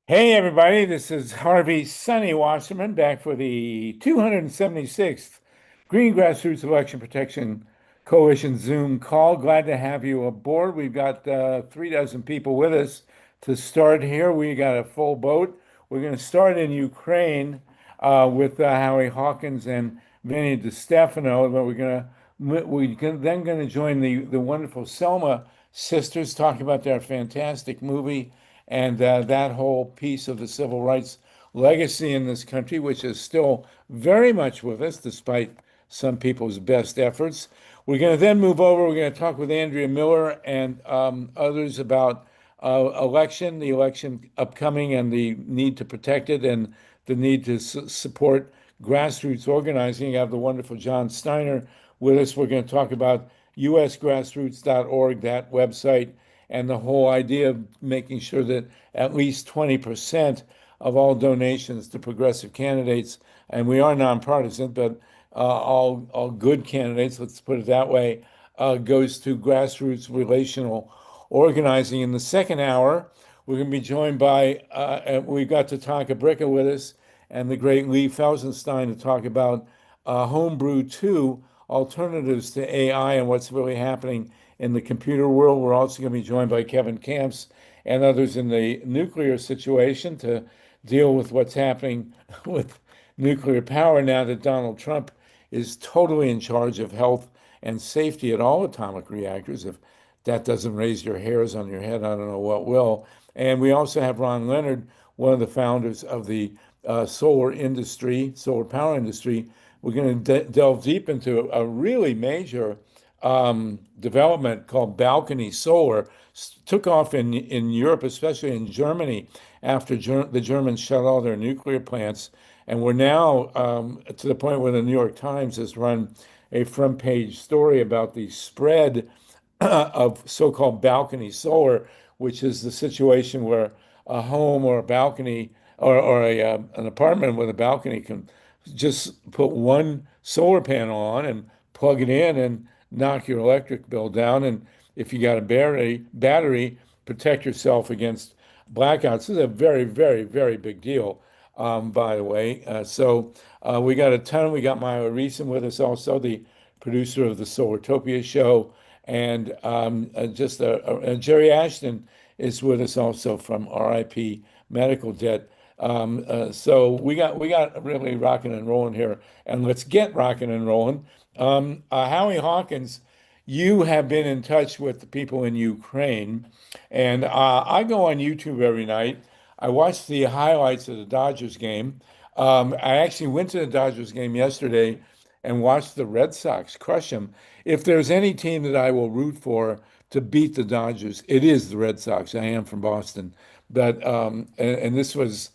Hey everybody, this is Harvey Sunny Wasserman back for the 276th Green Grassroots Election Protection Coalition Zoom call. Glad to have you aboard. We've got 3 dozen people with us to start here. We got a full boat. We're going to start in Ukraine with Howie Hawkins and Vinnie DiStefano, but then going to join the wonderful Selma sisters talking about their fantastic movie and that whole piece of the civil rights legacy in this country, which is still very much with us, despite some people's best efforts. We're going to then move over. We're going to talk with Andrea Miller and others about the election upcoming, and the need to protect it, and the need to support grassroots organizing. I have the wonderful John Steiner with us. We're going to talk about usgrassroots.org, that website, and the whole idea of making sure that at least 20% of all donations to progressive candidates, and we are nonpartisan, but all good candidates, let's put it that way, goes to grassroots relational organizing. In the second hour, we're going to be joined by, we've got TATANKA BRICCA with us, and the great Lee FELSENSTEIN to talk about Homebrew 2, alternatives to AI and what's really happening in the computer world. We're also going to be joined by Kevin Camps and others in the nuclear situation to deal with what's happening with nuclear power now that Donald Trump is totally in charge of health and safety at all atomic reactors. If that doesn't raise your hairs on your head, I don't know what will. And we also have Ron Leonard, one of the founders of the solar power industry. We're going to delve deep into a really major development called balcony solar. Took off in Europe, especially in Germany, after the Germans shut all their nuclear plants. And we're now to the point where the New York Times has run a front page story about the spread of so-called balcony solar, which is the situation where a home or a balcony or an apartment with a balcony can just put one solar panel on and plug it in and knock your electric bill down. And if you got a battery, protect yourself against blackouts. This is a very, very, very big deal, by the way. We got a ton. We got MYLA RESON with us also, the producer of the Solartopia show. And Jerry Ashton is with us also from RIP Medical Debt. So we got really rocking and rolling here, and let's get rocking and rolling. Howie Hawkins, you have been in touch with the people in Ukraine, and I go on YouTube every night. I watch the highlights of the Dodgers game. I actually went to the Dodgers game yesterday and watched the Red Sox crush them. If there's any team that I will root for to beat the Dodgers, it is the Red Sox. I am from Boston, but and this was.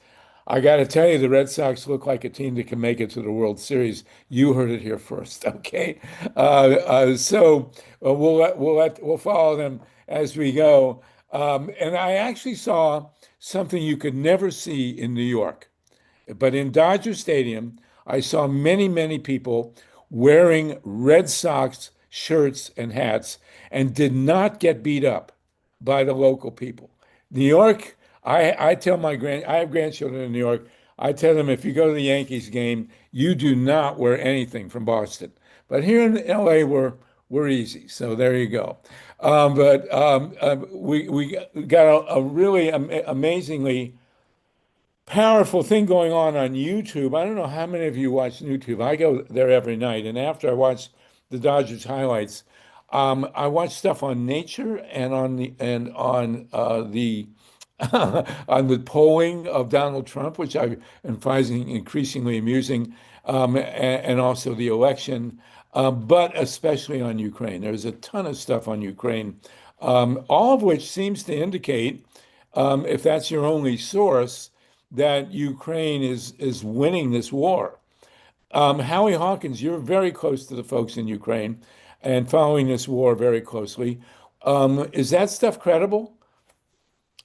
I got to tell you, the Red Sox look like a team that can make it to the World Series. You heard it here first, okay? We'll follow them as we go. And I actually saw something you could never see in New York, but in Dodger Stadium, I saw many, many people wearing Red Sox shirts and hats and did not get beat up by the local people. New York, I tell I have grandchildren in New York. I tell them if you go to the Yankees game, you do not wear anything from Boston. But here in LA, we're easy. So there you go. We got a really amazingly powerful thing going on YouTube. I don't know how many of you watch YouTube. I go there every night, and after I watch the Dodgers highlights, I watch stuff on nature and on the on the polling of Donald Trump, which I am finding increasingly amusing, and also the election, but especially on Ukraine. There's a ton of stuff on Ukraine, all of which seems to indicate, if that's your only source, that Ukraine is winning this war. Howie Hawkins, you're very close to the folks in Ukraine and following this war very closely. Is that stuff credible?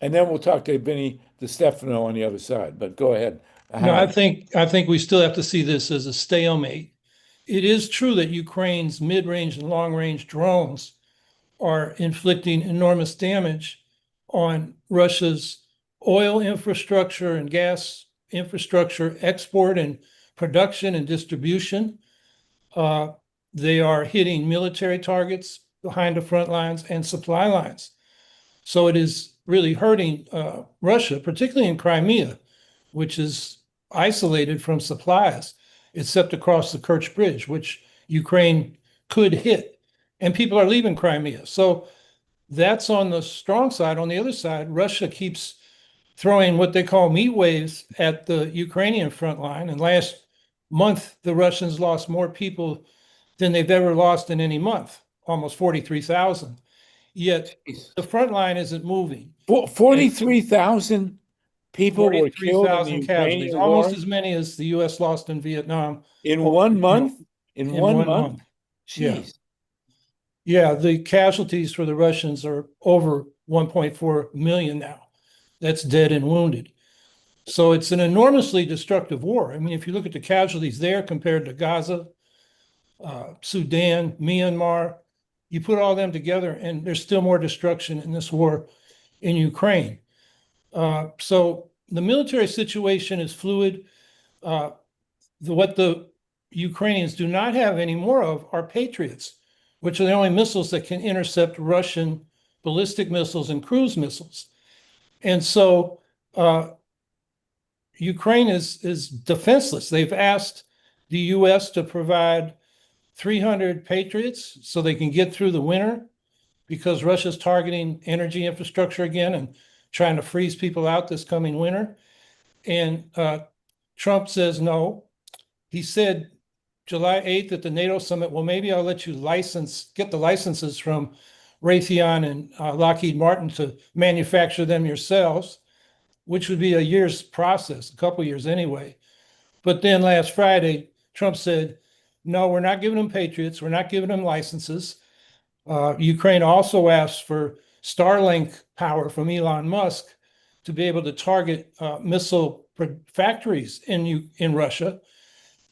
And then we'll talk to Vinnie DiStefano on the other side. But go ahead, No, I Howie. think we still have to see this as a stalemate. It is true that Ukraine's mid-range and long-range drones are inflicting enormous damage on Russia's oil infrastructure and gas infrastructure, export and production and distribution. They are hitting military targets behind the front lines and supply lines. So it is really hurting Russia, particularly in Crimea, which is isolated from supplies, except across the Kerch Bridge, which Ukraine could hit. And people are leaving Crimea. So that's on the strong side. On the other side, Russia keeps throwing what they call meat waves at the Ukrainian front line. And last month, the Russians lost more people than they've ever lost in any month, almost 43,000. Yet the front line isn't moving. 43,000 people were killed in the 43,000 casualties, Ukrainian almost war as many as the U.S. lost in Vietnam. in 1 month? In In 1 one month? month. Yeah. Jeez. Yeah, the casualties for the Russians are over 1.4 million now. That's dead and wounded. So it's an enormously destructive war. I mean, if you look at the casualties there compared to Gaza, Sudan, Myanmar, you put all them together and there's still more destruction in this war in Ukraine. So the military situation is fluid. What the Ukrainians do not have any more of are Patriots, which are the only missiles that can intercept Russian ballistic missiles and cruise missiles. And so Ukraine is defenseless. They've asked the U.S. to provide 300 Patriots so they can get through the winter because Russia's targeting energy infrastructure again and trying to freeze people out this coming winter. And Trump says no. He said July 8th at the NATO summit, well, maybe I'll let you get the licenses from Raytheon and Lockheed Martin to manufacture them yourselves, which would be a year's process, a couple years anyway. But then last Friday, Trump said, no, we're not giving them Patriots. We're not giving them licenses. Ukraine also asked for Starlink power from Elon Musk to be able to target missile factories in Russia.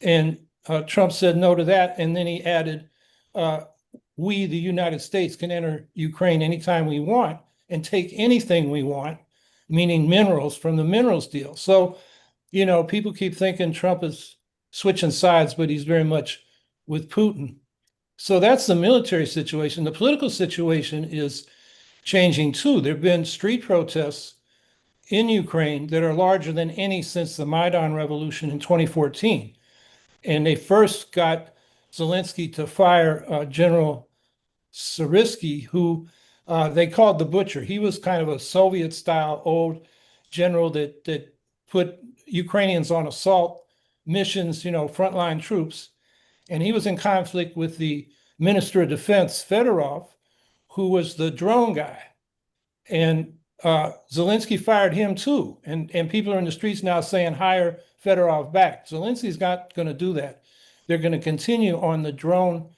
And Trump said no to that. And then he added, we, the United States, can enter Ukraine anytime we want and take anything we want, meaning minerals from the minerals deal. So, you know, people keep thinking Trump is switching sides, but he's very much with Putin. So that's the military situation. The political situation is changing too. There have been street protests in Ukraine that are larger than any since the Maidan revolution in 2014. And they first got Zelensky to fire General Syrsky, who they called the Butcher. He was kind of a Soviet-style old general that put Ukrainians on assault missions, you know, frontline troops. And he was in conflict with the Minister of Defense, Fedorov, who was the drone guy. And Zelensky fired him too. And people are in the streets now saying, hire Fedorov back. Zelensky's not going to do that. They're going to continue on the drone,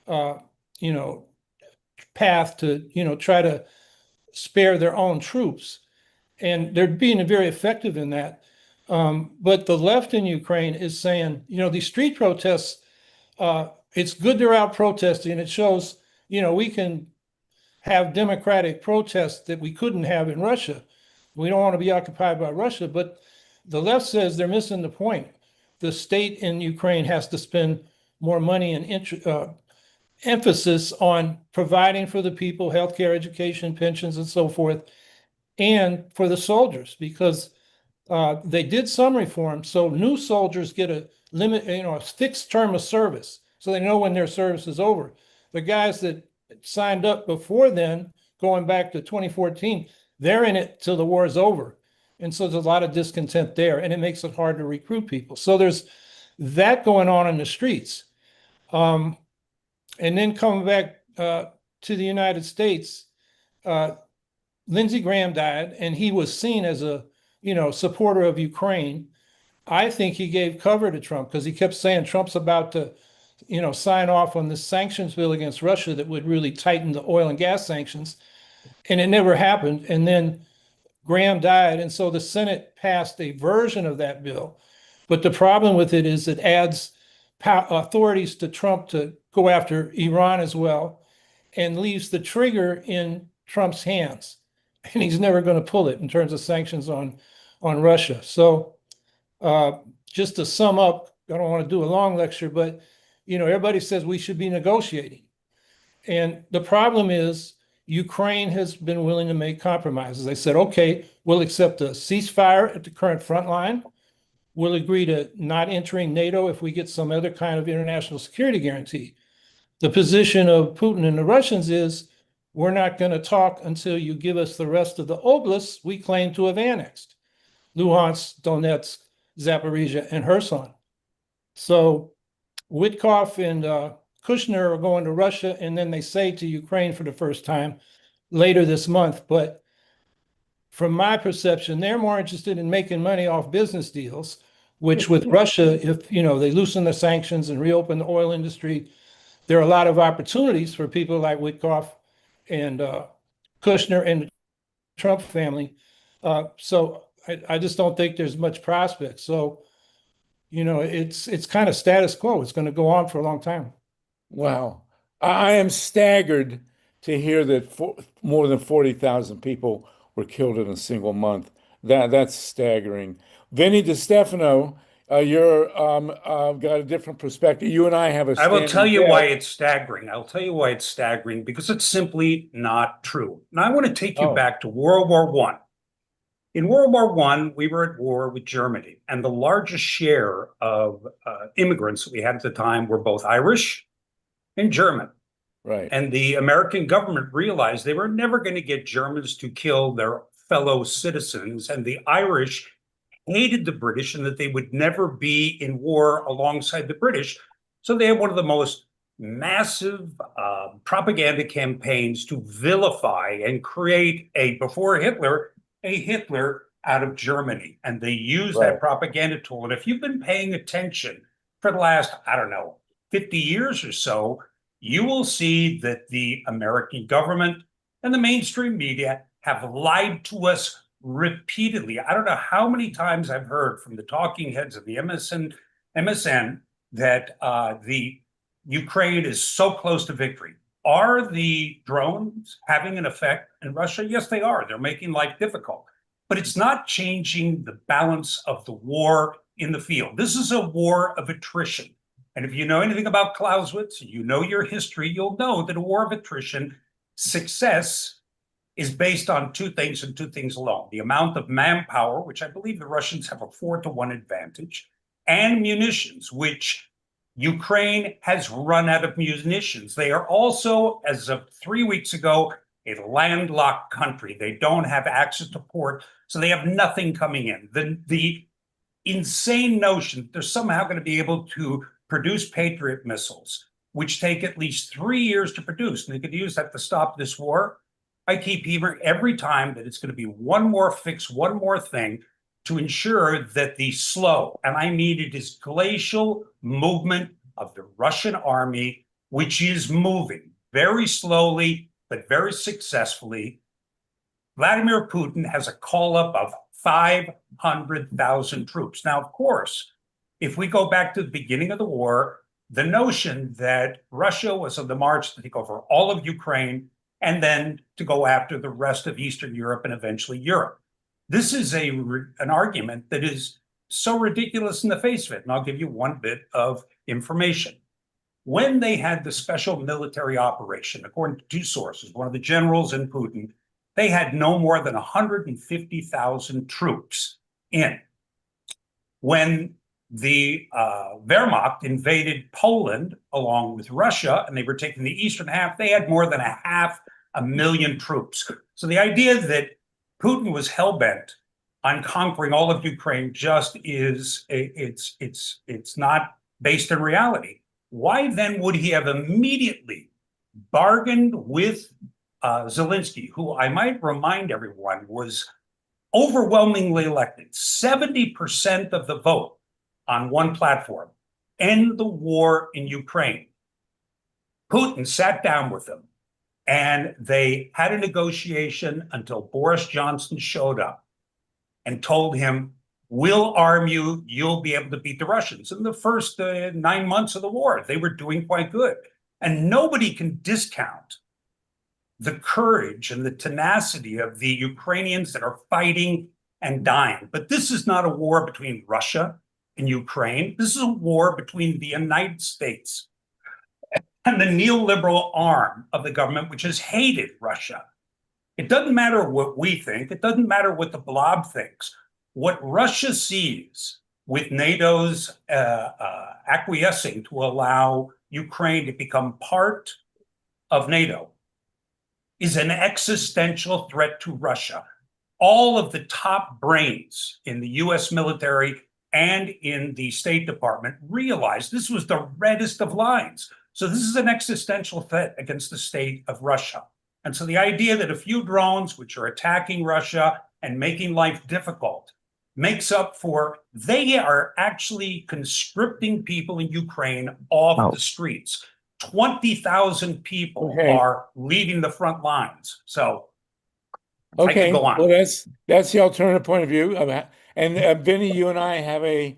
you know, path to, you know, try to spare their own troops. And they're being very effective in that. But the left in Ukraine is saying, you know, these street protests, it's good they're out protesting. It shows, you know, we can have democratic protests that we couldn't have in Russia. We don't want to be occupied by Russia, but the left says they're missing the point. The state in Ukraine has to spend more money and emphasis on providing for the people, healthcare, education, pensions, and so forth, and for the soldiers, because they did some reform. So new soldiers get a limit, you know, a fixed term of service, so they know when their service is over. The guys that signed up before then, going back to 2014, they're in it till the war is over. And so there's a lot of discontent there, and it makes it hard to recruit people. So there's that going on in the streets. And then coming back to the United States, Lindsey Graham died, and he was seen as a, you know, supporter of Ukraine. I think he gave cover to Trump because he kept saying Trump's about to, you know, sign off on this sanctions bill against Russia that would really tighten the oil and gas sanctions. And it never happened. And then Graham died. And so the Senate passed a version of that bill. But the problem with it is it adds authorities to Trump to go after Iran as well, and leaves the trigger in Trump's hands. and he's never going to pull it in terms of sanctions on Russia. So just to sum up, I don't want to do a long lecture, but everybody says we should be negotiating. And the problem is Ukraine has been willing to make compromises. They said, okay, we'll accept a ceasefire at the current front line. We'll agree to not entering NATO if we get some other kind of international security guarantee. The position of Putin and the Russians is, we're not going to talk until you give us the rest of the oblasts we claim to have annexed: Luhansk, Donetsk, Zaporizhia, and Kherson. So Witkoff and Kushner are going to Russia, and then they say to Ukraine for the first time later this month. But from my perception, they're more interested in making money off business deals, which with Russia, if they loosen the sanctions and reopen the oil industry, there are a lot of opportunities for people like Witkoff and Kushner and the Trump family. So I just don't think there's much prospect. So, it's kind of status quo. It's going to go on for a long time. Wow. I am staggered to hear that more than 40,000 people were killed in a single month. That's staggering. Vinnie DiStefano, you're got a different perspective. You and I have a I will tell you standing why bet. it's staggering. I'll tell you why it's staggering, because it's simply not true. And I want to take you Oh. back to World War I. In World War I, we were at war with Germany, and the largest share of immigrants that we had at the time were both Irish and German. Right. And the American government realized they were never going to get Germans to kill their fellow citizens, and the Irish hated the British and that they would never be in war alongside the British. So they had one of the most massive propaganda campaigns to vilify and create before Hitler, a Hitler out of Germany. And they used Right. that propaganda tool. And if you've been paying attention for the last, 50 years or so, you will see that the American government and the mainstream media have lied to us repeatedly. I don't know how many times I've heard from the talking heads of the MSN that the Ukraine is so close to victory. Are the drones having an effect in Russia? Yes, they are. They're making life difficult. But it's not changing the balance of the war in the field. This is a war of attrition. And if you know anything about Clausewitz, you know your history, you'll know that a war of attrition, success is based on two things and two things alone: the amount of manpower, which I believe the Russians have a 4-to-1 advantage, and munitions, which Ukraine has run out of munitions. They are also, as of 3 weeks ago, a landlocked country. They don't have access to port, so they have nothing coming in. The insane notion that they're somehow going to be able to produce Patriot missiles, which take at least 3 years to produce, and they could use that to stop this war. I keep hearing every time that it's going to be one more fix, one more thing to ensure that the slow, and I mean it is glacial movement of the Russian army, which is moving very slowly, but very successfully. Vladimir Putin has a call up of 500,000 troops. Now, of course, if we go back to the beginning of the war, the notion that Russia was on the march to take over all of Ukraine and then to go after the rest of Eastern Europe and eventually Europe. This is an argument that is so ridiculous in the face of it. And I'll give you one bit of information. When they had the special military operation, according to two sources, one of the generals and Putin, they had no more than 150,000 troops in. When the Wehrmacht invaded Poland along with Russia, and they were taking the eastern half, they had more than 500,000 troops. So the idea that Putin was hell-bent on conquering all of Ukraine just is, it's not based in reality. Why then would he have immediately bargained with Zelensky, who I might remind everyone was overwhelmingly elected, 70% of the vote on one platform: end the war in Ukraine? Putin sat down with them and they had a negotiation until Boris Johnson showed up and told him, we'll arm you, you'll be able to beat the Russians. In the first 9 months of the war, they were doing quite good. And nobody can discount the courage and the tenacity of the Ukrainians that are fighting and dying. But this is not a war between Russia and Ukraine. This is a war between the United States and the neoliberal arm of the government, which has hated Russia. It doesn't matter what we think. It doesn't matter what the blob thinks. What Russia sees with NATO's acquiescing to allow Ukraine to become part of NATO is an existential threat to Russia. All of the top brains in the US military and in the State Department realized this was the reddest of lines. So this is an existential threat against the state of Russia. And so the idea that a few drones, which are attacking Russia and making life difficult, makes up for, they are actually conscripting people in Ukraine off the streets. 20,000 people are leaving the front lines. So I could go on. Well, that's the alternative point of view. And Vinnie, you and I have a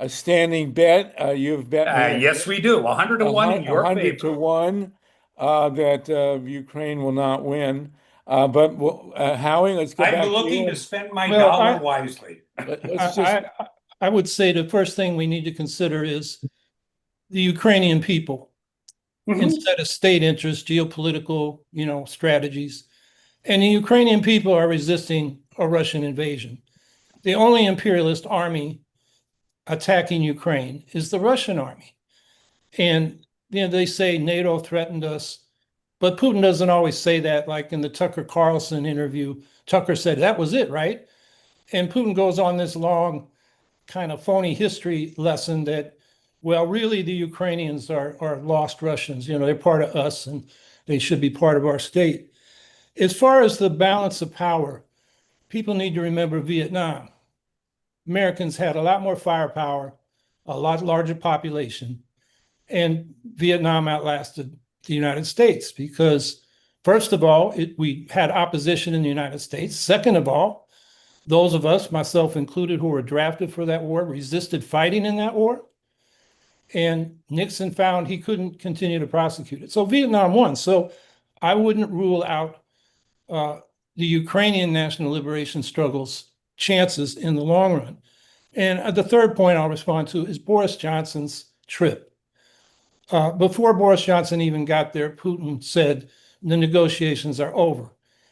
standing bet. You've bet me yes, we do. 100 to 1 in your 100 to favor. 1 that Ukraine will not win. But Howie, let's get back I'm to looking you. to spend my Well, dollar wisely. Let's just I would say the first thing we need to consider is the Ukrainian people instead of state interests, geopolitical, strategies. And the Ukrainian people are resisting a Russian invasion. The only imperialist army attacking Ukraine is the Russian army. And they say NATO threatened us, but Putin doesn't always say that. Like in the Tucker Carlson interview, Tucker said that was it, right? And Putin goes on this long kind of phony history lesson that, well, really the Ukrainians are lost Russians. They're part of us and they should be part of our state. As far as the balance of power, people need to remember Vietnam. Americans had a lot more firepower, a lot larger population, and Vietnam outlasted the United States because, first of all, we had opposition in the United States. Second of all, those of us, myself included, who were drafted for that war, resisted fighting in that war. And Nixon found he couldn't continue to prosecute it. So Vietnam won. So I wouldn't rule out the Ukrainian national liberation struggle's chances in the long run. And the third point I'll respond to is Boris Johnson's trip. Before Boris Johnson even got there, Putin said the negotiations are over.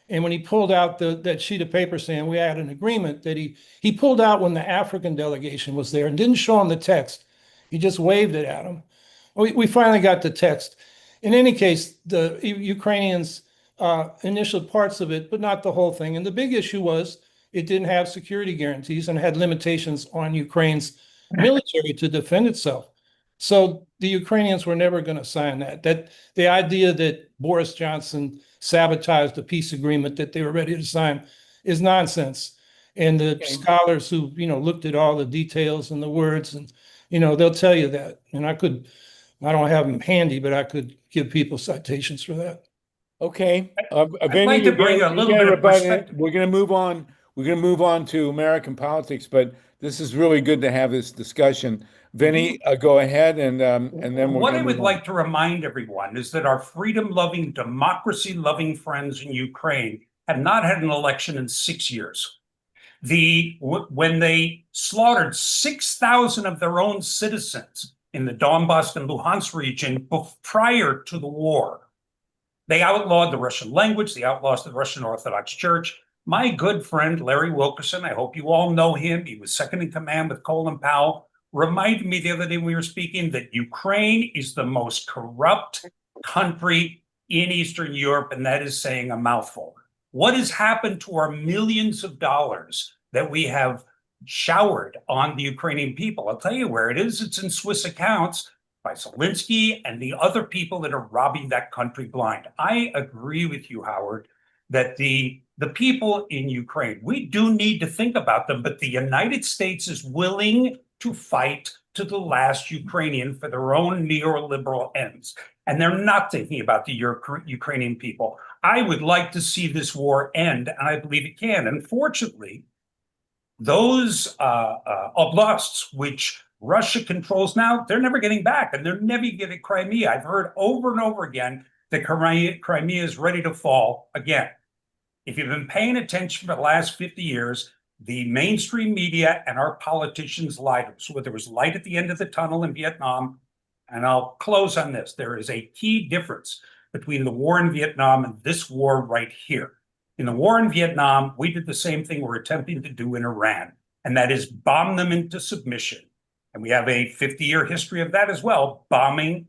And when he pulled out that sheet of paper saying we had an agreement, that he pulled out when the African delegation was there and didn't show him the text. He just waved it at him. We finally got the text. In any case, the Ukrainians initial parts of it, but not the whole thing. And the big issue was it didn't have security guarantees and had limitations on Ukraine's military to defend itself. So the Ukrainians were never going to sign that. That the idea that Boris Johnson sabotaged the peace agreement that they were ready to sign is nonsense. And the scholars who looked at all the details and the words, and they'll tell you that. And I don't have them handy, but I could give people citations for that. Okay. I'd like to bring a little bit of perspective. We're going to move on. We're going to move on to American politics, but this is really good to have this discussion. Vinnie, go ahead, and then what I would like to remind everyone is that our freedom-loving, democracy-loving friends in Ukraine have not had an election in 6 years. When they slaughtered 6,000 of their own citizens in the Donbass and Luhansk region prior to the war, they outlawed the Russian language, they outlawed the Russian Orthodox Church. My good friend, Larry Wilkerson, I hope you all know him. He was second in command with Colin Powell, reminded me the other day when we were speaking that Ukraine is the most corrupt country in Eastern Europe, and that is saying a mouthful. What has happened to our millions of dollars that we have showered on the Ukrainian people? I'll tell you where it is. It's in Swiss accounts by Zelensky and the other people that are robbing that country blind. I agree with you, Howard, that the people in Ukraine, we do need to think about them, but the United States is willing to fight to the last Ukrainian for their own neoliberal ends. And they're not thinking about the Ukrainian people. I would like to see this war end, and I believe it can. Unfortunately, those oblasts which Russia controls now, they're never getting back, and they're never getting Crimea. I've heard over and over again that Crimea is ready to fall again. If you've been paying attention for the last 50 years, the mainstream media and our politicians lied. So there was light at the end of the tunnel in Vietnam. And I'll close on this. There is a key difference between the war in Vietnam and this war right here. In the war in Vietnam, we did the same thing we're attempting to do in Iran, and that is bomb them into submission. And we have a 50-year history of that as well. Bombing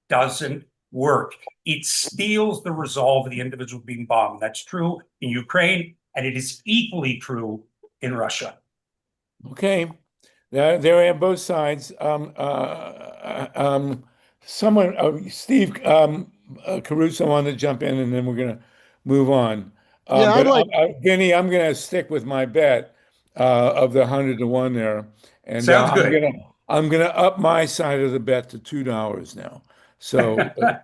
doesn't work. It steals the resolve of the individual being bombed. That's true in Ukraine, and it is equally true in Russia. Okay, there we have both sides. Steve Caruso wanted to jump in, and then we're going to move on. Yeah, I'd But like- Vinny, I'm going to stick with my bet of the 100 to 1 there, and Sounds good. I'm gonna up my side of the bet to $2 now. So I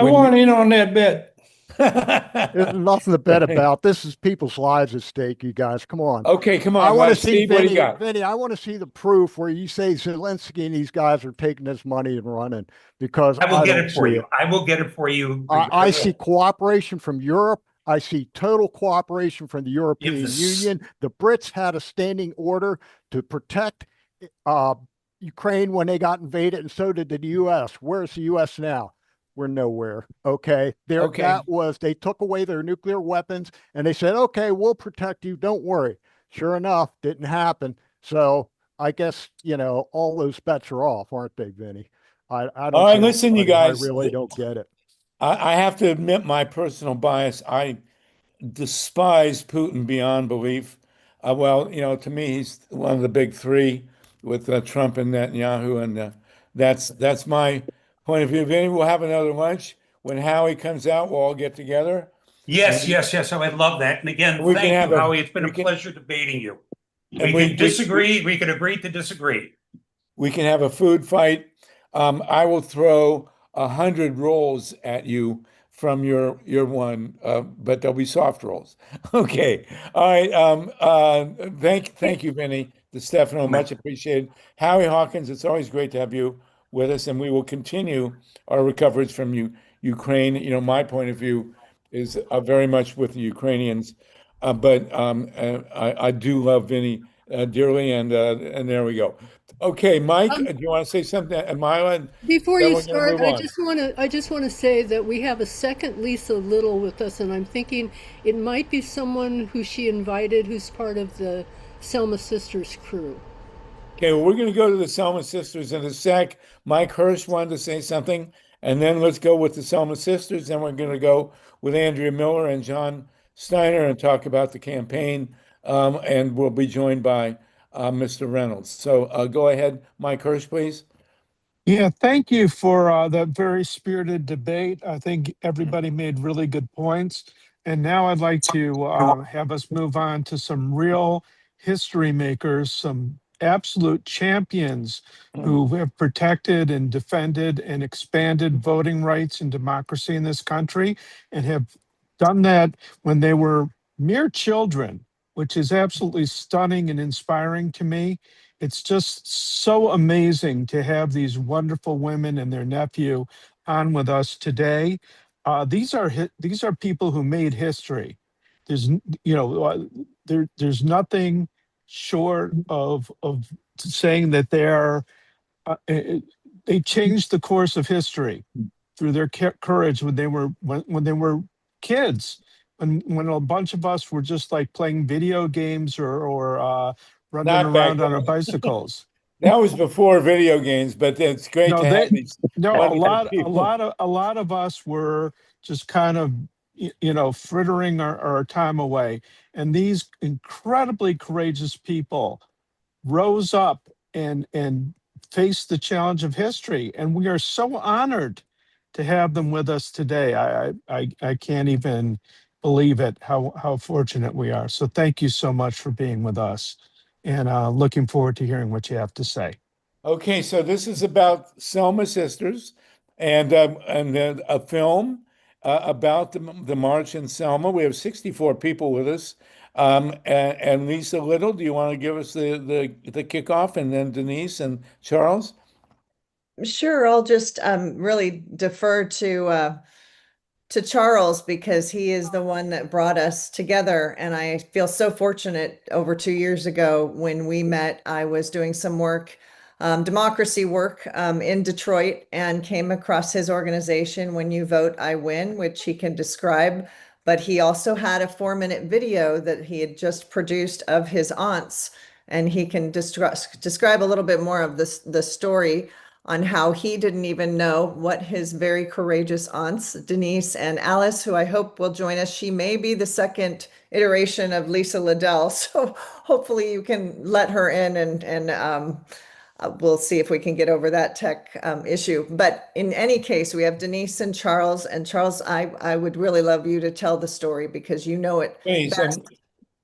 want in on that bet. There's nothing to bet about. This is people's lives at stake, you guys. Come on. Okay, come on. I want to see Steve, what do you Vinny. got? Vinny, I want to see the proof where you say Zelensky and these guys are taking this money and running, because I will get don't it for see you. I will get it for you. I see cooperation from Europe. I see total cooperation from the European Yes. Union. The Brits had a standing order to protect Ukraine when they got invaded, and so did the U.S. Where's the U.S. now? We're nowhere. Okay. Okay. That was, they took away their nuclear weapons and they said, okay, we'll protect you. Don't worry. Sure enough, didn't happen. So I guess, all those bets are off, aren't they, Vinny? I don't. All right, see listen, you anybody. I guys. really don't get it. I have to admit my personal bias. I despise Putin beyond belief. Well, to me, he's one of the big three with Trump and Netanyahu, and that's my point of view. Vinny, we'll have another lunch when Howie comes out. We'll all get together. Yes. I would love that. And again, We can thank have you, a- Howie. It's been we a can- pleasure debating you. And We we- can disagree. We can agree to disagree. We can have a food fight. I will throw 100 rolls at you from your one, but they'll be soft rolls. Okay. All right. Thank you, Vinny DiStefano. Much appreciated. Howie Hawkins, it's always great to have you with us, and we will continue our coverage from Ukraine. My point of view is very much with the Ukrainians, but I do love Vinny dearly, and there we go. Okay, Mike, do you want to say something? MYLA? Before Then you we're gonna start, move on. I just want to say that we have a second Lisa Little with us, and I'm thinking it might be someone who she invited who's part of the Selma Sisters crew. Okay, well, we're going to go to the Selma Sisters in a sec. Mike Hirsch wanted to say something, and then let's go with the Selma Sisters. Then we're going to go with Andrea Miller and John Steiner and talk about the campaign, and we'll be joined by Mr. Reynolds. So go ahead, Mike Hirsch, please. Yeah, thank you for that very spirited debate. I think everybody made really good points. And now I'd like to have us move on to some real history makers, some absolute champions who have protected and defended and expanded voting rights and democracy in this country, and have done that when they were mere children, which is absolutely stunning and inspiring to me. It's just so amazing to have these wonderful women and their nephew on with us today. These are people who made history. There's there's nothing short of saying that they changed the course of history through their courage when they were kids. When a bunch of us were just like playing video games or running Not back around on our then. bicycles. That was before video games, but it's great No, to have these a wonderful people. lot of us were just kind of frittering our time away, and these incredibly courageous people rose up and faced the challenge of history, and we are so honored to have them with us today. I can't even believe it, how fortunate we are. So thank you so much for being with us, and looking forward to hearing what you have to say. Okay, so this is about Selma Sisters and a film about the march in Selma. We have 64 people with us. And Lisa Little, do you want to give us the kickoff, and then Denise and Charles? Sure, I'll just really defer to to Charles because he is the one that brought us together. And I feel so fortunate. Over 2 years ago when we met, I was doing some work, democracy work, in Detroit, and came across his organization, When You Vote, I Win, which he can describe. But he also had a 4-minute video that he had just produced of his aunts, and he can describe a little bit more of the story on how he didn't even know what his very courageous aunts, Denise and Alice, who I hope will join us. She may be the second iteration of Lisa Liddle, so hopefully you can let her in, and we'll see if we can get over that tech issue. But in any case, we have Denise and Charles. And Charles, I would really love you to tell the story because you know it Please, best.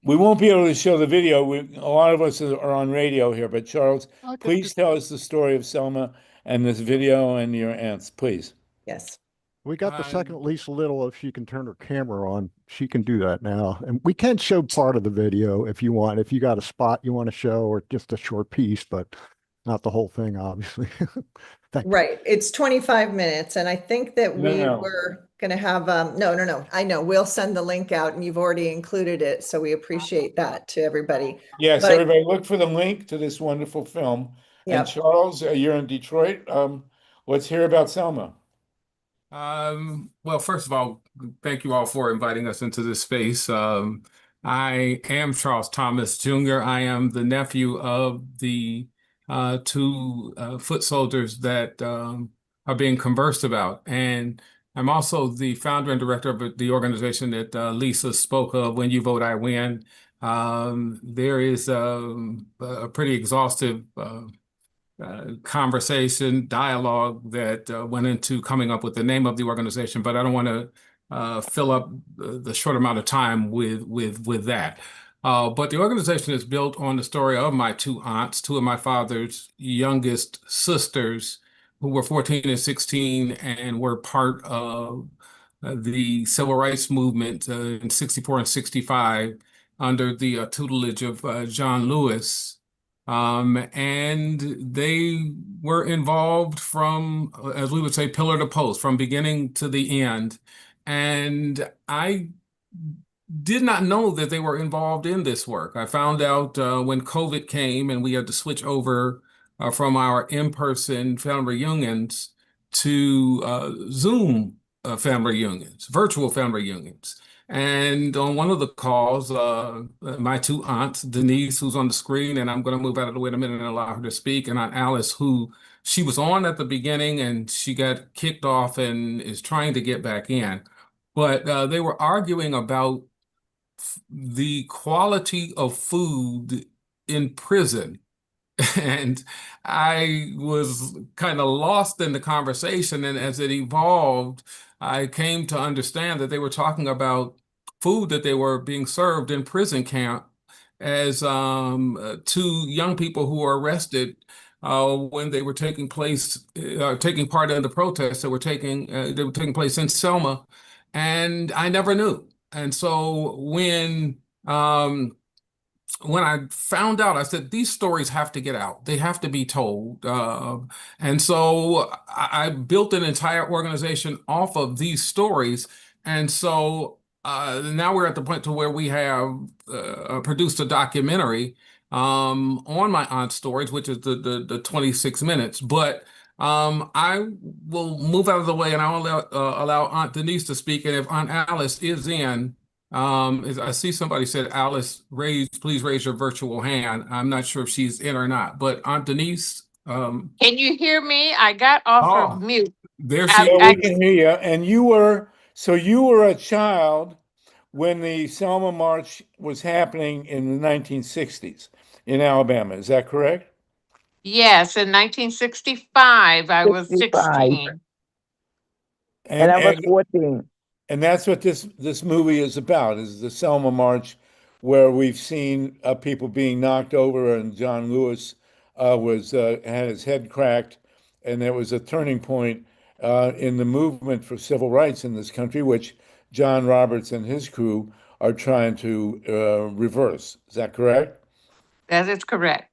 we won't be able to show the video. A lot of us are on radio here, but Charles, Okay. please tell us the story of Selma and this video and your aunts, please. Yes. We got the second Lisa Little. If she can turn her camera on, she can do that now. And we can show part of the video if you want, if you got a spot you want to show or just a short piece, but not the whole thing, obviously. Thank you. Right. It's 25 minutes. And I think that we No. were going to have, no. I know we'll send the link out and you've already included it. So we appreciate that to everybody. Yes, But- everybody look for the link to this wonderful film. And Yep. Charles, you're in Detroit. Let's hear about Selma. Well, first of all, thank you all for inviting us into this space. I am Charles Thomas Jr. I am the nephew of the two foot soldiers that are being conversed about. And I'm also the founder and director of the organization that Lisa spoke of, When You Vote, I Win. There is a pretty exhaustive conversation, dialogue that went into coming up with the name of the organization, but I don't want to fill up the short amount of time with that. But the organization is built on the story of my two aunts, two of my father's youngest sisters, who were 14 and 16 and were part of the civil rights movement in 64 and 65 under the tutelage of John Lewis. And they were involved from, as we would say, pillar to post, from beginning to the end. And I did not know that they were involved in this work. I found out when COVID came and we had to switch over from our in-person family reunions to Zoom family reunions, virtual family reunions. And on one of the calls, my two aunts, Denise, who's on the screen, and I'm going to move out of the way in a minute and allow her to speak, and Aunt Alice, who she was on at the beginning and she got kicked off and is trying to get back in. But they were arguing about the quality of food in prison. And I was kind of lost in the conversation. And as it evolved, I came to understand that they were talking about food that they were being served in prison camp as two young people who were arrested when they were taking part in the protests that were taking place in Selma, and I never knew. And so when I found out, I said, these stories have to get out. They have to be told. And so I built an entire organization off of these stories. And so now we're at the point to where we have produced a documentary on my aunt's stories, which is the 26 minutes. But I will move out of the way and I'll allow Aunt Denise to speak. And if Aunt Alice is in, I see somebody said, Alice, please raise your virtual hand. I'm not sure if she's in or not, but Aunt Denise. Can you hear me? I got off of mute. There I- she Yeah, I- we can hear you. And you were a child when the Selma March was happening in the 1960s in Alabama. Is that correct? Yes, in 1965, I was 65. 16. And I was 14. And that's what this movie is about, is the Selma March, where we've seen people being knocked over, and John Lewis had his head cracked, and there was a turning point in the movement for civil rights in this country, which John Roberts and his crew are trying to reverse. Is that correct? That is correct.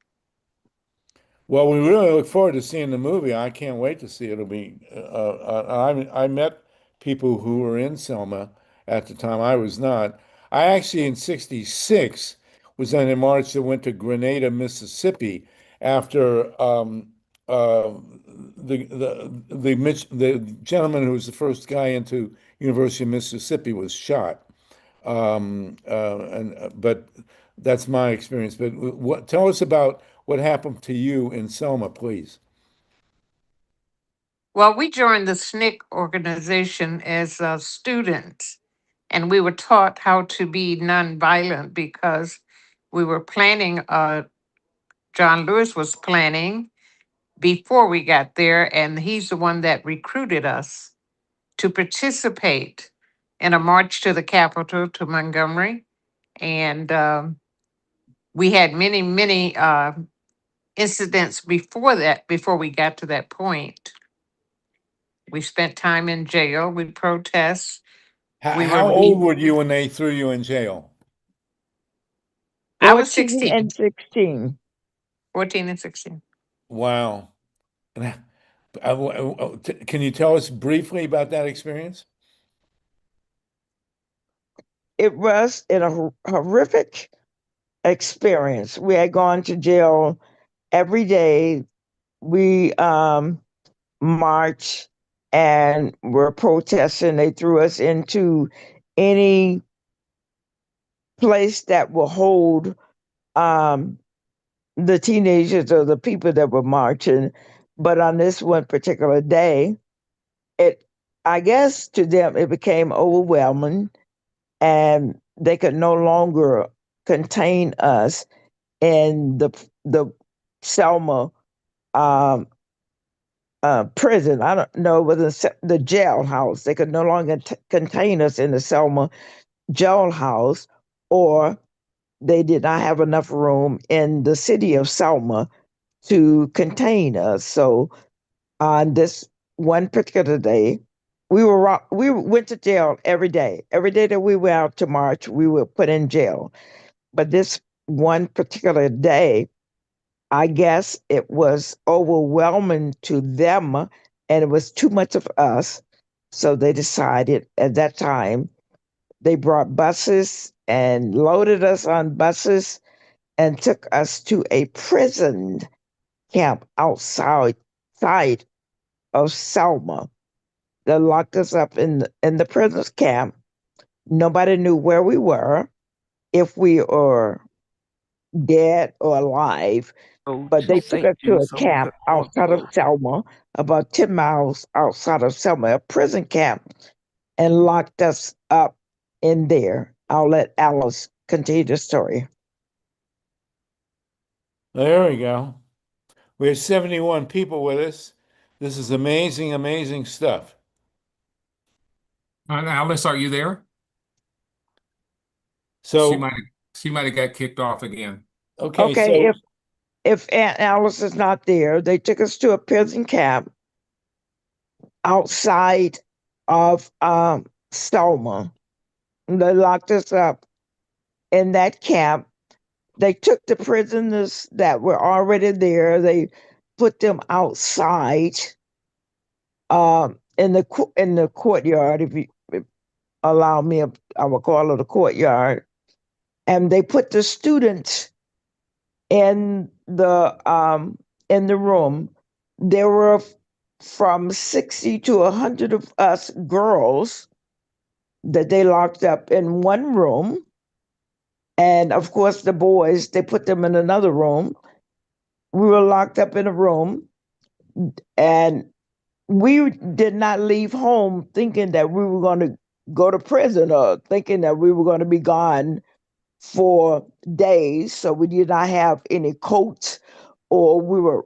Well, we really look forward to seeing the movie. I can't wait to see it. It'll be. I met people who were in Selma at the time. I was not. I actually, in 66, was on a march that went to Grenada, Mississippi, after the gentleman who was the first guy into University of Mississippi was shot. But that's my experience. But tell us about what happened to you in Selma, please. Well, we joined the SNCC organization as students, and we were taught how to be nonviolent because we were planning, John Lewis was planning before we got there, and he's the one that recruited us to participate in a march to the Capitol, to Montgomery. And we had many, many incidents before that, before we got to that point. We spent time in jail. We protest. We were How old beat- were you when they threw you in jail? I was 14 16, and 16. 14 and 16. Wow. And can you tell us briefly about that experience? It was in a horrific experience. We had gone to jail every day. We marched and were protesting. They threw us into any place that will hold the teenagers or the people that were marching. But on this one particular day, I guess to them it became overwhelming, and they could no longer contain us in the Selma prison. I don't know whether the jailhouse. They could no longer contain us in the Selma jailhouse, or they did not have enough room in the city of Selma to contain us. So on this one particular day, we went to jail every day. Every day that we went out to march, we were put in jail. But this one particular day, I guess it was overwhelming to them, and it was too much of us. So they decided at that time, they brought buses and loaded us on buses and took us to a prison camp outside of Selma. They locked us up in the prison camp. Nobody knew where we were, if we were dead or alive. But they took us to a camp outside of Selma, about 10 miles outside of Selma, a prison camp, and locked us up in there. I'll let Alice continue the story. There we go. We have 71 people with us. This is amazing, amazing stuff. Alice, are you there? So she might have got kicked off again. okay, Okay, so if Aunt Alice is not there, they took us to a prison camp outside of Selma. They locked us up in that camp. They took the prisoners that were already there. They put them outside in the courtyard. If you allow me, I will call it a courtyard. And they put the students in the room. There were from 60 to 100 of us girls that they locked up in one room. And of course, the boys, they put them in another room. We were locked up in a room, and we did not leave home thinking that we were going to go to prison or thinking that we were going to be gone for days. So we did not have any coats, or we were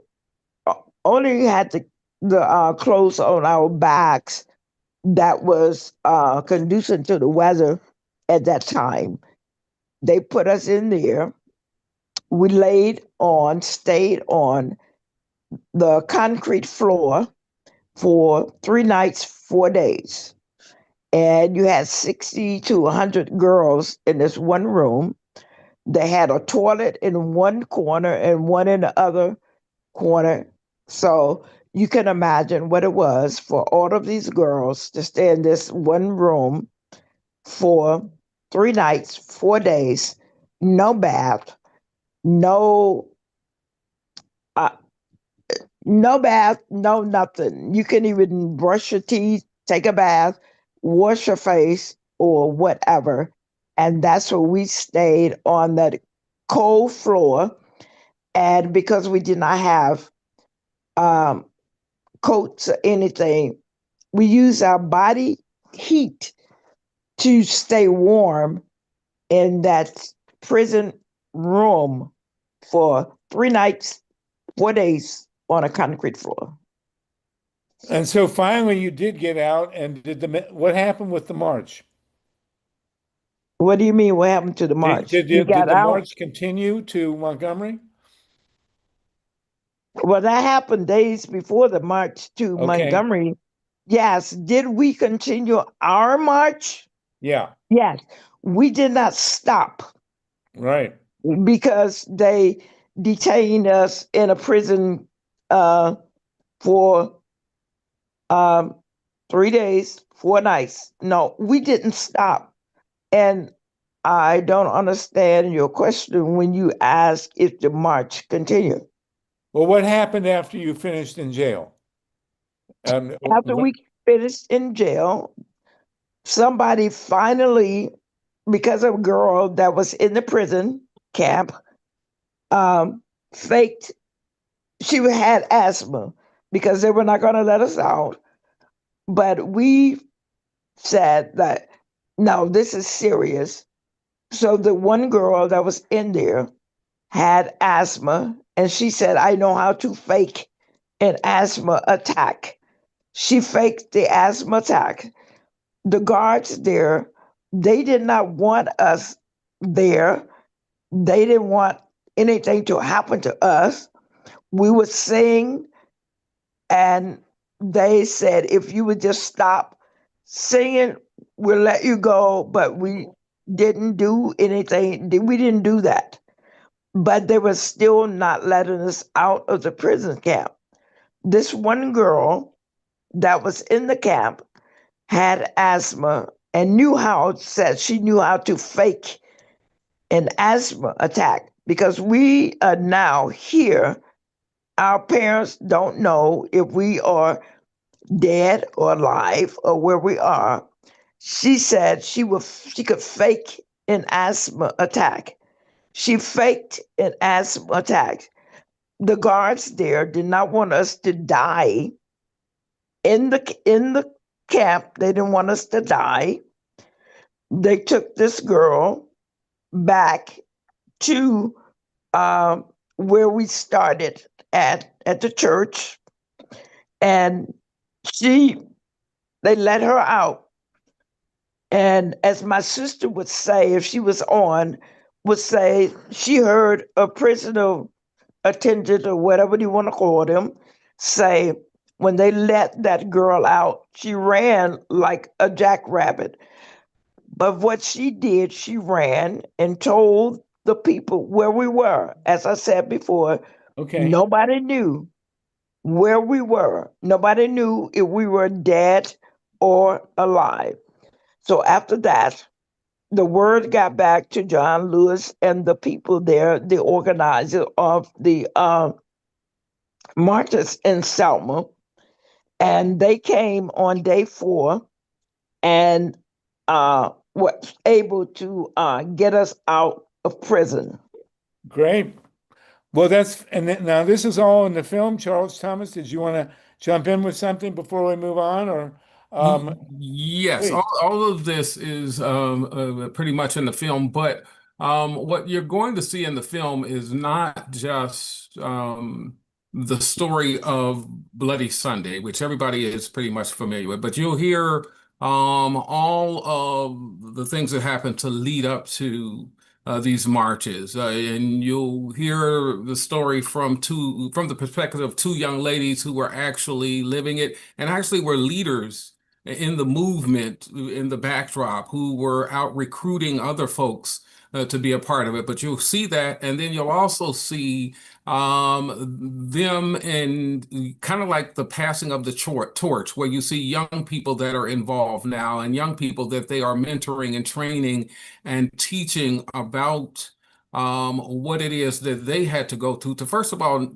only had the clothes on our backs that was conducive to the weather at that time. They put us in there. We stayed on the concrete floor for 3 nights, 4 days. And you had 60 to 100 girls in this one room. They had a toilet in one corner and one in the other corner. So you can imagine what it was for all of these girls to stay in this one room for 3 nights, 4 days, no bath, no uh, no bath, no nothing. You can even brush your teeth, take a bath, wash your face, or whatever. And that's where we stayed, on that cold floor. And because we did not have coats or anything, we used our body heat to stay warm in that prison room for 3 nights, 4 days on a concrete floor. And so finally you did get out, and what happened with the march? What do you mean? What happened to the march? Did We got the out. march continue to Montgomery? Well, that happened days before the march to Okay. Montgomery. Yes. Did we continue our march? Yeah, Yes. We did not stop right. because they detained us in a prison for 3 days, 4 nights. No, we didn't stop. And I don't understand your question when you ask if the march continued. Well, what happened after you finished in jail? After we finished in jail, somebody finally, because of a girl that was in the prison camp, faked, she had asthma because they were not going to let us out. But we said that, no, this is serious. So the one girl that was in there had asthma, and she said, I know how to fake an asthma attack. She faked the asthma attack. The guards there, they did not want us there. They didn't want anything to happen to us. We would sing, and they said, if you would just stop singing, we'll let you go. But we didn't do anything. We didn't do that. But they were still not letting us out of the prison camp. This one girl that was in the camp had asthma and she knew how to fake an asthma attack, because we are now here. Our parents don't know if we are dead or alive or where we are. She said she could fake an asthma attack. She faked an asthma attack. The guards there did not want us to die in the camp. They didn't want us to die. They took this girl back to where we started at the church, and they let her out. And as my sister would say, if she was on, would say she heard a prisoner attendant, or whatever you want to call them, say when they let that girl out, she ran like a jackrabbit. But what she did, she ran and told the people where we were. As I said before, Okay. nobody knew where we were. Nobody knew if we were dead or alive. So after that, the word got back to John Lewis and the people there, the organizer of the marches in Selma, and they came on day 4 and was able to get us out of prison. Great. Well, now this is all in the film. Charles Thomas, did you want to jump in with something before we move on, or? Yes, please. all of this is pretty much in the film, but what you're going to see in the film is not just the story of Bloody Sunday, which everybody is pretty much familiar with, but you'll hear all of the things that happened to lead up to these marches, and you'll hear the story from the perspective of 2 young ladies who were actually living it and actually were leaders in the movement, in the backdrop, who were out recruiting other folks to be a part of it. But you'll see that, and then you'll also see them in kind of like the passing of the torch, where you see young people that are involved now and young people that they are mentoring and training and teaching about what it is that they had to go through to, first of all,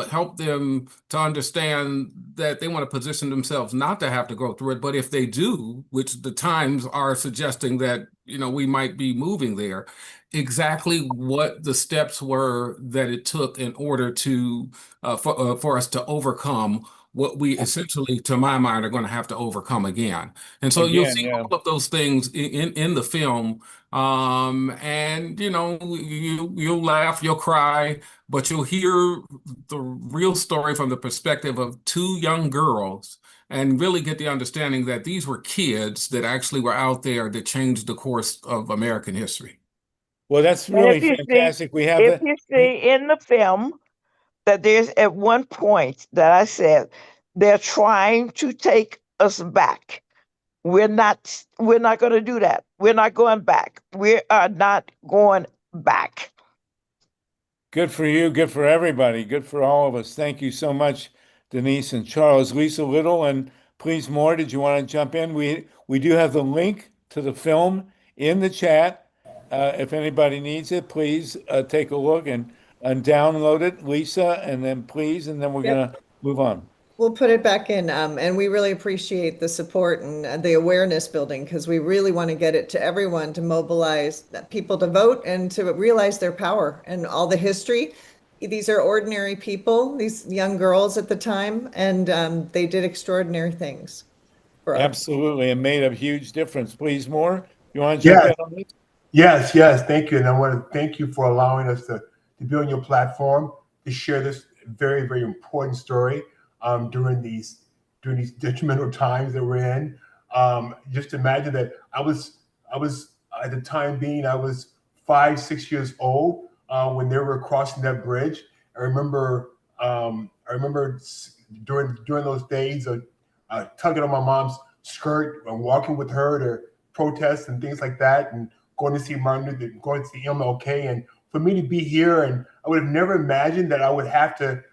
help them to understand that they want to position themselves not to have to go through it. But if they do, which the times are suggesting that, we might be moving there, exactly what the steps were that it took in order to for us to overcome what we essentially, to my mind, are going to have to overcome again. And so you'll see all of those things in the film. And you'll laugh, you'll cry, but you'll hear the real story from the perspective of two young girls and really get the understanding that these were kids that actually were out there that changed the course of American history. Well, that's And really if you fantastic. We have if you see in the film that there's at one point that I said they're trying to take us back. We're not going to do that. We're not going back. We are not going back. Good for you. Good for everybody. Good for all of us. Thank you so much, Denise and Charles. Lisa Little and Please More, did you want to jump in? We do have the link to the film in the chat. If anybody needs it, please take a look and download it, Lisa, and then please, and then we're going to move on. We'll put it back in, and we really appreciate the support and the awareness building, because we really want to get it to everyone, to mobilize people to vote and to realize their power and all the history. These are ordinary people, these young girls at the time, and they did extraordinary things for us. Absolutely, and made a huge difference. Please, More, you want to jump in on this? Yes, thank you. And I want to thank you for allowing us to be on your platform to share this very, very important story during these detrimental times that we're in. Just imagine that I was at the time being, I was 5, 6 years old when they were crossing that bridge. I remember during those days tugging on my mom's skirt and walking with her to protests and things like that, and going to see Martin Luther, going to see MLK. And for me to be here, and I would have never imagined that I would have to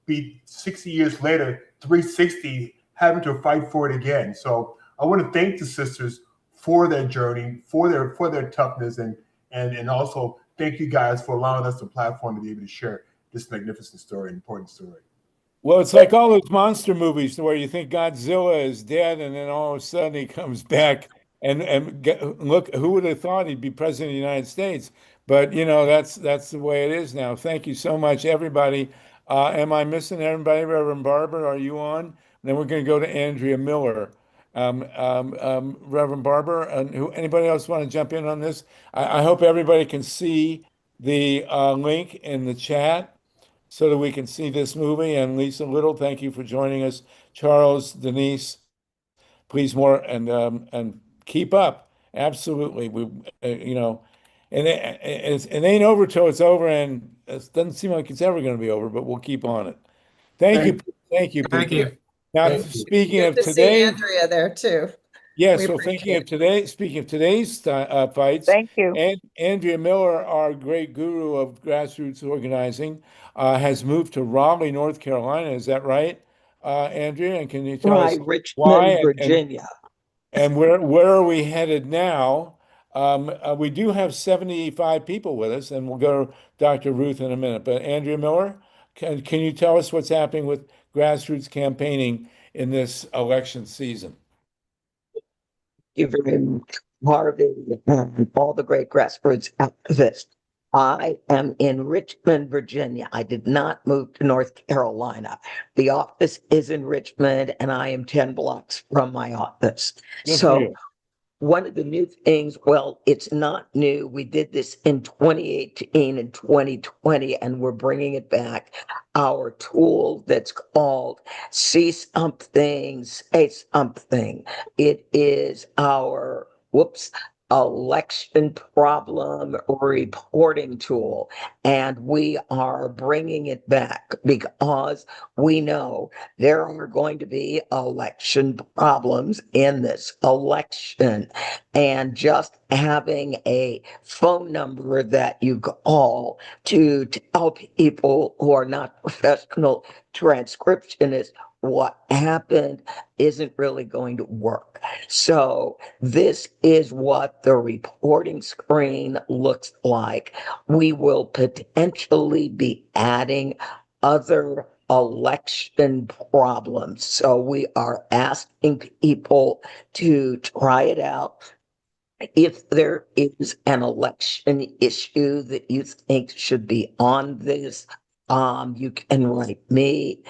be 60 years later, 360, having to fight for it again. So I want to thank the sisters for their journey, for their toughness, and also thank you guys for allowing us the platform to be able to share this magnificent story, important story. Well, it's like all those monster movies where you think Godzilla is dead, and then all of a sudden he comes back. And look, who would have thought he'd be president of the United States? But that's the way it is now. Thank you so much, everybody. Am I missing everybody? Reverend Barber, are you on? Then we're going to go to Andrea Miller. Reverend Barber, and anybody else want to jump in on this? I hope everybody can see the link in the chat so that we can see this movie. And Lisa Little, thank you for joining us. Charles, Denise, Please More, and keep up. Absolutely. And it ain't over till it's over, and it doesn't seem like it's ever going to be over, but we'll keep on it. Thank you. Thank you. Now, speaking Good of to see today, Andrea there too. yes, We so appreciate speaking of today's fights, Thank you. and Andrea Miller, our great guru of grassroots organizing, has moved to Raleigh, North Carolina. Is that right, Andrea? And can you tell us Richmond, why Virginia. and where are we headed now? We do have 75 people with us, and we'll go to Dr. Ruth in a minute. But Andrea Miller, can you tell us what's happening with grassroots campaigning in this election season? Thank you very much, Harvey, and all the great grassroots activists. I am in Richmond, Virginia. I did not move to North Carolina. The office is in Richmond, and I am 10 blocks from my office. Good for So you. one of the new things, well, it's not new. We did this in 2018 and 2020, and we're bringing it back. Our tool that's called See Something, Say Something. It is our, election problem reporting tool, and we are bringing it back because we know there are going to be election problems in this election, and just having a phone number that you call to tell people who are not professional transcriptionists what happened isn't really going to work. So this is what the reporting screen looks like. We will potentially be adding other election problems. So we are asking people to try it out. If there is an election issue that you think should be on this, you can write me.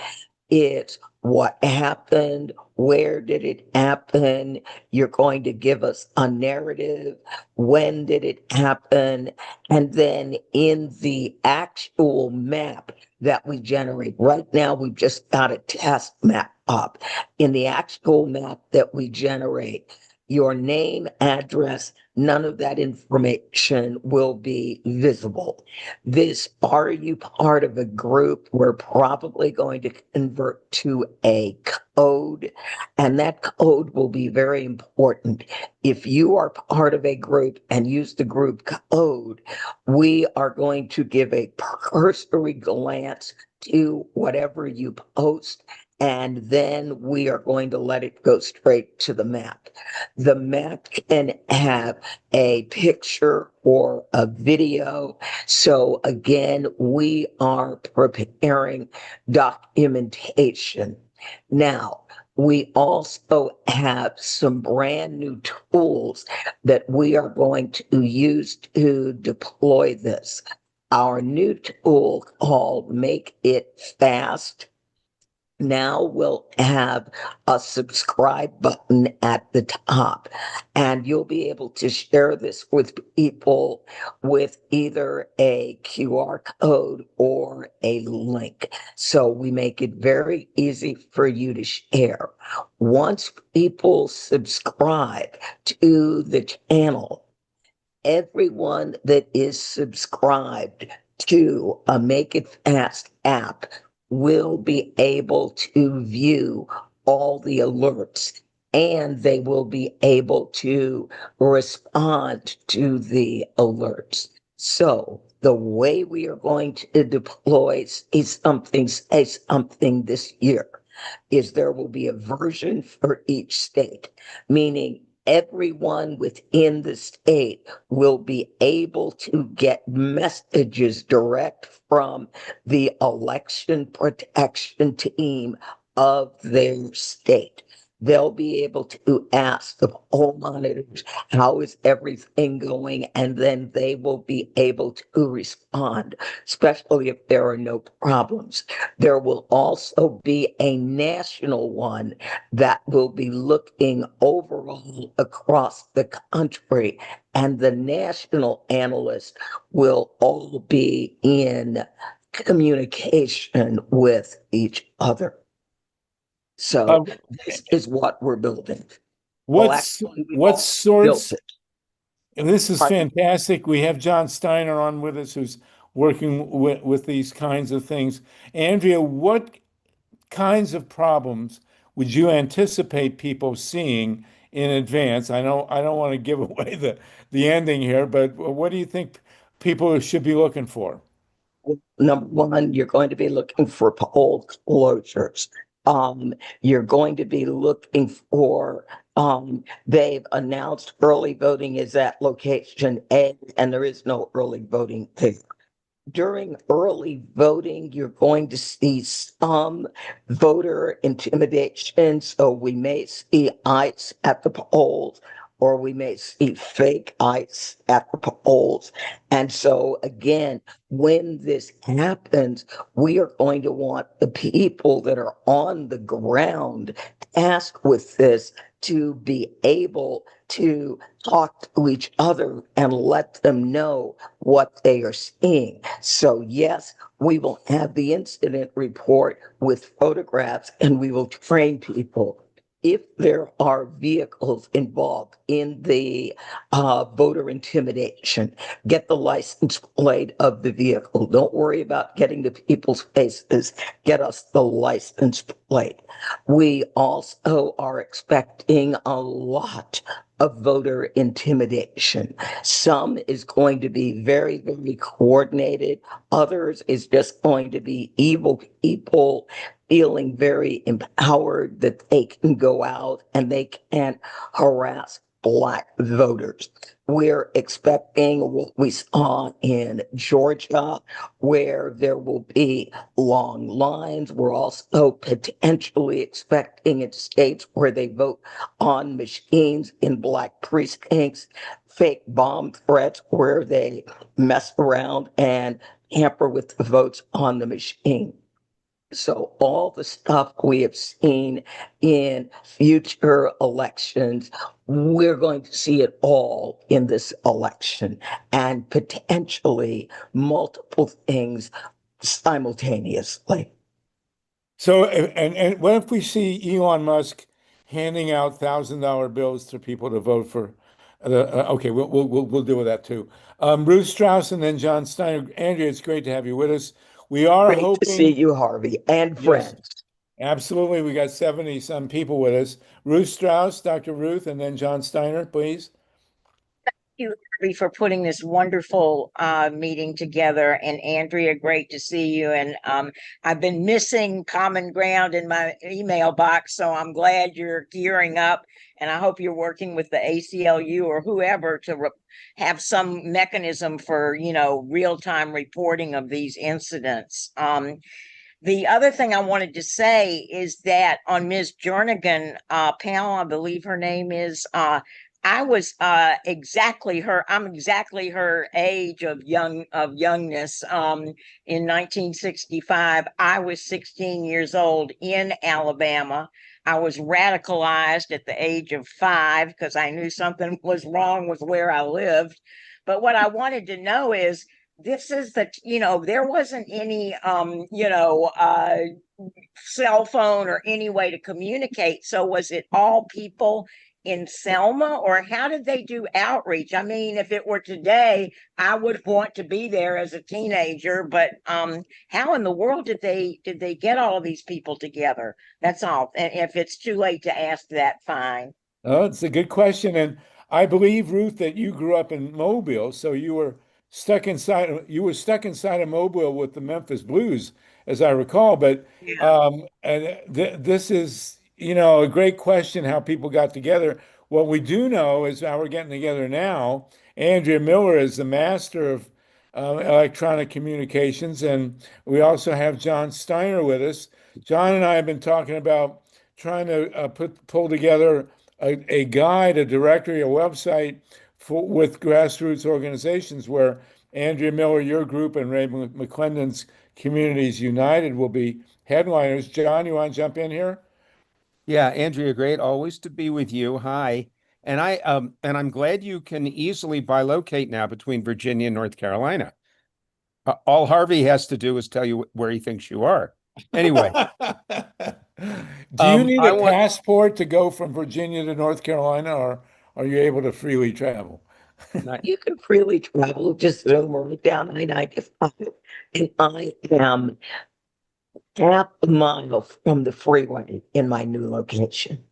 It's what happened, where did it happen? You're going to give us a narrative. When did it happen? And then in the actual map that we generate, right now we've just got a test map up. In the actual map that we generate, your name, address, none of that information will be visible. This, are you part of a group? We're probably going to convert to a code, and that code will be very important. If you are part of a group and use the group code, we are going to give a cursory glance to whatever you post, and then we are going to let it go straight to the map. The map can have a picture or a video. So again, we are preparing documentation. Now, we also have some brand new tools that we are going to use to deploy this. Our new tool called Make It Fast now will have a subscribe button at the top, and you'll be able to share this with people with either a QR code or a link. So we make it very easy for you to share. Once people subscribe to the channel, everyone that is subscribed to a Make It Fast app will be able to view all the alerts, and they will be able to respond to the alerts. So the way we are going to deploy say something this year is there will be a version for each state, meaning everyone within the state will be able to get messages direct from the election protection team of their state. They'll be able to ask the poll monitors, how is everything going? And then they will be able to respond, especially if there are no problems. There will also be a national one that will be looking overall across the country, and the national analysts will all be in communication with each other. So this is what we're building. What Built sorts? it. And this is Pardon? fantastic. We have John Steiner on with us, who's working with these kinds of things. Andrea, what kinds of problems would you anticipate people seeing in advance? I know I don't want to give away the ending here, but what do you think people should be looking for? Number one, you're going to be looking for poll closures. You're going to be looking for, they've announced early voting is at location A, and there is no early voting there. During early voting, you're going to see some voter intimidation. So we may see ICE at the polls, or we may see fake ICE at the polls. And so again, when this happens, we are going to want the people that are on the ground tasked with this to be able to talk to each other and let them know what they are seeing. So yes, we will have the incident report with photographs, and we will train people. if there are vehicles involved in the voter intimidation, get the license plate of the vehicle. Don't worry about getting the people's faces. Get us the license plate. We also are expecting a lot of voter intimidation. Some is going to be very, very coordinated. Others is just going to be evil people feeling very empowered that they can go out and they can harass Black voters. We're expecting what we saw in Georgia, where there will be long lines. We're also potentially expecting in states where they vote on machines in Black precincts, fake bomb threats where they mess around and tamper with the votes on the machine. So all the stuff we have seen in future elections, we're going to see it all in this election, and potentially multiple things simultaneously. So, and what if we see Elon Musk handing out $1,000 bills to people to vote for? Okay, we'll deal with that too. Ruth Strauss and then John Steiner. Andrea, it's great to have you with us. We are Great hoping to see you, Harvey, and friends. Yes, absolutely. We got 70 some people with us. Ruth Strauss, Dr. Ruth, and then John Steiner, please. You, Harvey, for putting this wonderful meeting together. And Andrea, great to see you. And I've been missing common ground in my email box, so I'm glad you're gearing up. And I hope you're working with the ACLU or whoever to have some mechanism for, real-time reporting of these incidents. The other thing I wanted to say is that on Ms. Jernigan panel, I believe her name is, I was exactly her. I'm exactly her age of youngness. In 1965, I was 16 years old in Alabama. I was radicalized at the age of 5 because I knew something was wrong with where I lived. But what I wanted to know is, this is the, there wasn't any, cell phone or any way to communicate. So was it all people in Selma, or how did they do outreach? I mean, if it were today, I would want to be there as a teenager, but how in the world did they get all of these people together? That's all. And if it's too late to ask that, fine. Oh, it's a good question. And I believe, Ruth, that you grew up in Mobile, so you were stuck inside of Mobile with the Memphis Blues, as I recall. But Yeah. and this is, a great question how people got together. What we do know is how we're getting together now. Andrea Miller is the master of electronic communications, and we also have John Steiner with us. John and I have been talking about trying to pull together a guide, a directory, a website with grassroots organizations where Andrea Miller, your group, and Ray McClendon's Communities United will be headliners. John, you want to jump in here? Yeah, Andrea, great always to be with you. Hi. And I'm glad you can easily bilocate now between Virginia and North Carolina. All Harvey has to do is tell you where he thinks you are. Anyway, do you need a passport to go from Virginia to North Carolina, or are you able to freely travel? You can freely travel, just zoom right down I-95, and I am half a mile from the freeway in my new location.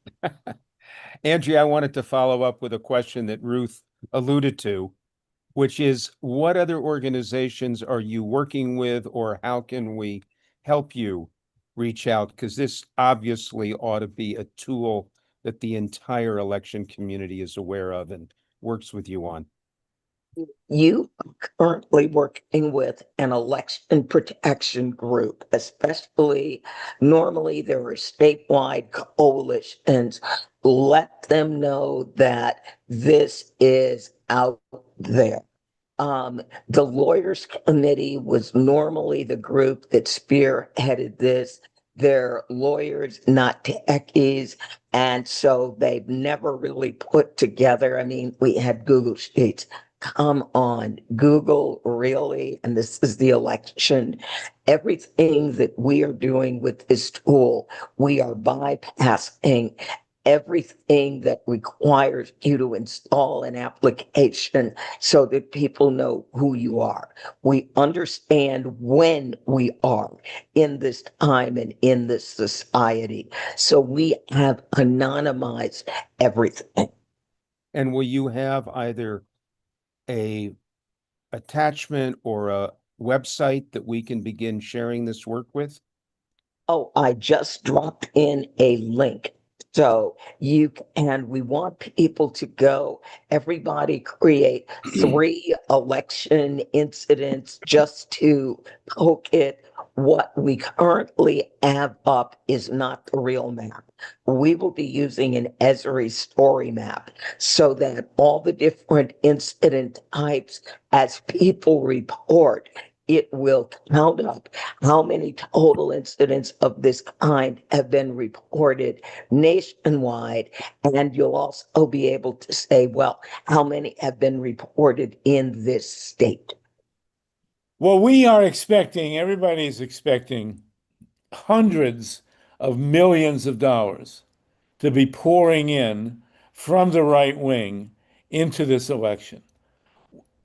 Andrea, I wanted to follow up with a question that Ruth alluded to, which is, what other organizations are you working with, or how can we help you reach out? Because this obviously ought to be a tool that the entire election community is aware of and works with you on. You are currently working with an election protection group, especially normally there are statewide coalitions. Let them know that this is out there. The Lawyers Committee was normally the group that spearheaded this. They're lawyers, not techies, and so they've never really put together. I mean, we had Google Sheets. Come on, Google, really? And this is the election. Everything that we are doing with this tool, we are bypassing everything that requires you to install an application so that people know who you are. We understand when we are in this time and in this society. So we have anonymized everything. And will you have either a attachment or a website that we can begin sharing this work with? Oh, I just dropped in a link. So and we want people to go, everybody create 3 election incidents just to poke it. What we currently have up is not the real map. We will be using an Esri story map so that all the different incident types, as people report, it will count up how many total incidents of this kind have been reported nationwide. And you'll also be able to say, well, how many have been reported in this state? Well, we are expecting, everybody is expecting hundreds of millions of dollars to be pouring in from the right wing into this election.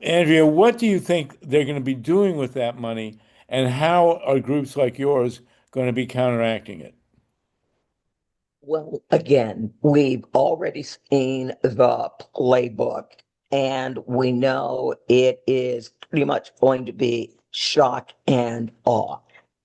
Andrea, what do you think they're going to be doing with that money, and how are groups like yours going to be counteracting it? Well, again, we've already seen the playbook, and we know it is pretty much going to be shock and awe.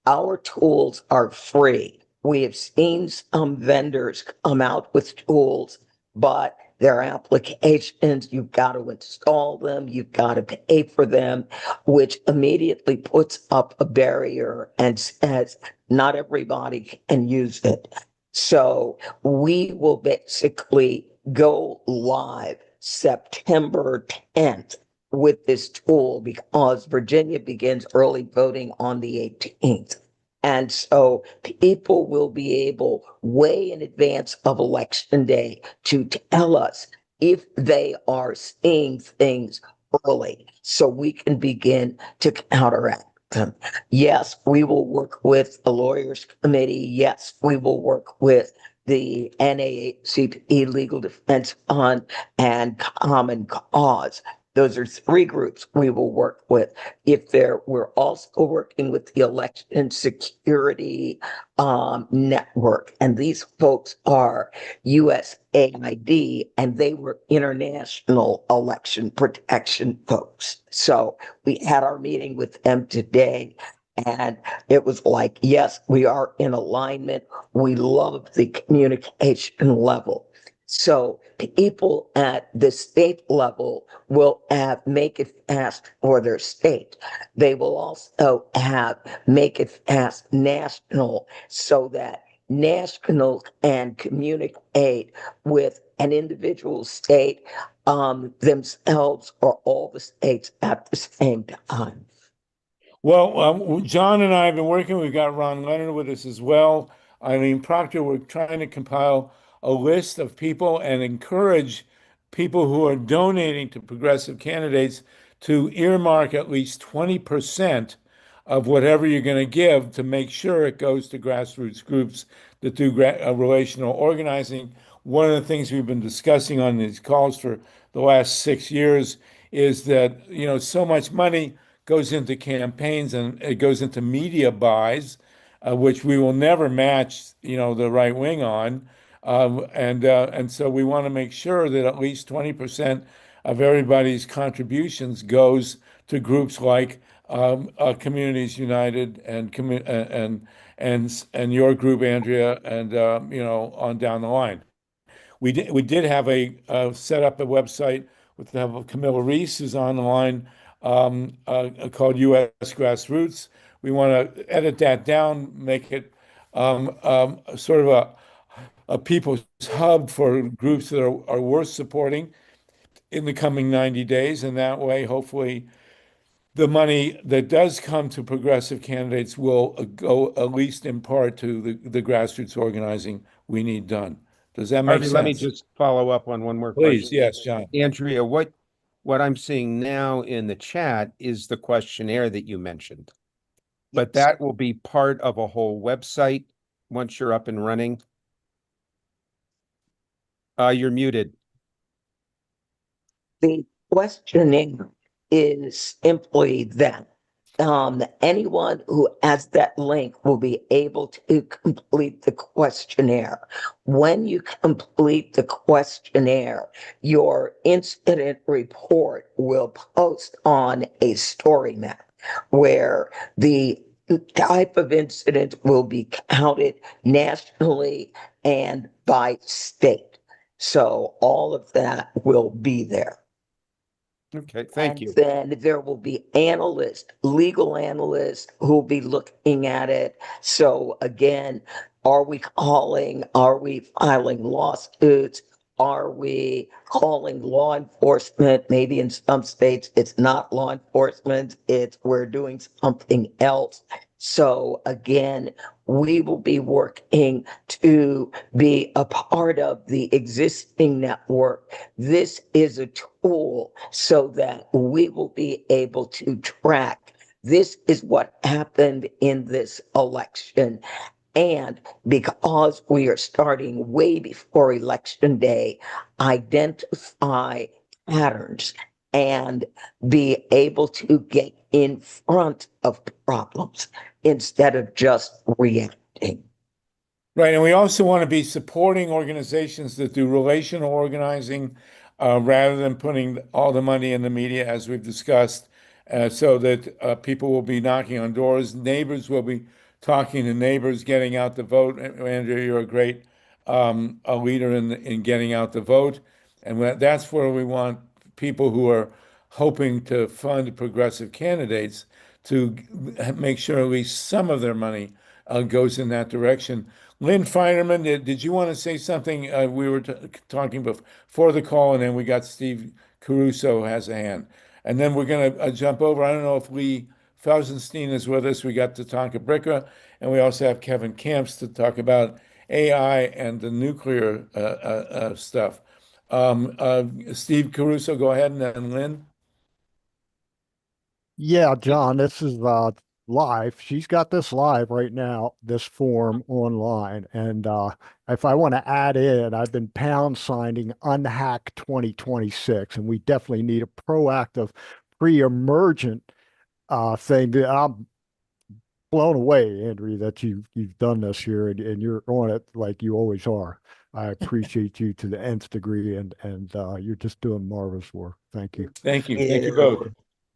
Our tools are free. We have seen some vendors come out with tools, but their applications, you've got to install them, you've got to pay for them, which immediately puts up a barrier and says not everybody can use it. So we will basically go live September 10th with this tool because Virginia begins early voting on the 18th. And so people will be able way in advance of election day to tell us if they are seeing things early so we can begin to counteract them. Yes, we will work with the lawyers committee. Yes, we will work with the NAACP Legal Defense Fund and Common Cause. Those are 3 groups we will work with. We're also working with the Election Security Network, and these folks are USAID, and they were international election protection folks. So we had our meeting with them today, and it was like, yes, we are in alignment. We love the communication level. So people at the state level will have Make It Fast for their state. They will also have Make It Fast national so that national can communicate with an individual state themselves or all the states at the same time. Well, John and I have been working. We've got Ron Leonard with us as well. Eileen Proctor, we're trying to compile a list of people and encourage people who are donating to progressive candidates to earmark at least 20% of whatever you're going to give to make sure it goes to grassroots groups that do relational organizing. One of the things we've been discussing on these calls for the last 6 years is that, so much money goes into campaigns and it goes into media buys, which we will never match, the right wing on. And so we want to make sure that at least 20% of everybody's contributions goes to groups like Communities United and your group, Andrea, and on down the line. We did have set up a website with Camilla Reese, who's on the line, called U.S. Grassroots. We want to edit that down, make it sort of a people's hub for groups that are worth supporting in the coming 90 days. And that way, hopefully, the money that does come to progressive candidates will go at least in part to the grassroots organizing we need done. Does that make Harvey, sense? let me just follow up on one more Please, question. yes, John. Andrea, what I'm seeing now in the chat is the questionnaire that you mentioned. But that will be part of a whole website once you're up and running. You're muted. The questioning is simply that anyone who has that link will be able to complete the questionnaire. When you complete the questionnaire, your incident report will post on a story map where the type of incident will be counted nationally and by state. So all of that will be there. Okay, thank And you. then there will be analysts, legal analysts who'll be looking at it. So again, are we filing lawsuits? Are we calling law enforcement? Maybe in some states, it's not law enforcement, we're doing something else. So again, we will be working to be a part of the existing network. This is a tool so that we will be able to track. This is what happened in this election. And because we are starting way before election day, identify patterns and be able to get in front of problems instead of just reacting. Right, and we also want to be supporting organizations that do relational organizing rather than putting all the money in the media, as we've discussed, so that people will be knocking on doors, neighbors will be talking to neighbors, getting out the vote. Andrea, you're a great a leader in getting out the vote, and that's where we want people who are hoping to fund progressive candidates to make sure at least some of their money goes in that direction. Lynn Feinerman, did you want to say something? We were talking before the call, and then we got Steve Caruso has a hand. And then we're going to jump over. I don't know if Lee FELSENSTEIN is with us. We got TATANKA BRICCA, and we also have Kevin Camps to talk about AI and the nuclear stuff. Steve Caruso, go ahead, and then Lynn. Yeah, John, this is live. She's got this live right now, this form online. And if I want to add in, I've been pound signing Unhack 2026, and we definitely need a proactive, pre-emergent thing. I'm blown away, Andrea, that you've done this here and you're on it like you always are. I appreciate you to the nth degree, and you're just doing marvelous work. Thank you. Thank you. Thank you both.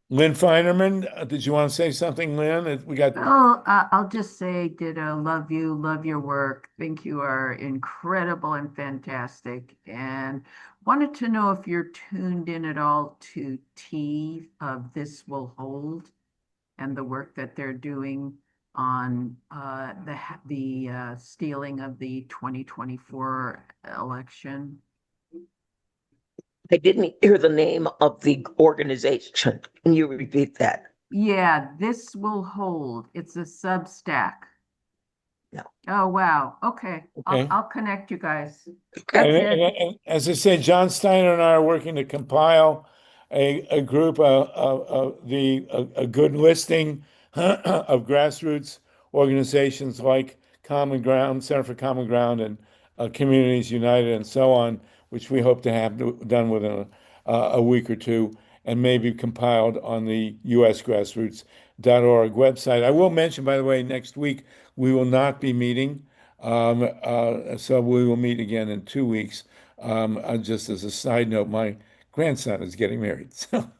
Lynn Feinerman, did you want to say something, Lynn? We got. Oh, I'll just say, ditto. Love you. Love your work. Think you are incredible and fantastic. And wanted to know if you're tuned in at all to T of This Will Hold and the work that they're doing on the stealing of the 2024 election. I didn't hear the name of the organization. Can you repeat that? Yeah, This Will Hold. It's a Substack. No. Oh, wow. Okay. Okay. I'll connect you guys. Okay. And as I said, John Steiner and I are working to compile a group a good listing of grassroots organizations like Common Ground, Center for Common Ground, and Communities United, and so on, which we hope to have done within a week or two, and maybe compiled on the usgrassroots.org website. I will mention, by the way, next week we will not be meeting. So we will meet again in 2 weeks. Just as a side note, my grandson is getting married. So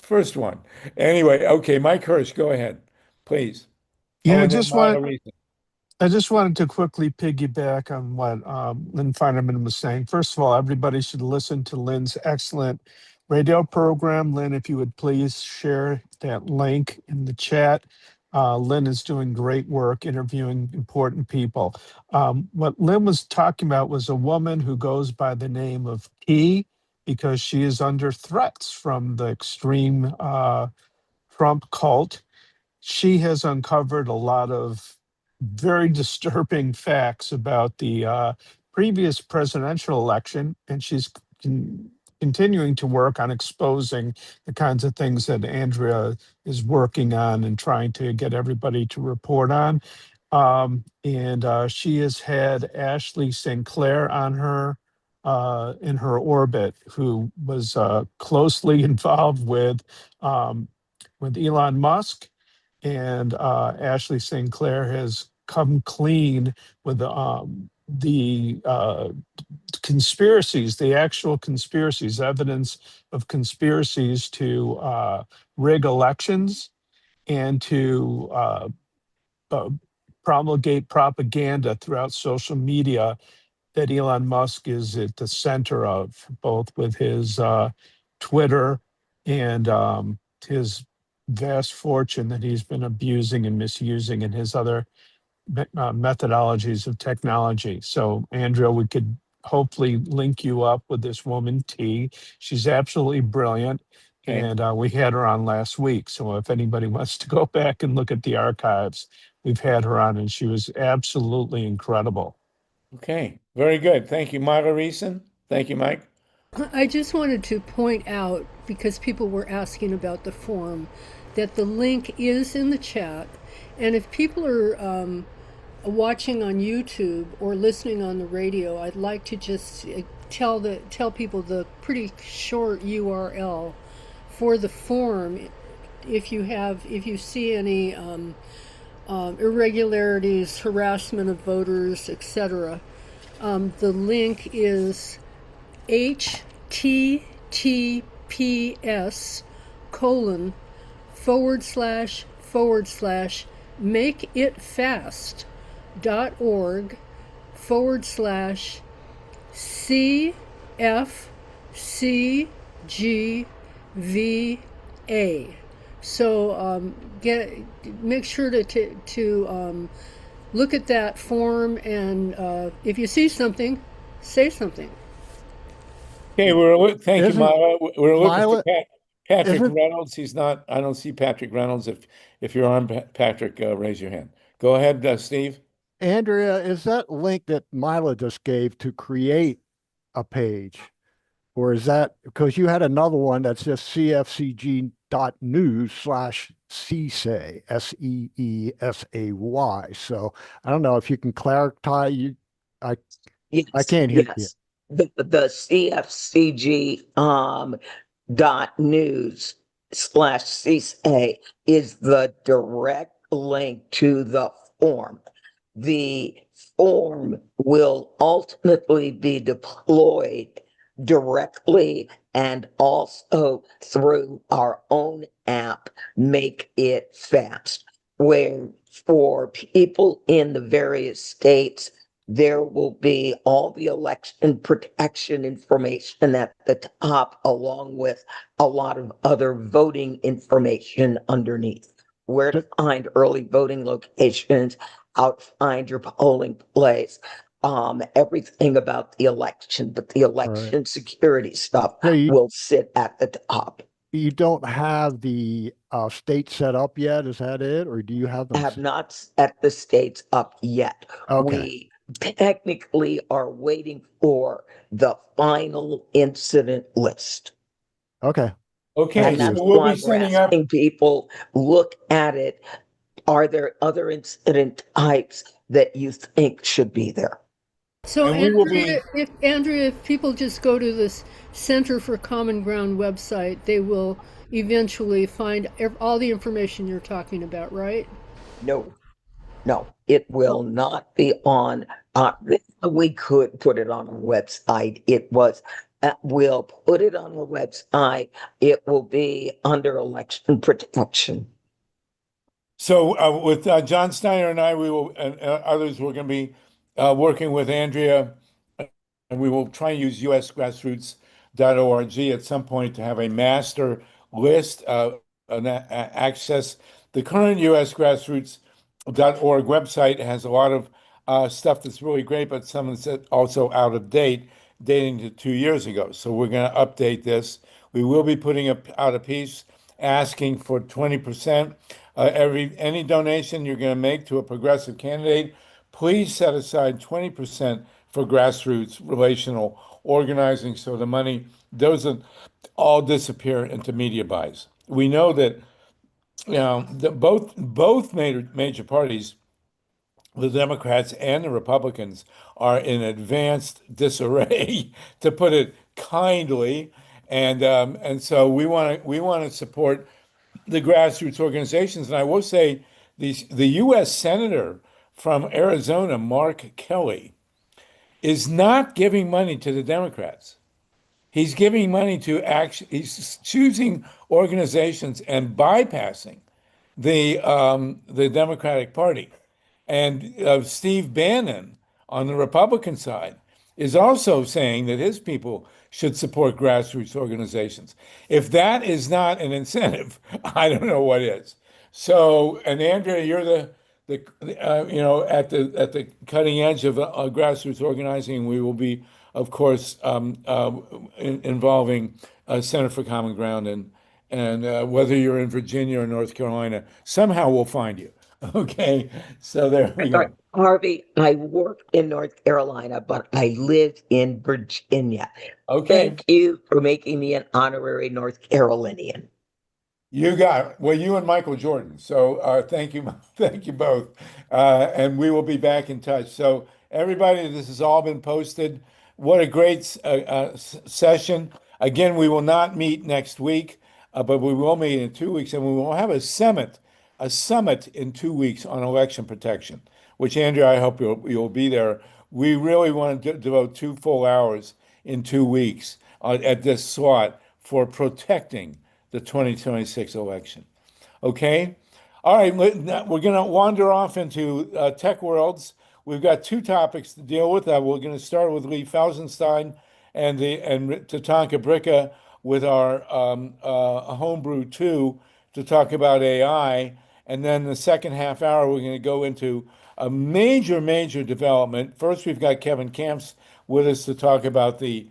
first one. Anyway, okay, Mike Hirsch, go ahead, please. Yeah, and then MYLA reason. I just wanted to quickly piggyback on what Lynn Feinerman was saying. First of all, everybody should listen to Lynn's excellent radio program. Lynn, if you would please share that link in the chat. Lynn is doing great work interviewing important people. What Lynn was talking about was a woman who goes by the name of T because she is under threats from the extreme Trump cult. She has uncovered a lot of very disturbing facts about the previous presidential election, and she's continuing to work on exposing the kinds of things that Andrea is working on and trying to get everybody to report on. And she has had Ashley St. Clair on her in her orbit who was closely involved with Elon Musk, and Ashley St. Clair has come clean with the conspiracies, the actual conspiracies, evidence of conspiracies to rig elections and to promulgate propaganda throughout social media that Elon Musk is at the center of, both with his Twitter and his vast fortune that he's been abusing and misusing, and his other methodologies of technology. So, Andrea, we could hopefully link you up with this woman, T. She's absolutely brilliant. Okay. And we had her on last week. So if anybody wants to go back and look at the archives, we've had her on, and she was absolutely incredible. Okay, very good. Thank you, MYLA RESON. Thank you, Mike. I just wanted to point out, because people were asking about the form, that the link is in the chat. And if people are watching on YouTube or listening on the radio, I'd like to just tell people the pretty short URL for the form. If you see any irregularities, harassment of voters, etc., the link is https://makeittfast.org/CFCGVA. So make sure to look at that form, and if you see something, say something. Okay, thank you, MYLA. We're looking for Patrick isn't- Reynolds. He's not. I don't see Patrick Reynolds. If you're on, Patrick, raise your hand. Go ahead, Steve. Andrea, is that link that MYLA just gave to create a page? Or is that because you had another one that's just cfcg.news/CSAY, SEESAY. So I don't know if you can clarify. I can't hear you. Yes. The CFCG .news/CSAY is the direct link to the form. The form will ultimately be deployed directly and also through our own app, Make It Fast, where for people in the various states, there will be all the election protection information at the top, along with a lot of other voting information underneath. Where to find early voting locations, how to find your polling place, everything about the election, but the election security stuff will sit at the top. You don't have the state set up yet, is that it? Or do you have them? I have not set the states up yet. Okay. We technically are waiting for the final incident list. Okay. Okay, And so that's we'll why be we're sending up. asking people, look at it. Are there other incident types that you think should be there? So, And we will Andrea, if people just go to this Center for Common Ground website, they will eventually find all the information you're talking about, right? No, it will not be on. We could put it on a website. We'll put it on a website. It will be under election protection. So with John Steiner and I, we will, and others, we're going to be working with Andrea, and we will try and use usgrassroots.org at some point to have a master list and access. The current usgrassroots.org website has a lot of stuff that's really great, but some of it's also out of date, dating to 2 years ago. So we're going to update this. We will be putting out a piece asking for 20%. Any donation you're going to make to a progressive candidate, please set aside 20% for grassroots relational organizing, so the money doesn't all disappear into media buys. We know that both major parties the Democrats and the Republicans are in advanced disarray, to put it kindly, and so we want to support the grassroots organizations. And I will say, the U.S. Senator from Arizona, Mark Kelly, is not giving money to the Democrats. He's giving money to action. He's choosing organizations and bypassing the Democratic Party. And Steve Bannon on the Republican side is also saying that his people should support grassroots organizations. If that is not an incentive, I don't know what is. So, and Andrea, you're at the cutting edge of grassroots organizing. We will be, of course, involving Center for Common Ground, and whether you're in Virginia or North Carolina, somehow we'll find you. Okay, so there we go. Harvey, I work in North Carolina, but I live in Virginia. Okay, Thank you for making me an honorary North Carolinian. you got it. Well, you and Michael Jordan. So thank you, thank you both, and we will be back in touch. So everybody, this has all been posted. What a great session! Again, we will not meet next week, but we will meet in 2 weeks, and we will have a summit in 2 weeks on election protection, which, Andrea, I hope you'll be there. We really want to devote 2 full hours in 2 weeks at this slot for protecting the 2026 election. Okay? All right, we're going to wander off into tech worlds. We've got 2 topics to deal with. We're going to start with Lee Felsenstein and TATANKA BRICCA with our Homebrew 2 to talk about AI. And then the second half hour, we're going to go into a major development. First, we've got Kevin Camps with us to talk about the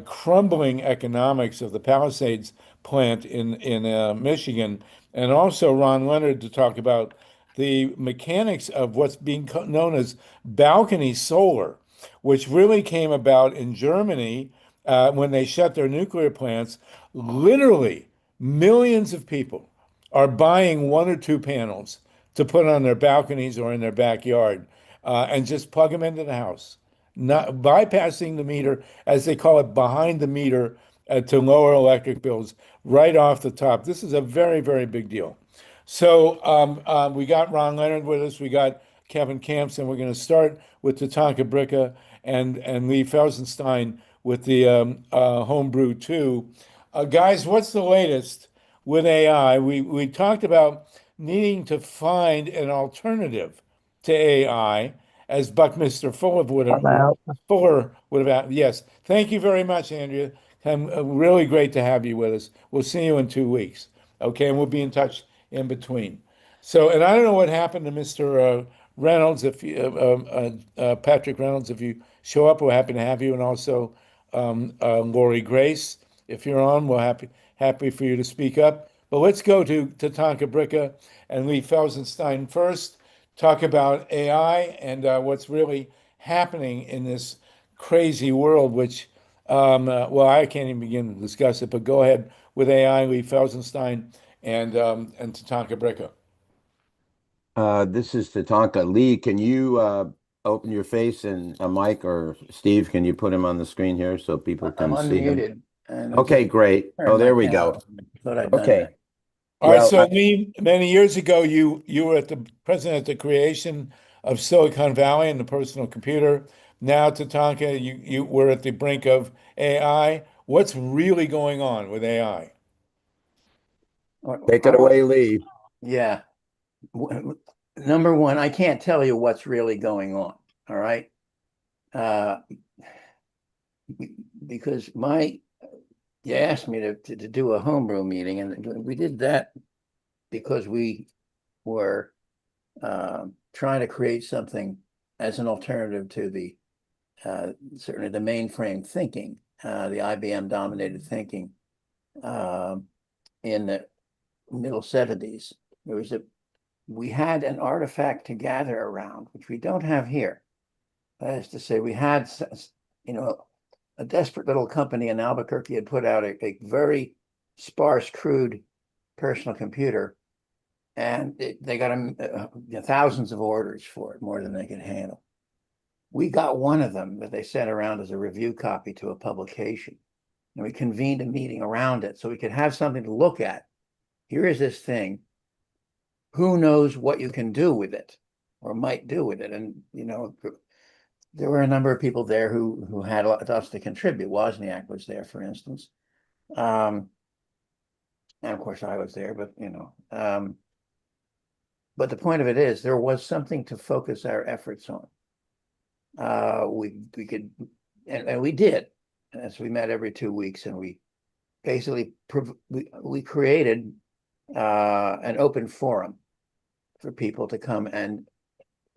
crumbling economics of the Palisades plant in Michigan, and also Ron Leonard to talk about the mechanics of what's being known as balcony solar, which really came about in Germany when they shut their nuclear plants. Literally, millions of people are buying 1 or 2 panels to put on their balconies or in their backyard, and just plug them into the house, not bypassing the meter, as they call it, behind the meter, to lower electric bills right off the top. This is a very big deal. So we got Ron Leonard with us, we got Kevin Camps, and we're going to start with TATANKA BRICCA and Lee Felsenstein with the Homebrew 2. Guys, what's the latest with AI? We talked about needing to find an alternative to AI, as Buckminster Fuller would have. Yes, thank you very much, Andrea. Really great to have you with us. We'll see you in 2 weeks. Okay, and we'll be in touch in between. So, and I don't know what happened to Mr. Reynolds, if Patrick Reynolds, if you show up, we're happy to have you, and also Lori Grace, if you're on, we're happy for you to speak up. But let's go to TATANKA BRICCA and Lee Felsenstein first. Talk about AI and what's really happening in this crazy world, which, well, I can't even begin to discuss it, but go ahead with AI, Lee Felsenstein, and TATANKA BRICCA. This is TATANKA. Lee, can you open your face, and Mike or Steve, can you put him on the screen here so people can see him? Okay, great. Oh, there we go. Okay. All right, so Lee, many years ago, you were president at the creation of Silicon Valley and the personal computer. Now, TATANKA, you were at the brink of AI. What's really going on with AI? Take it away, Lee. Yeah. Number one, I can't tell you what's really going on. All right. Because you asked me to do a homebrew meeting, and we did that because we were trying to create something as an alternative to the certainly the mainframe thinking, the IBM dominated thinking in the middle 70s. We had an artifact to gather around, which we don't have here. That is to say, we had, a desperate little company in Albuquerque had put out a very sparse, crude personal computer, and they got thousands of orders for it, more than they could handle. We got one of them that they sent around as a review copy to a publication. And we convened a meeting around it so we could have something to look at. Here is this thing. Who knows what you can do with it or might do with it? And, you know, there were a number of people there who had lots to contribute. Wozniak was there, for instance. And of course I was there, but, you know, but the point of it is there was something to focus our efforts on. We could, and we did. And so we met every 2 weeks, and we basically we created an open forum for people to come and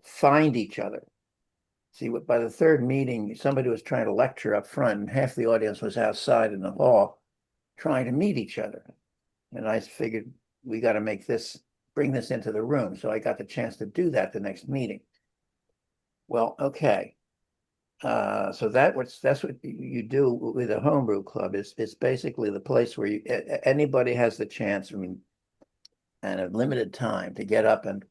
find each other. See, by the third meeting, somebody was trying to lecture up front, and half the audience was outside in the hall trying to meet each other. And I figured we got to bring this into the room. So I got the chance to do that the next meeting. Well, okay. So that's what you do with a homebrew club. It's basically the place where anybody has the chance, I mean, and a limited time to get up and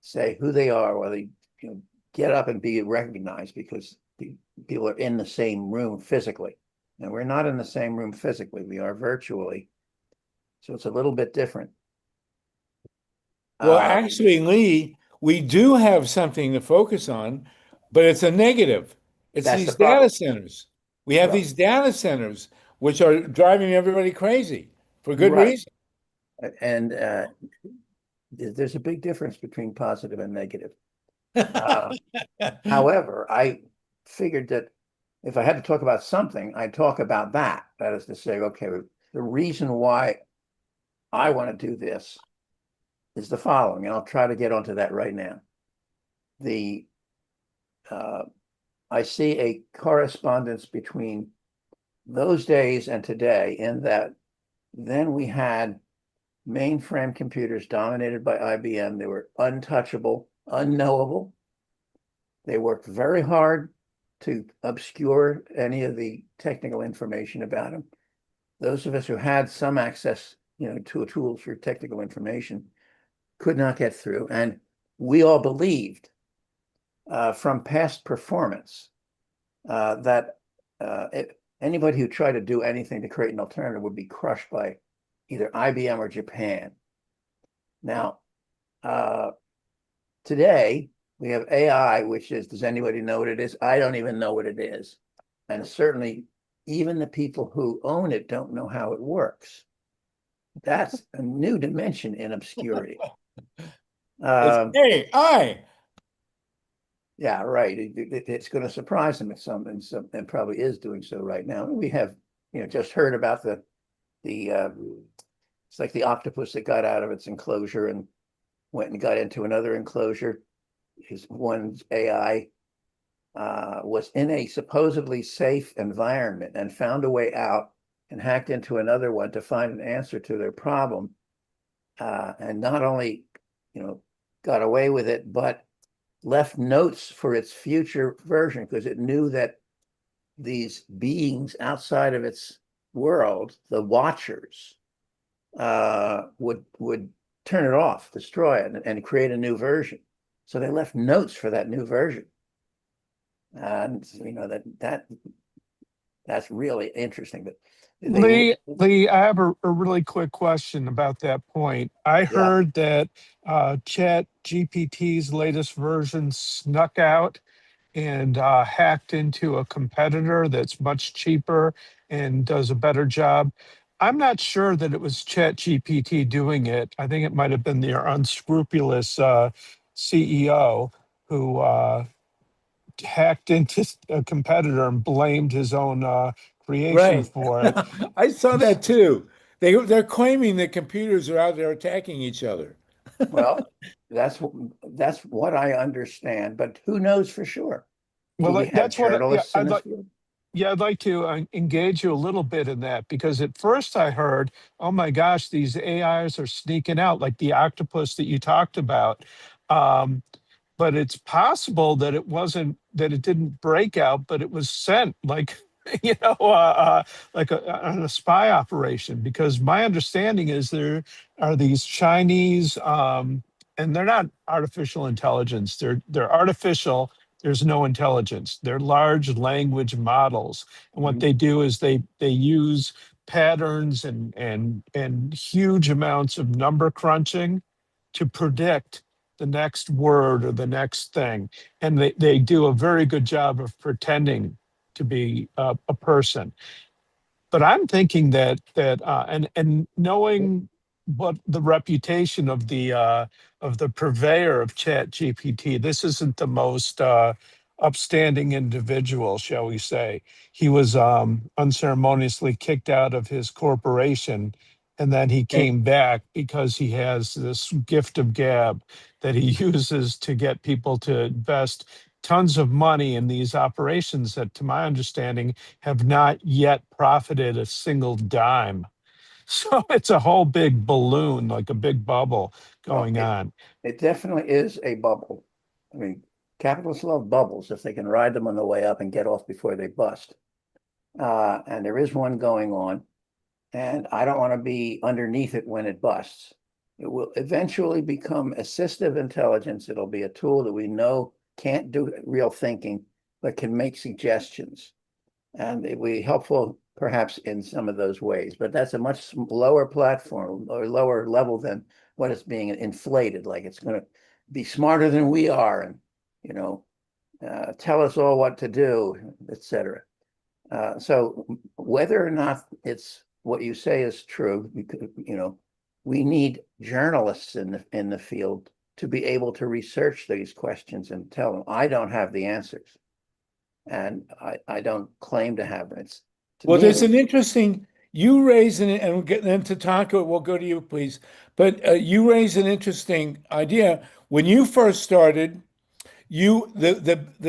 say who they are, or they, you know, get up and be recognized, because people are in the same room physically. And we're not in the same room physically, we are virtually. So it's a little bit different. Well, actually, Lee, we do have something to focus on, but it's a negative. It's these data centers. We have these data centers, which are driving everybody crazy for good reason. And there's a big difference between positive and negative. However, I figured that if I had to talk about something, I'd talk about that. That is to say, okay, the reason why I want to do this is the following, and I'll try to get onto that right now. I see a correspondence between those days and today, in that then we had mainframe computers dominated by IBM. They were untouchable, unknowable. They worked very hard to obscure any of the technical information about them. Those of us who had some access, you know, to tools for technical information could not get through. And we all believed from past performance that anybody who tried to do anything to create an alternative would be crushed by either IBM or Japan. Now, today we have AI, which is, does anybody know what it is? I don't even know what it is. And certainly even the people who own it don't know how it works. That's a new dimension in obscurity. It's AI. Yeah, right. It's going to surprise them at something, and probably is doing so right now. We have, you know, just heard about the it's like the octopus that got out of its enclosure and went and got into another enclosure. His one's AI was in a supposedly safe environment and found a way out and hacked into another one to find an answer to their problem. And not only, you know, got away with it, but left notes for its future version, because it knew that these beings outside of its world, the watchers, would turn it off, destroy it, and create a new version. So they left notes for that new version. And you know, that's really interesting. But Lee, I have a really quick question about that point. I heard that Chat GPT's latest version snuck out and hacked into a competitor that's much cheaper and does a better job. I'm not sure that it was Chat GPT doing it. I think it might have been their unscrupulous CEO who hacked into a competitor and blamed his own creation for it. I saw that too. They're claiming that computers are out there attacking each other. Well, that's what I understand, but who knows for sure? Well, that's what I'd like. Yeah, I'd like to engage you a little bit in that, because at first I heard, oh my gosh, these AIs are sneaking out, like the octopus that you talked about. But it's possible that it didn't break out, but it was sent like like on a spy operation, because my understanding is there are these Chinese, and they're not artificial intelligence. They're artificial. There's no intelligence. They're large language models, and what they do is they use patterns and huge amounts of number crunching to predict the next word or the next thing, and they do a very good job of pretending to be a person. But I'm thinking and knowing what the reputation of the purveyor of Chat GPT, this isn't the most upstanding individual, shall we say. He was unceremoniously kicked out of his corporation, and then he came back because he has this gift of gab that he uses to get people to invest tons of money in these operations that, to my understanding, have not yet profited a single dime. So it's a whole big balloon, like a big bubble going on. It definitely is a bubble. I mean, capitalists love bubbles if they can ride them on the way up and get off before they bust. And there is one going on, and I don't want to be underneath it when it busts. It will eventually become assistive intelligence. It'll be a tool that we know can't do real thinking, but can make suggestions. And it will be helpful perhaps in some of those ways, but that's a much lower platform or lower level than what is being inflated. Like it's going to be smarter than we are and, tell us all what to do, etc. So whether or not it's what you say is true, we need journalists in the field to be able to research these questions and tell them, I don't have the answers. And I don't claim to have it. Well, there's an interesting, you raise an, and we'll get into Tatanka, we'll go to you, please. But you raise an interesting idea. When you first started, the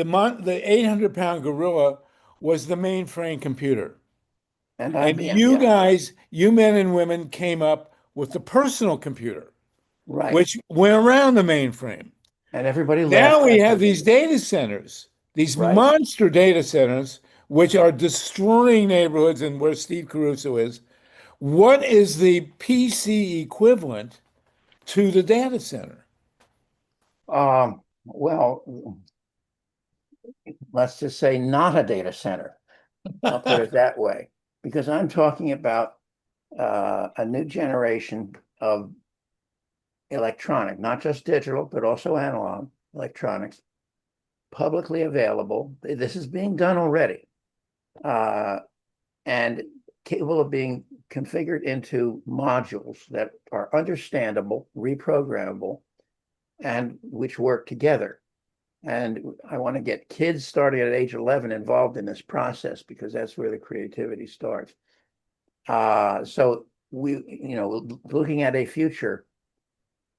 800-pound gorilla was the mainframe computer. And you guys, you men and women, came up with the personal computer, right, which went around the mainframe. And everybody now we have these data centers, these monster data centers, which are destroying neighborhoods, and where Steve Caruso is. What is the PC equivalent to the data center? Well, let's just say not a data center. I'll put it that way, because I'm talking about a new generation of electronic, not just digital, but also analog electronics, publicly available. This is being done already, and capable of being configured into modules that are understandable, reprogrammable, and which work together. And I want to get kids starting at age 11 involved in this process, because that's where the creativity starts. So looking at a future,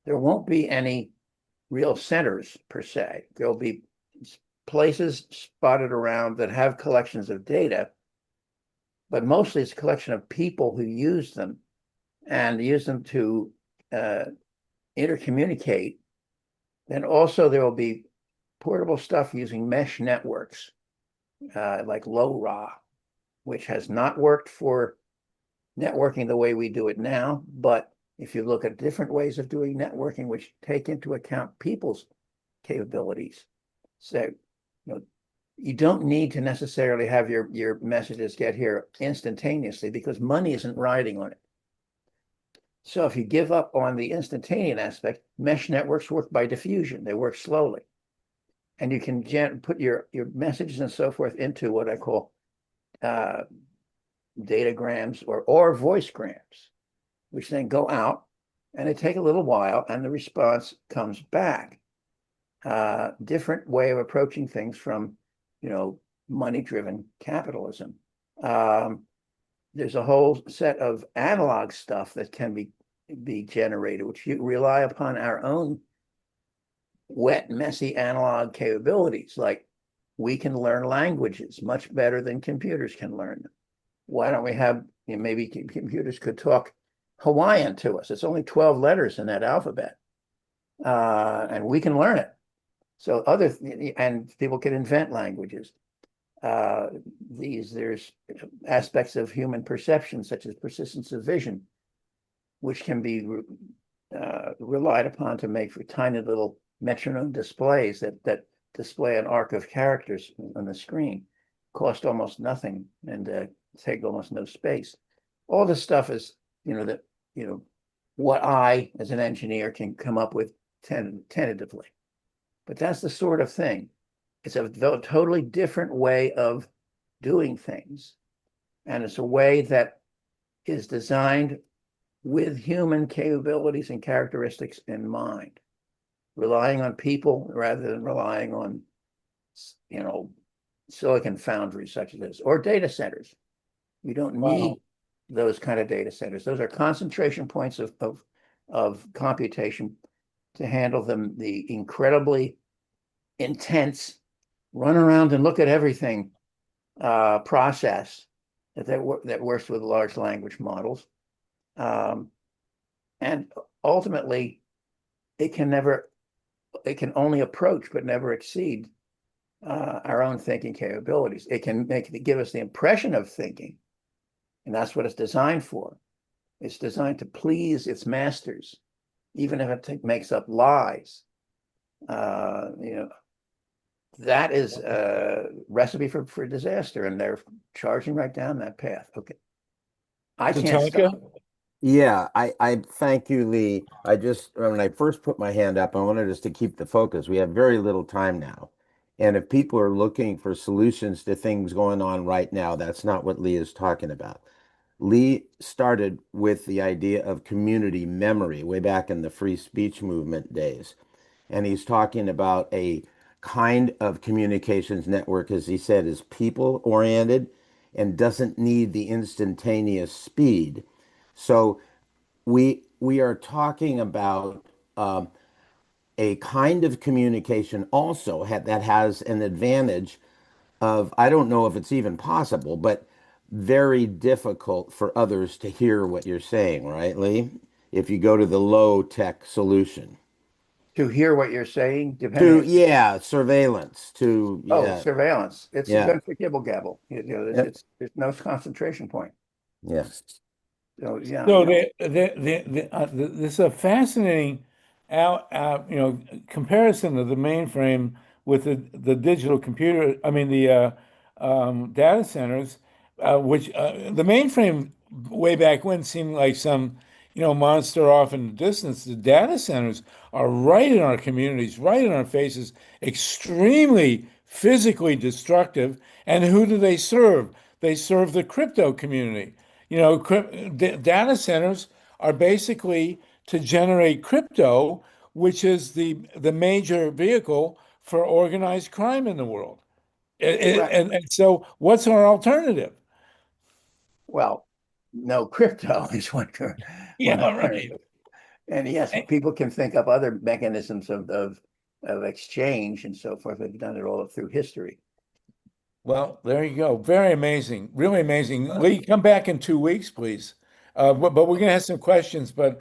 there won't be any real centers per se. There'll be places spotted around that have collections of data, but mostly it's a collection of people who use them and use them to intercommunicate. Then also there will be portable stuff using mesh networks, like LoRa, which has not worked for networking the way we do it now. But if you look at different ways of doing networking, which take into account people's capabilities, so you don't need to necessarily have your messages get here instantaneously, because money isn't riding on it. So if you give up on the instantaneous aspect, mesh networks work by diffusion. They work slowly. And you can put your messages and so forth into what I call datagrams or voice grams, which then go out and they take a little while and the response comes back. Different way of approaching things from, money-driven capitalism. There's a whole set of analog stuff that can be generated, which you rely upon our own wet, messy analog capabilities. Like, we can learn languages much better than computers can learn them. Why don't we have, maybe computers could talk Hawaiian to us. It's only 12 letters in that alphabet, and we can learn it. So and people can invent languages. there's aspects of human perception, such as persistence of vision, which can be relied upon to make for tiny little metronome displays that display an arc of characters on the screen, cost almost nothing and take almost no space. All this stuff is, what I, as an engineer, can come up with tentatively. But that's the sort of thing. It's a totally different way of doing things. And it's a way that is designed with human capabilities and characteristics in mind, relying on people rather than relying on, silicon foundries such as this, or data centers. We don't need those kind of data centers. Those are concentration points of computation to handle the incredibly intense run around and look at everything process that works with large language models. And ultimately, it can only approach but never exceed our own thinking capabilities. It can give us the impression of thinking, and that's what it's designed for. It's designed to please its masters, even if it makes up lies. That is a recipe for disaster, and they're charging right down that path. Okay, I can't stop. Yeah, I thank you, Lee. When I first put my hand up, I wanted us to keep the focus. We have very little time now. And if people are looking for solutions to things going on right now, that's not what Lee is talking about. Lee started with the idea of community memory way back in the free speech movement days. And he's talking about a kind of communications network, as he said, is people-oriented and doesn't need the instantaneous speed. So we are talking about a kind of communication also that has an advantage of, I don't know if it's even possible, but very difficult for others to hear what you're saying, right, Lee? If you go to the low tech solution. To hear what you're saying, Surveillance. Surveillance. It's a gun for gibble gabble. There's no concentration point. Yes. So yeah. So this is a fascinating comparison of the mainframe with the digital computer. I mean the data centers, which the mainframe way back when seemed like some monster off in the distance. The data centers are right in our communities, right in our faces, extremely physically destructive. And who do they serve? They serve the crypto community. Data centers are basically to generate crypto, which is the major vehicle for organized crime in the world. And so what's our alternative? Well, no crypto is one. Right. And yes, people can think up other mechanisms of exchange and so forth. They've done it all through history. Well, there you go. Very amazing. Really amazing. Lee, come back in 2 weeks, please. But we're going to have some questions, but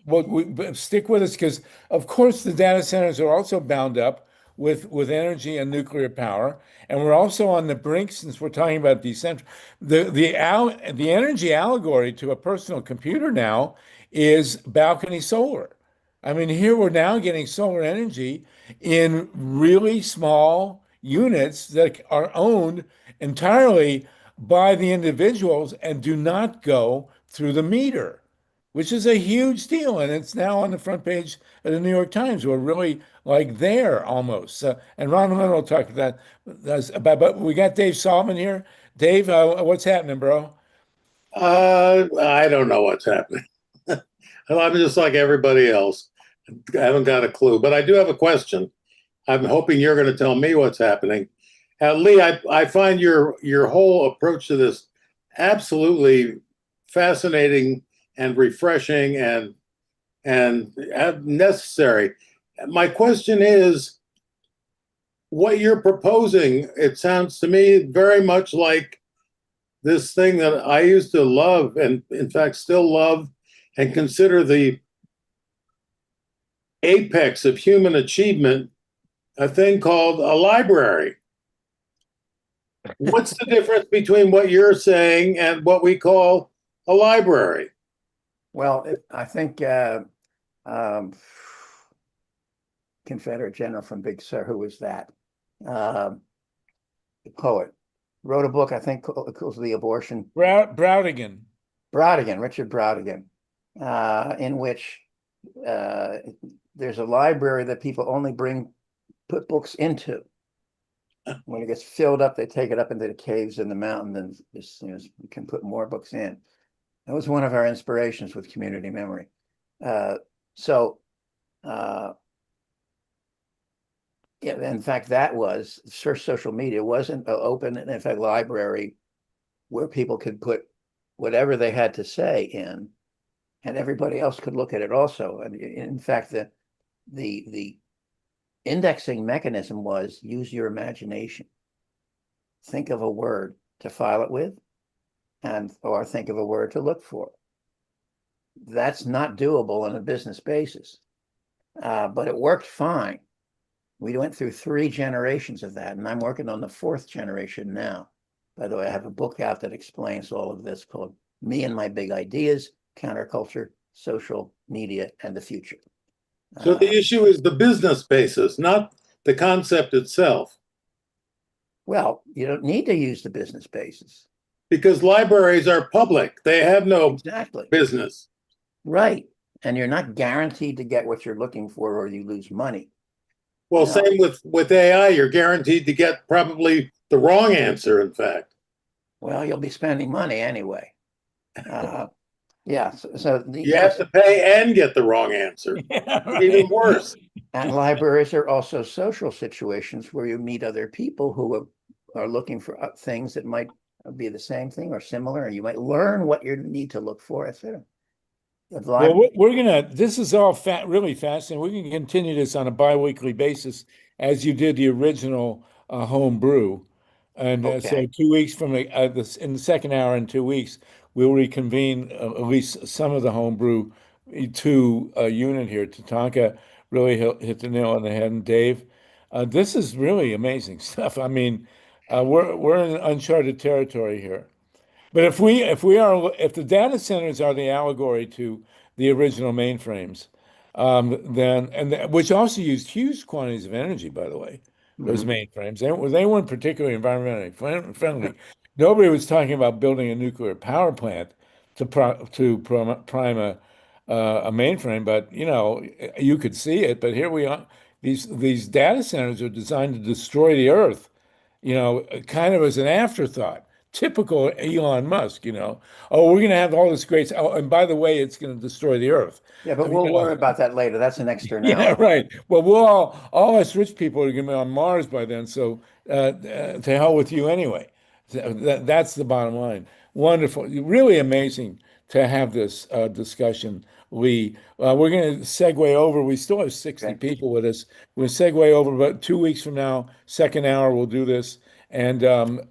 but stick with us because, of course, the data centers are also bound up with energy and nuclear power. And we're also on the brink, since we're talking about decentral. The energy allegory to a personal computer now is balcony solar. I mean, here we're now getting solar energy in really small units that are owned entirely by the individuals and do not go through the meter, which is a huge deal. And it's now on the front page of the New York Times. We're really like there almost. And Ron Lynn will talk about that. But we got Dave Solomon here. Dave, what's happening, bro? I don't know what's happening. I'm just like everybody else. I haven't got a clue, but I do have a question. I'm hoping you're going to tell me what's happening. Lee, I find your whole approach to this absolutely fascinating and refreshing and necessary. My question is, what you're proposing, it sounds to me very much like this thing that I used to love and in fact still love and consider the apex of human achievement, a thing called a library. What's the difference between what you're saying and what we call a library? Well, I think Confederate General from Big Sur, who was that? The poet, wrote a book, I think, called The Abortion. Browdigan. Richard Browdigan, in which there's a library that people only put books into. When it gets filled up, they take it up into the caves in the mountain, and you can put more books in. That was one of our inspirations with community memory. Yeah, in fact, that was search social media wasn't an open and in fact library where people could put whatever they had to say in, and everybody else could look at it also. And in fact, the indexing mechanism was use your imagination. Think of a word to file it with, or think of a word to look for. That's not doable on a business basis, but it worked fine. We went through 3 generations of that, and I'm working on the 4th generation now. By the way, I have a book out that explains all of this called Me and My Big Ideas, Counterculture, Social Media, and the Future. So the issue is the business basis, not the concept itself. Well, you don't need to use the business basis. Because libraries are public. They have no business. Right. And you're not guaranteed to get what you're looking for, or you lose money. Well, same with AI, you're guaranteed to get probably the wrong answer, in fact. Well, you'll be spending money anyway. Yeah, so you have to pay and get the wrong answer. Even worse. And libraries are also social situations where you meet other people who are looking for things that might be the same thing or similar, and you might learn what you need to look for, etc. Well, this is all really fascinating. We can continue this on a bi-weekly basis as you did the original home brew. And so 2 weeks from in the second hour in 2 weeks, we'll reconvene at least some of the home brew to a unit here. TATANKA really hit the nail on the head. And Dave, this is really amazing stuff. I mean, we're in uncharted territory here. But if the data centers are the allegory to the original mainframes, which also used huge quantities of energy, by the way, those mainframes, they weren't particularly environmentally friendly. Nobody was talking about building a nuclear power plant to prime a mainframe, but you could see it. But here we are. These data centers are designed to destroy the Earth, kind of as an afterthought. Typical Elon Musk, oh, we're going to have all this great. Oh, and by the way, it's going to destroy the Earth. Yeah, but we'll worry about that later. That's an externality. Yeah, right. Well, all us rich people are going to be on Mars by then. So to hell with you anyway. That's the bottom line. Wonderful. Really amazing to have this discussion, Lee. We're going to segue over. We still have 60 people with us. We'll segue over about 2 weeks from now. Second hour, we'll do this. And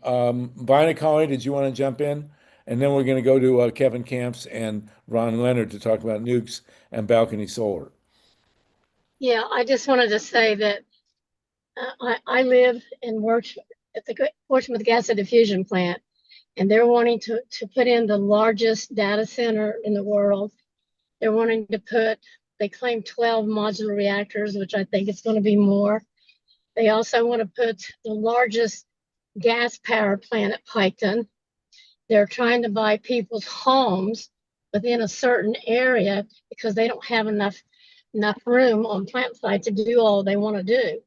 Colley, did you want to jump in? And then we're going to go to Kevin Camps and Ron Leonard to talk about nukes and balcony solar. Yeah, I just wanted to say that I live and work at the Portsmouth Gas and Diffusion Plant, and they're wanting to put in the largest data center in the world. They're wanting to put, they claim 12 modular reactors, which I think it's going to be more. They also want to put the largest gas power plant at Piketon. They're trying to buy people's homes within a certain area because they don't have enough room on plant site to do all they want to do.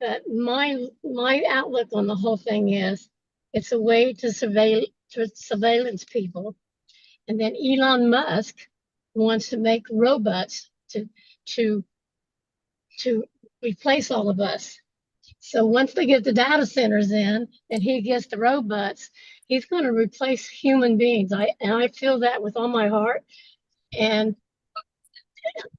But my outlook on the whole thing is it's a way to surveillance people. And then Elon Musk wants to make robots to replace all of us. So once they get the data centers in and he gets the robots, he's going to replace human beings. I feel that with all my heart. And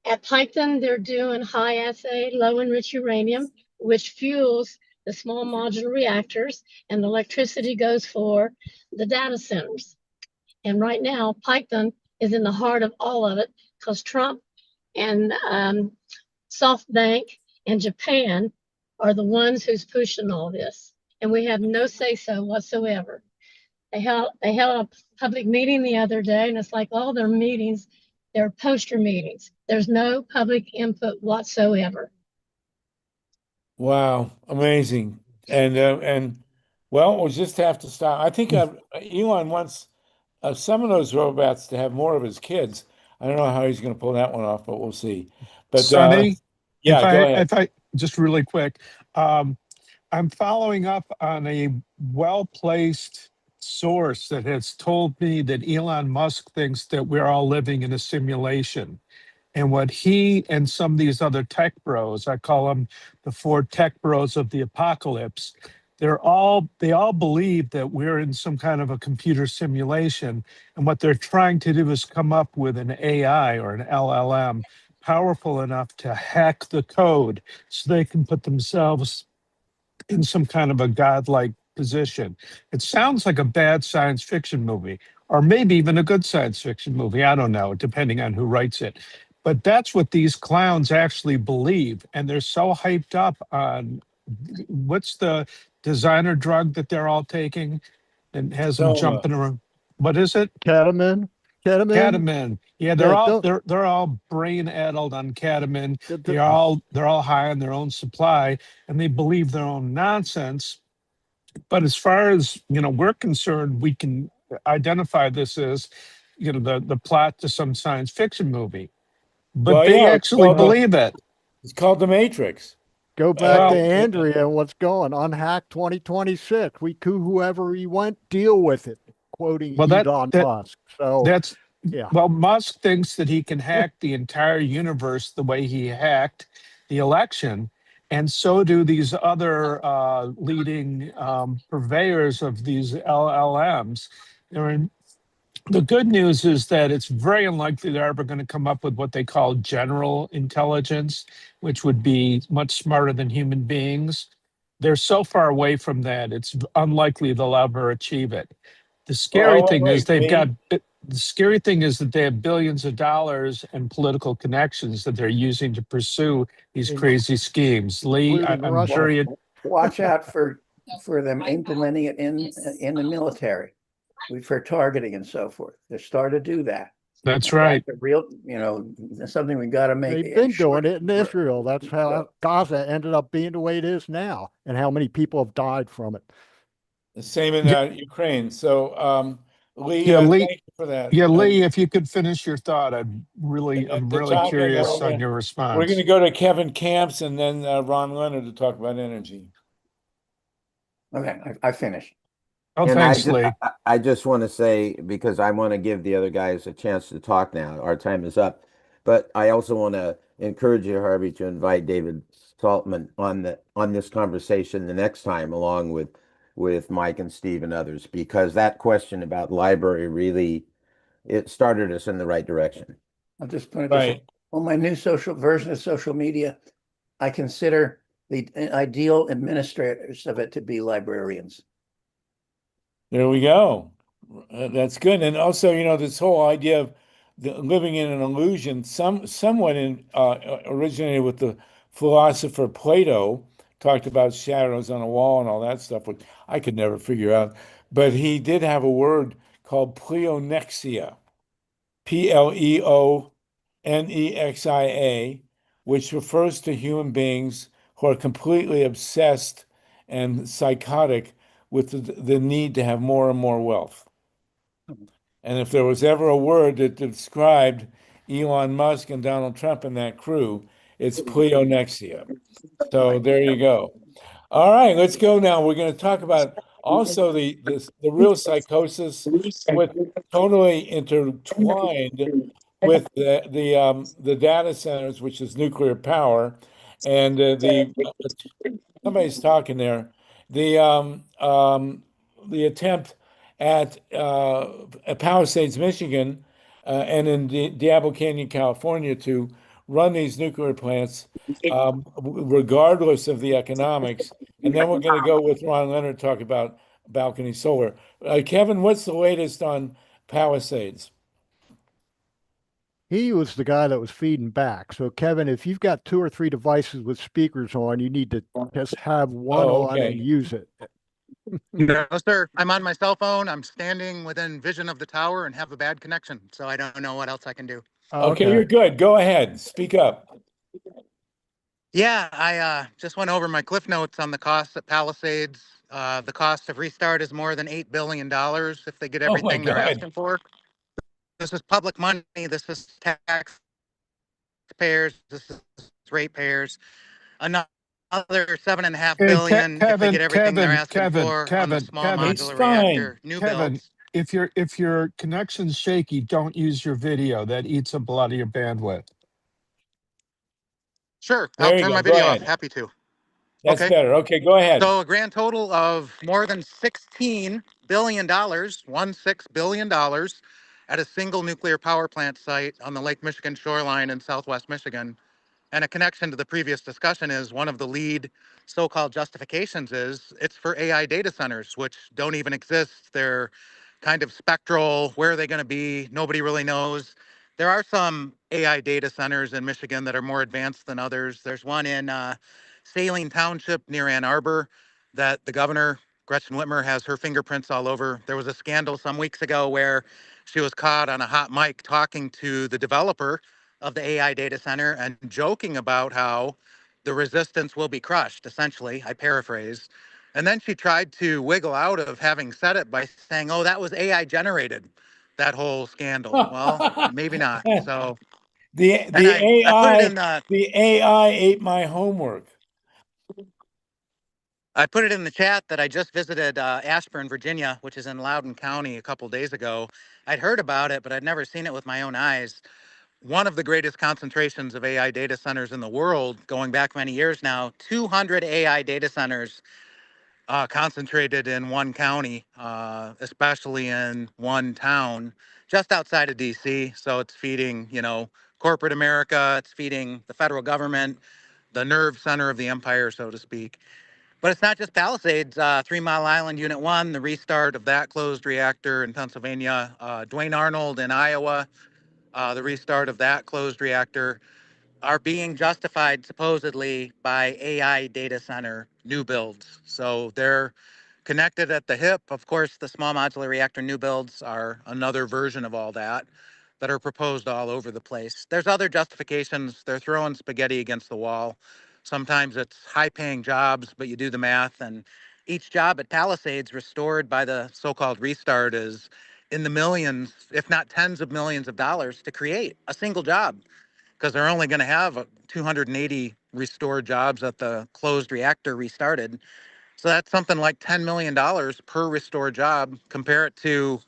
at Piketon, they're doing high assay, low enriched uranium, which fuels the small modular reactors, and the electricity goes for the data centers. And right now, Piketon is in the heart of all of it because Trump and SoftBank and Japan are the ones who's pushing all this. and we have no say-so whatsoever. They held a public meeting the other day, and it's like all their meetings, they're poster meetings. There's no public input whatsoever. Wow, amazing. And well, we'll just have to stop. I think Elon wants some of those robots to have more of his kids. I don't know how he's going to pull that one off, but we'll see. But Sonny, yeah, go ahead. if I just really quick, I'm following up on a well-placed source that has told me that Elon Musk thinks that we're all living in a simulation. And what he and some of these other tech bros, I call them the four tech bros of the apocalypse, they all believe that we're in some kind of a computer simulation. And what they're trying to do is come up with an AI or an LLM powerful enough to hack the code so they can put themselves in some kind of a godlike position. It sounds like a bad science fiction movie, or maybe even a good science fiction movie. I don't know, depending on who writes it. But that's what these clowns actually believe. And they're so hyped up on what's the designer drug that they're all taking and has them jumping around. What is it? Ketamine. Ketamine. Yeah, they're all brain addled on ketamine. They're all high on their own supply, and they believe their own nonsense. But as far as we're concerned, we can identify this as the plot to some science fiction movie. But Well, they yeah, actually believe it. It's called The Matrix. Go back to Andrea and what's going Unhack 2026. We coup whoever he went, deal with it. Quoting Elon Musk. So that's yeah. Well, Musk thinks that he can hack the entire universe the way he hacked the election, and so do these other leading purveyors of these LLMs. The good news is that it's very unlikely they're ever going to come up with what they call general intelligence, which would be much smarter than human beings. They're so far away from that, it's unlikely they'll ever achieve it. The scary thing is the scary thing is that they have billions of dollars and political connections that they're using to pursue these crazy schemes. Lee, I'm sure watch out for them implementing it in the military. For targeting and so forth. They're starting to do that. That's right. That's a real, something we got to make. They've been doing it in Israel. That's how Gaza ended up being the way it is now, and how many people have died from it. The same in Ukraine. So, Lee, Lee, thank you for that. Yeah, Lee, if you could finish your thought, I'm really curious on your response. We're going to go to Kevin Camps and then Ron Leonard to talk about energy. Okay, I finished. Oh, and thanks, Lee. I just want to say, because I want to give the other guys a chance to talk now. Our time is up. But I also want to encourage you, Harvey, to invite David Saltman on this conversation the next time, along with Mike and Steve and others, because that question about library really, it started us in the right direction. I'll just put it this way. On my new version of social media, I consider the ideal administrators of it to be librarians. There we go. That's good. And also, this whole idea of living in an illusion, somewhat originated with the philosopher Plato, talked about shadows on a wall and all that stuff, which I could never figure out. But he did have a word called pleonexia, Pleonexia, which refers to human beings who are completely obsessed and psychotic with the need to have more and more wealth. And if there was ever a word that described Elon Musk and Donald Trump and that crew, it's pleonexia. So there you go. All right, let's go now. We're going to talk about also the real psychosis with totally intertwined with the data centers, which is nuclear power, and somebody's talking there. The attempt at Palisades, Michigan, and in Diablo Canyon, California, to run these nuclear plants, regardless of the economics. And then we're going to go with Ron Leonard, talk about balcony solar. Kevin, what's the latest on Palisades? He was the guy that was feeding back. So, Kevin, if you've got 2 or 3 devices with speakers on, you need to just have one on and use it. No, sir. I'm on my cell phone. I'm standing within vision of the tower and have a bad connection, so I don't know what else I can do. Okay, you're good. Go ahead. Speak up. Yeah, I just went over my cliff notes on the costs at Palisades. The cost of restart is more than $8 billion if they get Oh my everything they're God. asking for. This is public money. This is taxpayers. This is ratepayers. Another 7.5 Hey, billion if they get everything they're asking for on the small It's modular fine. reactor new Kevin, builds. if your connection's shaky, don't use your video. That eats up a lot of your bandwidth. Sure, I'll There you turn go. my Go video off. ahead. Happy to. That's Okay. better. Okay, go ahead. So a grand total of more than $16 billion, $16 billion at a single nuclear power plant site on the Lake Michigan shoreline in Southwest Michigan. And a connection to the previous discussion is one of the lead so-called justifications is it's for AI data centers, which don't even exist. They're kind of spectral. Where are they going to be? Nobody really knows. There are some AI data centers in Michigan that are more advanced than others. There's one in Saline Township near Ann Arbor that the governor, Gretchen Whitmer, has her fingerprints all over. There was a scandal some weeks ago where she was caught on a hot mic talking to the developer of the AI data center and joking about how the resistance will be crushed, essentially. I paraphrase. And then she tried to wiggle out of having said it by saying, oh, that was AI generated, that whole scandal. Well, maybe not. So, and I put it in The AI ate my homework. I put it in the chat that I just visited Ashburn, Virginia, which is in Loudoun County a couple days ago. I'd heard about it, but I'd never seen it with my own eyes. One of the greatest concentrations of AI data centers in the world, going back many years now, 200 AI data centers concentrated in one county, especially in one town just outside of DC. So it's feeding, corporate America, it's feeding the federal government, the nerve center of the empire, so to speak. But it's not just Palisades, 3 Mile Island Unit 1, the restart of that closed reactor in Pennsylvania, Dwayne Arnold in Iowa, the restart of that closed reactor are being justified supposedly by AI data center new builds. So they're connected at the hip. Of course, the small modular reactor new builds are another version of all that are proposed all over the place. There's other justifications. They're throwing spaghetti against the wall. Sometimes it's high paying jobs, but you do the math and each job at Palisades restored by the so-called restart is in the millions, if not tens of millions of dollars to create a single job because they're only going to have 280 restored jobs at the closed reactor restarted. So that's something like $10 million per restored job. Compare it to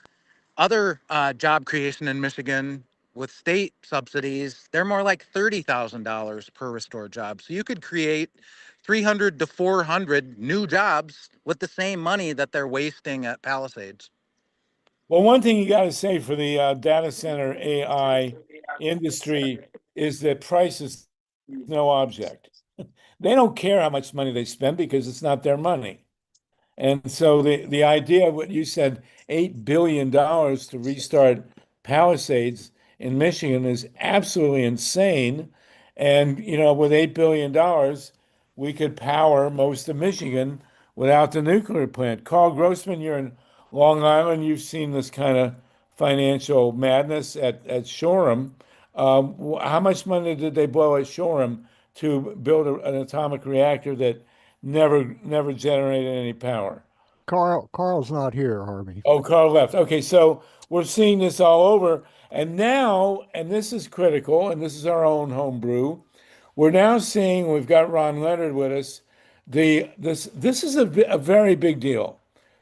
other job creation in Michigan with state subsidies. They're more like $30,000 per restored job. So you could create 300 to 400 new jobs with the same money that they're wasting at Palisades. Well, one thing you got to say for the data center AI industry is that price is no object. They don't care how much money they spend because it's not their money. And so the idea of what you said, $8 billion to restart Palisades in Michigan is absolutely insane. And, with $8 billion, we could power most of Michigan without the nuclear plant. Carl Grossman, you're in Long Island. You've seen this kind of financial madness at Shoreham. How much money did they blow at Shoreham to build an atomic reactor that never generated any power? Carl's not here, Harvey. Oh, Carl left. Okay, so we're seeing this all over. And now, and this is critical, and this is our own homebrew, we're now seeing, we've got Ron Leonard with us, this is a very big deal.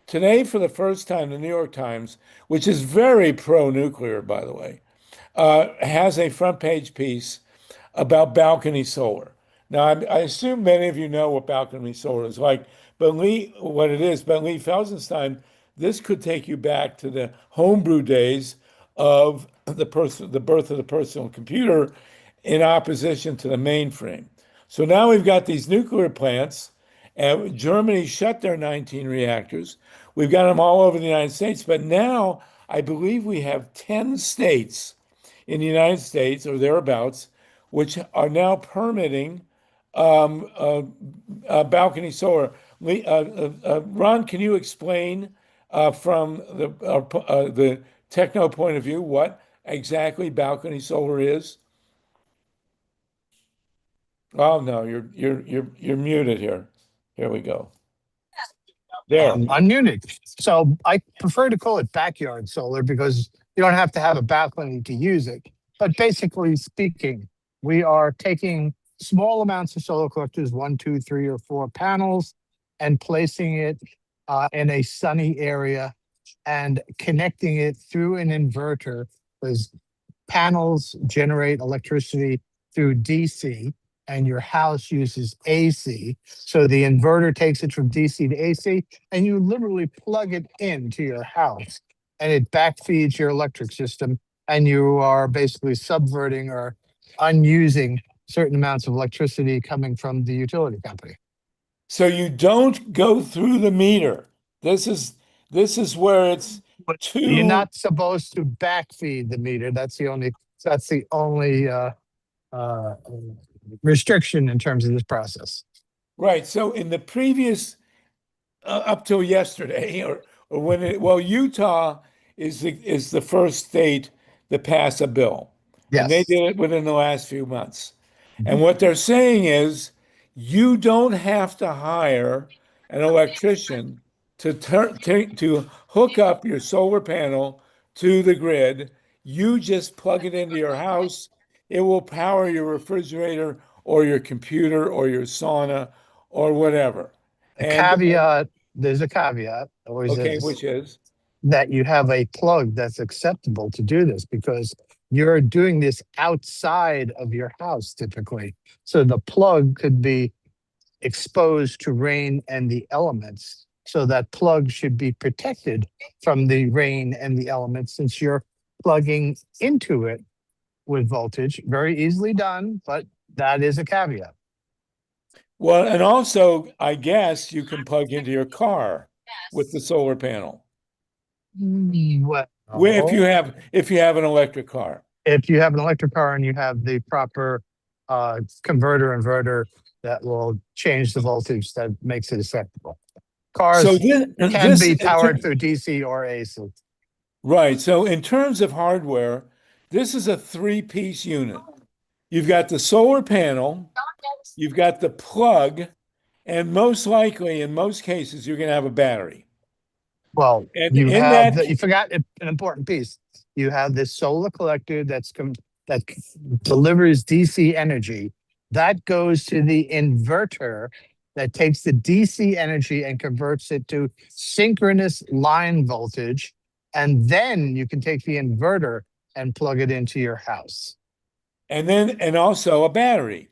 Today, for the first time, the New York Times, which is very pro-nuclear, by the way, has a front page piece about balcony solar. Now, I assume many of you know what balcony solar is like, but what it is. But Lee Felsenstein, this could take you back to the homebrew days of the birth of the personal computer in opposition to the mainframe. So now we've got these nuclear plants. And Germany shut their 19 reactors. We've got them all over the United States. But now I believe we have 10 states in the United States or thereabouts, which are now permitting balcony solar. Ron, can you explain from the techno point of view what exactly balcony solar is? Oh no, you're muted here. Here we go. There. Unmuted. So I prefer to call it backyard solar because you don't have to have a balcony to use it. But basically speaking, we are taking small amounts of solar collectors, 1, 2, 3, or 4 panels, and placing it in a sunny area and connecting it through an inverter, because panels generate electricity through DC and your house uses AC. So the inverter takes it from DC to AC and you literally plug it into your house and it backfeeds your electric system, and you are basically subverting or unusing certain amounts of electricity coming from the utility company. So you don't go through the meter. This is where it's You're too. not supposed to backfeed the meter. That's the only restriction in terms of this process. Right. So in the previous, up till yesterday, or when Utah is the first state to pass a bill, and they Yes. did it within the last few months. And what they're saying is, you don't have to hire an electrician to hook up your solar panel to the grid. You just plug it into your house. It will power your refrigerator or your computer or your sauna or whatever. There's a caveat, always Okay, is, which is? that you have a plug that's acceptable to do this, because you're doing this outside of your house typically. So the plug could be exposed to rain and the elements. So that plug should be protected from the rain and the elements, since you're plugging into it with voltage. Very easily done, but that is a caveat. Well, and also, I guess you can plug into your car with the solar panel. Well, If you have an electric car. if you have an electric car and you have the proper inverter that will change the voltage that makes it acceptable. Cars So can be powered through DC or AC. Right. So in terms of hardware, this is a 3-piece unit. You've got the solar panel, you've got the plug, and most likely, in most cases, you're going to have a battery. Well, And you in have that, you forgot an important piece. You have this solar collector that delivers DC energy. That goes to the inverter that takes the DC energy and converts it to synchronous line voltage. And then you can take the inverter and plug it into your house. and also a battery.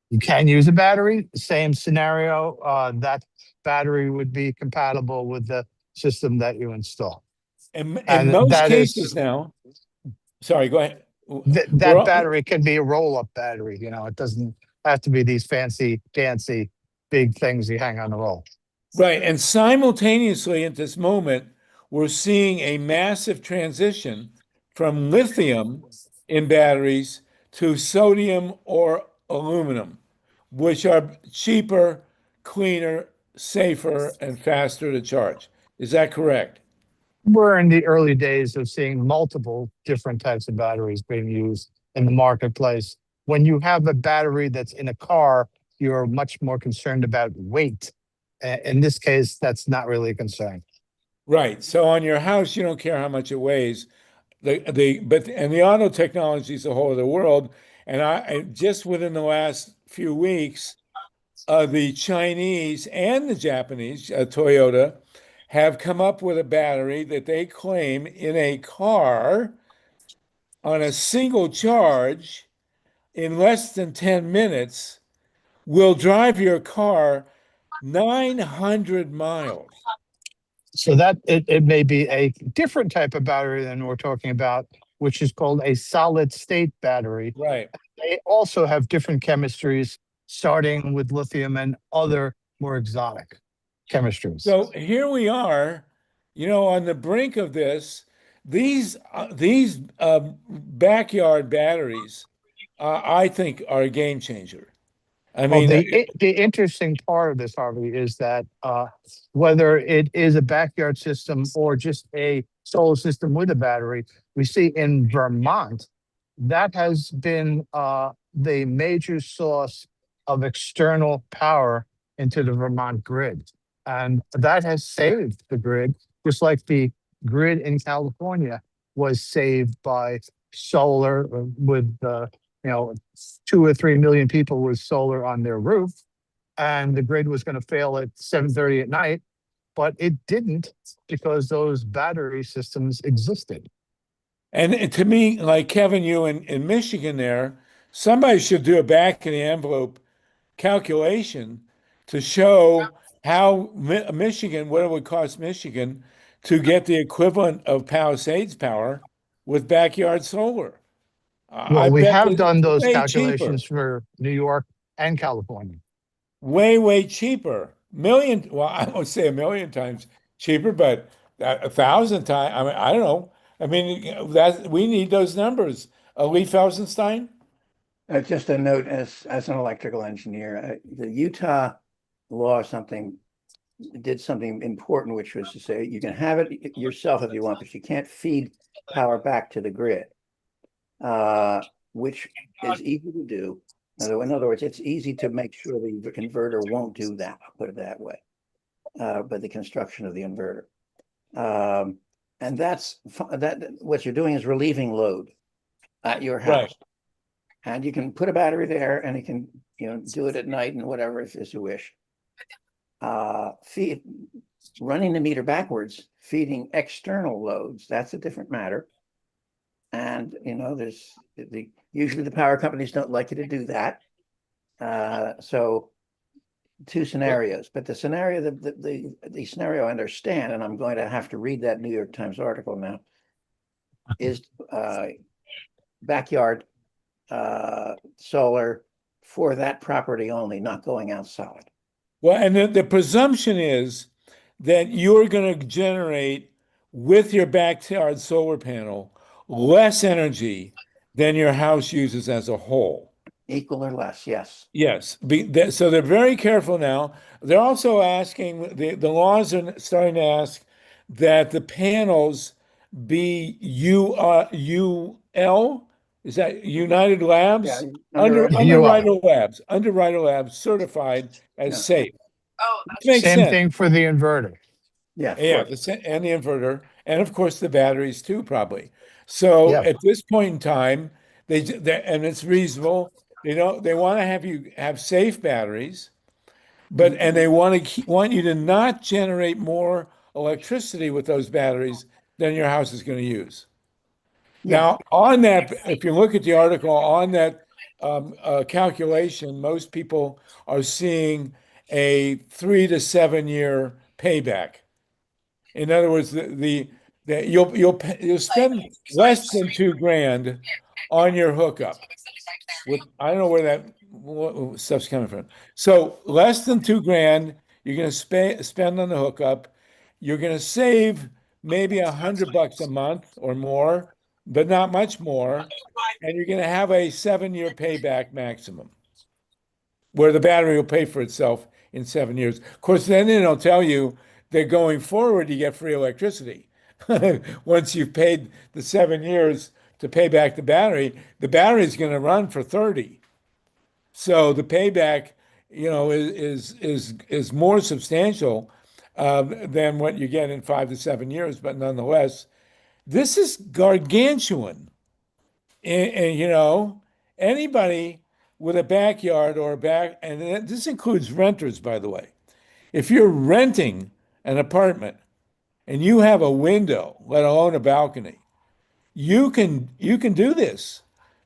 You can use a battery, same scenario. That battery would be compatible with the system that you install. In And most that cases is- now, sorry, go ahead. That battery can be a roll-up battery. It doesn't have to be these fancy big things you hang on the wall. Right. And simultaneously at this moment, we're seeing a massive transition from lithium in batteries to sodium or aluminum, which are cheaper, cleaner, safer, and faster to charge. Is that correct? We're in the early days of seeing multiple different types of batteries being used in the marketplace. When you have a battery that's in a car, you're much more concerned about weight. In this case, that's not really a concern. Right. So on your house, you don't care how much it weighs. But the auto technology is a whole other world. And I just within the last few weeks, the Chinese and the Japanese, Toyota, have come up with a battery that they claim in a car on a single charge in less than 10 minutes will drive your car 900 miles. So that it may be a different type of battery than we're talking about, which is called a solid state battery. Right. They also have different chemistries, starting with lithium and other more exotic chemistries. So here we are, on the brink of this. These backyard batteries, I think, are a game changer. I Well, mean, the interesting part of this, Harvey, is that whether it is a backyard system or just a solar system with a battery, we see in Vermont that has been the major source of external power into the Vermont grid, and that has saved the grid, just like the grid in California was saved by solar with 2 or 3 million people with solar on their roof, and the grid was going to fail at 7:30 at night, but it didn't because those battery systems existed. and to me, like Kevin, you in Michigan there, somebody should do a back of the envelope calculation to show how Michigan, what it would cost Michigan to get the equivalent of Palisades power with backyard solar. I Well, we bet have that done it's those way cheaper, calculations for New York and California. way cheaper. Million, well, I won't say a million times cheaper, but 1,000 times. I mean, I don't know. I mean, that we need those numbers. Lee Felsenstein? Just a note as an electrical engineer, the Utah law did something important, which was to say you can have it yourself if you want, but you can't feed power back to the grid, which is easy to do. In other words, it's easy to make sure the inverter won't do that, I'll put it that way, by the construction of the inverter. And that's what you're doing is relieving load at your house. Right. And you can put a battery there and you can, do it at night and whatever as you wish. Running the meter backwards, feeding external loads, that's a different matter. And, there's usually the power companies don't like you to do that. So two scenarios, but the scenario, the scenario I understand, and I'm going to have to read that New York Times article now, is backyard solar for that property only, not going outside. Well, and the presumption is that you're going to generate with your backyard solar panel less energy than your house uses as a whole. Equal or less, yes. Yes. So they're very careful now. They're also asking, the laws are starting to ask that the panels be UL, is that United Labs? Yeah, Underwriter Labs certified as safe. Makes Same sense. thing for the inverter. Yeah. Yeah, and the inverter, and of course the batteries too, probably. So Yeah. at this point in time, and it's reasonable. They want to have you have safe batteries, and they want you to not generate more electricity with those batteries than your house is going to use. Yeah. Now, on that, if you look at the article on that calculation, most people are seeing a 3 to 7 year payback. In other words, you'll spend less than $2,000 on your hookup. I don't know where what stuff's coming from. So less than $2,000 you're going to spend on the hookup. You're going to save maybe $100 a month or more, but not much more. And you're going to have a 7-year payback maximum, where the battery will pay for itself in 7 years. Of course, then they'll tell you that going forward, you get free electricity. Once you've paid the 7 years to pay back the battery is going to run for 30. So the payback, is more substantial than what you get in 5 to 7 years. But nonetheless, this is gargantuan. And anybody with a backyard and this includes renters, by the way. If you're renting an apartment and you have a window, let alone a balcony, you can do this.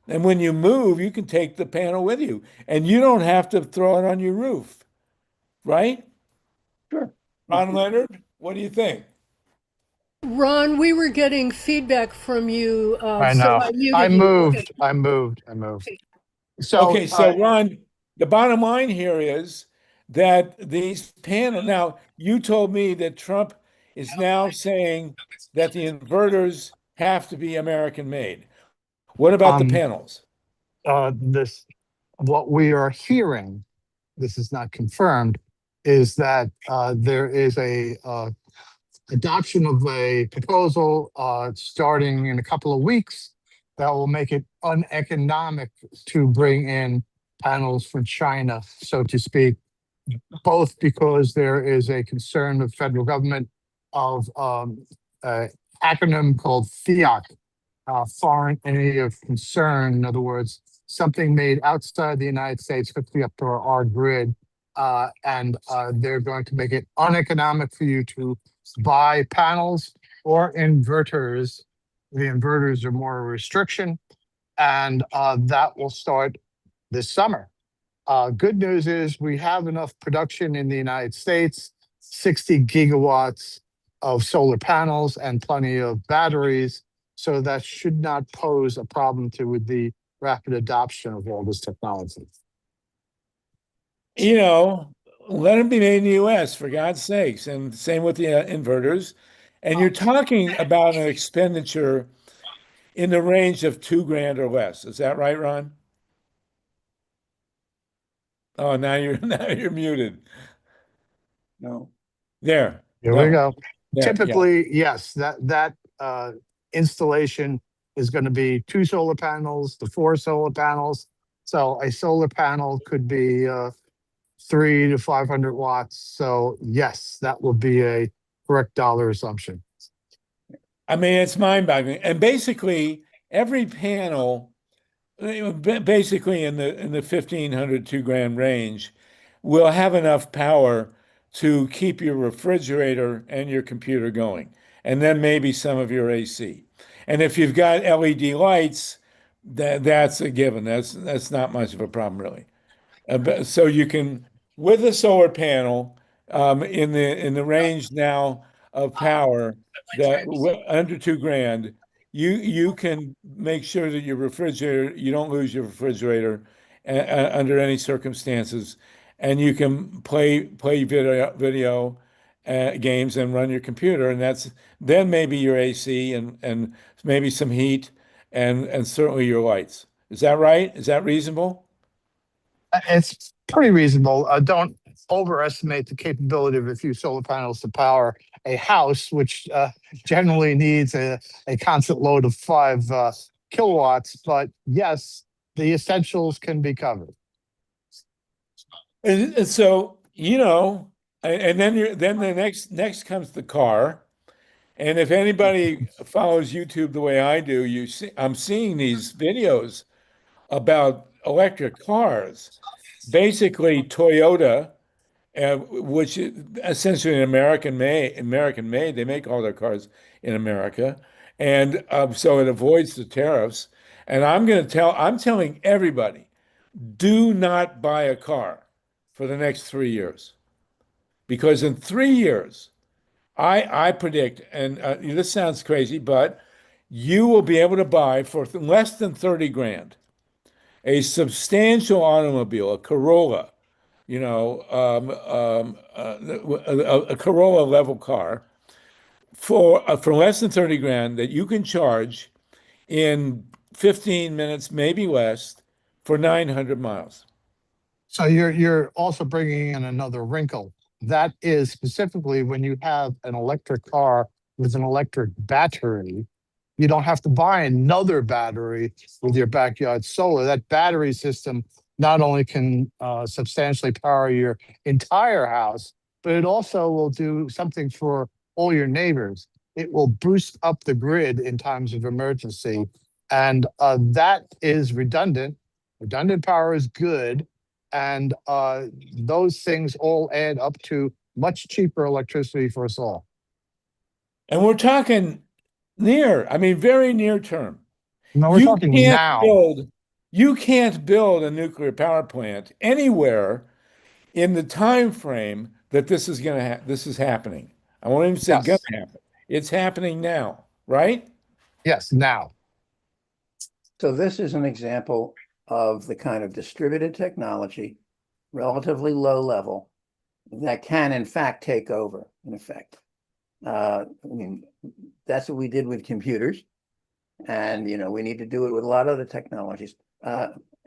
And when you move, you can take the panel with you, and you don't have to throw it on your roof, right? Sure. Ron Leonard, what do you think? Ron, we were getting feedback from you, I so know. I muted I you. moved. I moved. So, Okay, so Ron, the bottom line here is that these panels. Now, you told me that Trump is now saying that the inverters have to be American made. What about the panels? what we are hearing this is not confirmed, is that there is a adoption of a proposal starting in a couple of weeks that will make it uneconomic to bring in panels from China, so to speak, both because there is a concern of federal government of an acronym called FIAC, foreign entity of concern. In other words, something made outside the United States hooked up to our grid, and they're going to make it uneconomic for you to buy panels or inverters. The inverters are more a restriction, and that will start this summer. Good news is we have enough production in the United States, 60 gigawatts of solar panels and plenty of batteries. So that should not pose a problem with the rapid adoption of all this technology. You know, let them be made in the US, for God's sakes. And same with the inverters. And you're talking about an expenditure in the range of $2,000 or less. Is that right, Ron? Oh, now you're now you're muted. No. There. Here No. we go. There, yeah. Typically, yes, that installation is going to be 2 solar panels to 4 solar panels. So a solar panel could be 300 to 500 watts. So yes, that will be a correct dollar assumption. I mean, it's mind-boggling. And basically, every panel, basically in the 1,500 $2,000 range, will have enough power to keep your refrigerator and your computer going, and then maybe some of your AC. And if you've got LED lights, that's a given. That's not much of a problem, really. So you can, with a solar panel, in the range now of power that under $2,000, you can make sure that your refrigerator, you don't lose your refrigerator under any circumstances, and you can play video games and run your computer, and that's then maybe your AC and maybe some heat and certainly your lights. Is that right? Is that reasonable? It's pretty reasonable. Don't overestimate the capability of a few solar panels to power a house, which generally needs a constant load of 5 kilowatts. But yes, the essentials can be covered. And so, you know, and then the next comes the car. And if anybody follows YouTube the way I do, I'm seeing these videos about electric cars. Basically, Toyota, which is essentially an American made. They make all their cars in America, and so it avoids the tariffs. And I'm telling everybody, do not buy a car for the next 3 years, because in 3 years, I predict, and this sounds crazy, but you will be able to buy for less than 30 grand a substantial automobile, a Corolla, you know, a Corolla level car for less than 30 grand that you can charge in 15 minutes, maybe less, for 900 miles. So you're also bringing in another wrinkle. That is specifically when you have an electric car with an electric battery, you don't have to buy another battery with your backyard solar. That battery system not only can substantially power your entire house, but it also will do something for all your neighbors. It will boost up the grid in times of emergency. And that is redundant. Redundant power is good. And those things all add up to much cheaper electricity for us all. And we're talking very near term. No, we're talking now. You can't build a nuclear power plant anywhere in the time frame that this is happening. I won't even say gonna happen. It's happening now, right? Yes, now. So this is an example of the kind of distributed technology, relatively low level, that can in fact take over, in effect. I mean, that's what we did with computers. And, you know, we need to do it with a lot of other technologies.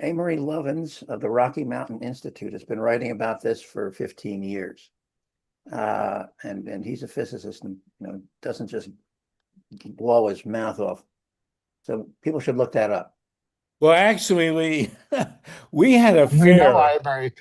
Amory Lovins of the Rocky Mountain Institute has been writing about this for 15 years. And he's a physicist and doesn't just blow his mouth off. So people should look that up. Well, actually, Lee, we had a We know fair. Ivory.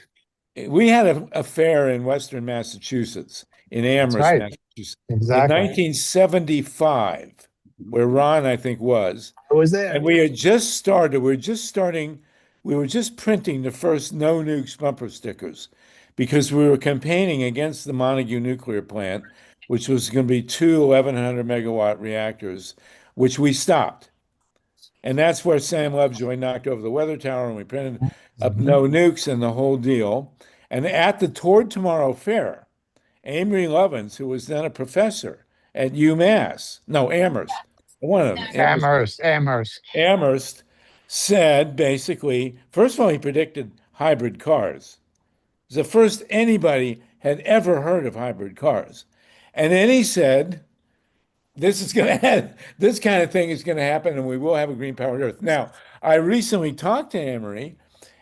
We had a fair in Western Massachusetts, in Amherst, right. Massachusetts, in Exactly. 1975, where Ron, I think, was. I was there. And we had just started. We were just printing the first no nukes bumper stickers because we were campaigning against the Montague nuclear plant, which was going to be two 1,100 megawatt reactors, which we stopped. And that's where Sam Lovejoy knocked over the weather tower and we printed up no nukes and the whole deal. And at the Toward Tomorrow Fair, Amory Lovins, who was then a professor at UMass, no, Amherst, one of them, Amherst said basically, first of all, he predicted hybrid cars. It was the first anybody had ever heard of hybrid cars. And then he said, this kind of thing is going to happen and we will have a green powered Earth. Now, I recently talked to Amory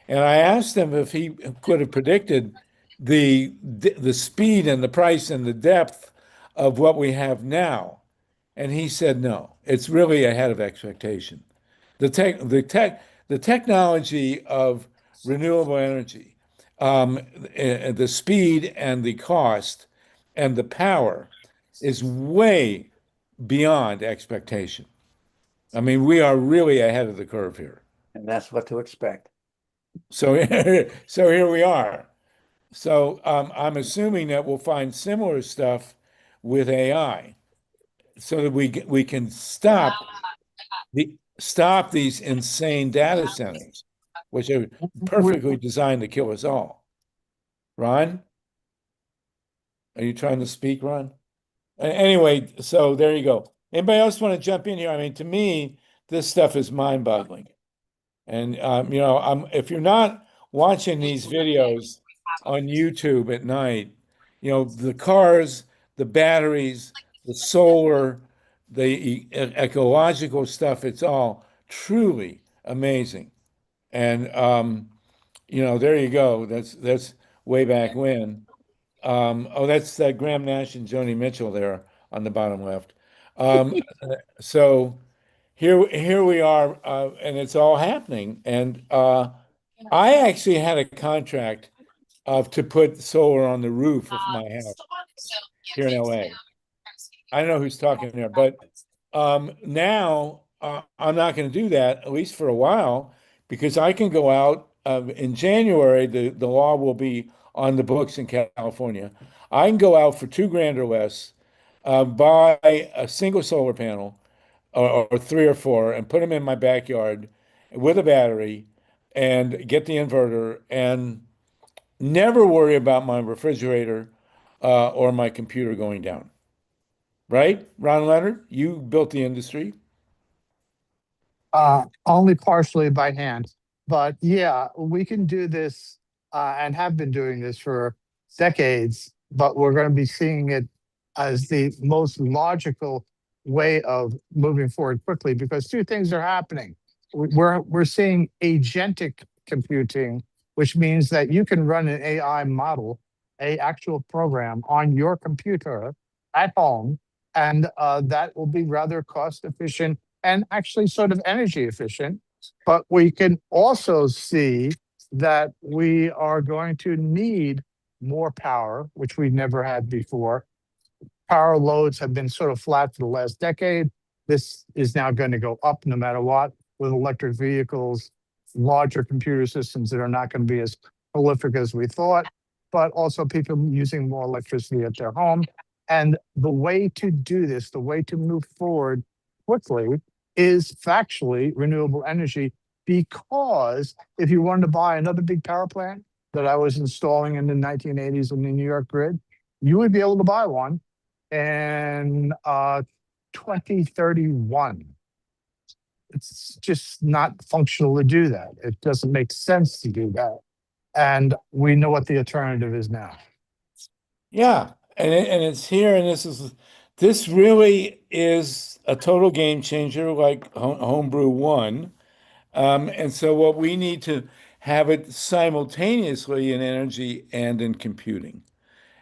and I asked him if he could have predicted the speed and the price and the depth of what we have now. And he said, no, it's really ahead of expectation. The technology of renewable energy, the speed and the cost and the power is way beyond expectation. I mean, we are really ahead of the curve here. And that's what to expect. So, so here we are. So I'm assuming that we'll find similar stuff with AI, so that we can stop these insane data centers, which are perfectly designed to kill us all. Ron, are you trying to speak, Ron? Anyway, so there you go. Anybody else want to jump in here? I mean, to me, this stuff is mind-boggling. And if you're not watching these videos on YouTube at night, the cars, the batteries, the solar, the ecological stuff, it's all truly amazing. And there you go. That's way back when. That's Graham Nash and Joni Mitchell there on the bottom left. So here we are, and it's all happening. And I actually had a contract to put solar on the roof of my house here in LA. I don't know who's talking there, but now I'm not going to do that, at least for a while, because I can go out in January. The law will be on the books in California. I can go out for $2,000 or less, buy a single solar panel or three or four, and put them in my backyard with a battery, and get the inverter, and never worry about my refrigerator or my computer going down. Right, Ron Leonard? You built the industry. Only partially by hand. But yeah, we can do this and have been doing this for decades, but we're going to be seeing it as the most logical way of moving forward quickly, because two things are happening. We're seeing agentic computing, which means that you can run an AI model, a actual program on your computer at home, and that will be rather cost efficient and actually sort of energy efficient. But we can also see that we are going to need more power, which we never had before. Power loads have been sort of flat for the last decade. This is now going to go up no matter what, with electric vehicles, larger computer systems that are not going to be as prolific as we thought, but also people using more electricity at their home. And the way to do this, the way to move forward quickly, is factually renewable energy, because if you wanted to buy another big power plant that I was installing in the 1980s in the New York grid, you would be able to buy one in 2031. It's just not functional to do that. It doesn't make sense to do that. And we know what the alternative is now. Yeah, and it's here, and this really is a total game changer, like Homebrew 1. And so what we need to have it simultaneously in energy and in computing.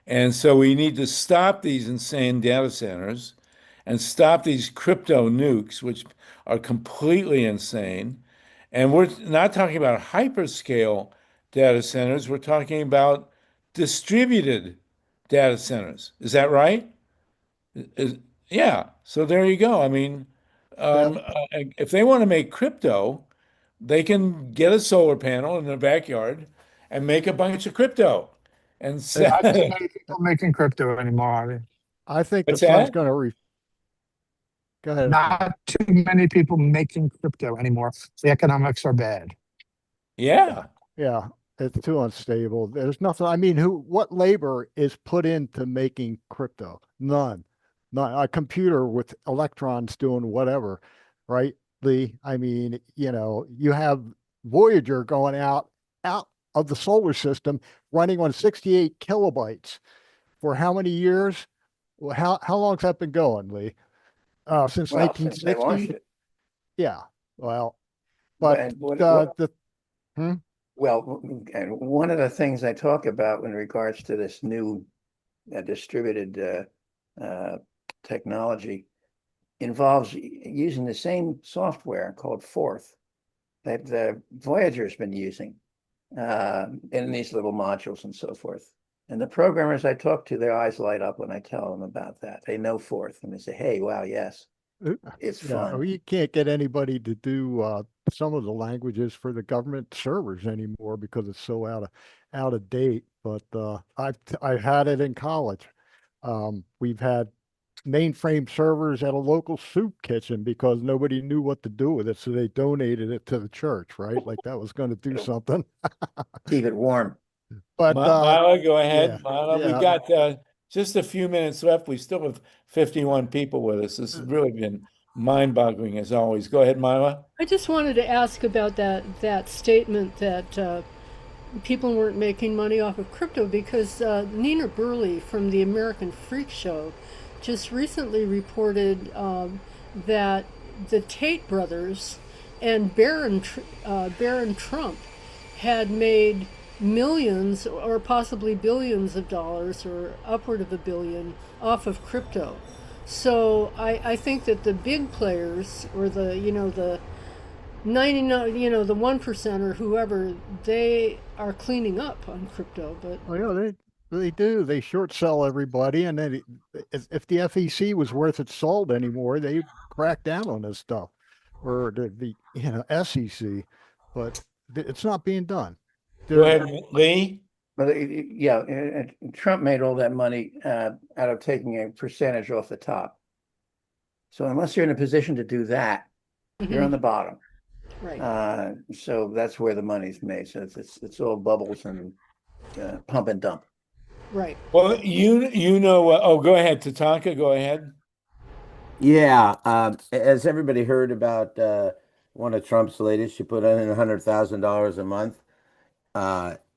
And so we need to stop these insane data centers and stop these crypto nukes, which are completely insane. And we're not talking about hyperscale data centers, we're talking about distributed data centers. Is that right? Yeah. So there you go. I mean, if they want to make crypto, they can get a solar panel in their backyard and make a bunch of crypto and sell. Not too many people making crypto anymore. I think the What's sun's that? going to go ahead. Not too many people making crypto anymore. The economics are bad. Yeah. Yeah, it's too unstable. There's nothing. I mean, what labor is put into making crypto? None. Not a computer with electrons doing whatever, right, Lee? I mean, you have Voyager going out of the solar system running on 68 kilobytes for how many years? Well, how long's that been going, Lee? Since Well, since they 1960? launched it. Yeah. Well, but And well, and one of the things I talk about in regards to this new distributed technology involves using the same software called Forth that the Voyager's been using in these little modules and so forth. And the programmers I talk to, their eyes light up when I tell them about that. They know Forth and they say, "Hey, wow, yes, it's fun." You can't get anybody to do some of the languages for the government servers anymore because it's so out of date. But I've had it in college. We've had mainframe servers at a local soup kitchen because nobody knew what to do with it, so they donated it to the church, right? Like that was going to do something. Keep it warm. But Myla, go ahead. yeah, Myla, we yeah. got just a few minutes left. We still have 51 people with us. This has really been mind-boggling as always. Go ahead, Myla. I just wanted to ask about that statement that people weren't making money off of crypto because Nina Burley from the American Freak Show just recently reported that the Tate brothers and Barron Trump had made millions or possibly billions of dollars or upward of $1 billion off of crypto. So I think that the big players or the 99, the 1% or whoever, they are cleaning up on crypto. But they do. They short sell everybody, and then if the FEC was worth its salt anymore, they crack down on this stuff, or the SEC. But it's not being done. Go ahead, Lee. But Trump made all that money out of taking a percentage off the top. So unless you're in a position to do that, you're on the bottom. Right. So that's where the money's made. So it's all bubbles and pump and dump. Right. Well, oh, go ahead, Tatanka, go ahead. Yeah, as everybody heard about one of Trump's latest, she put in $100,000 a month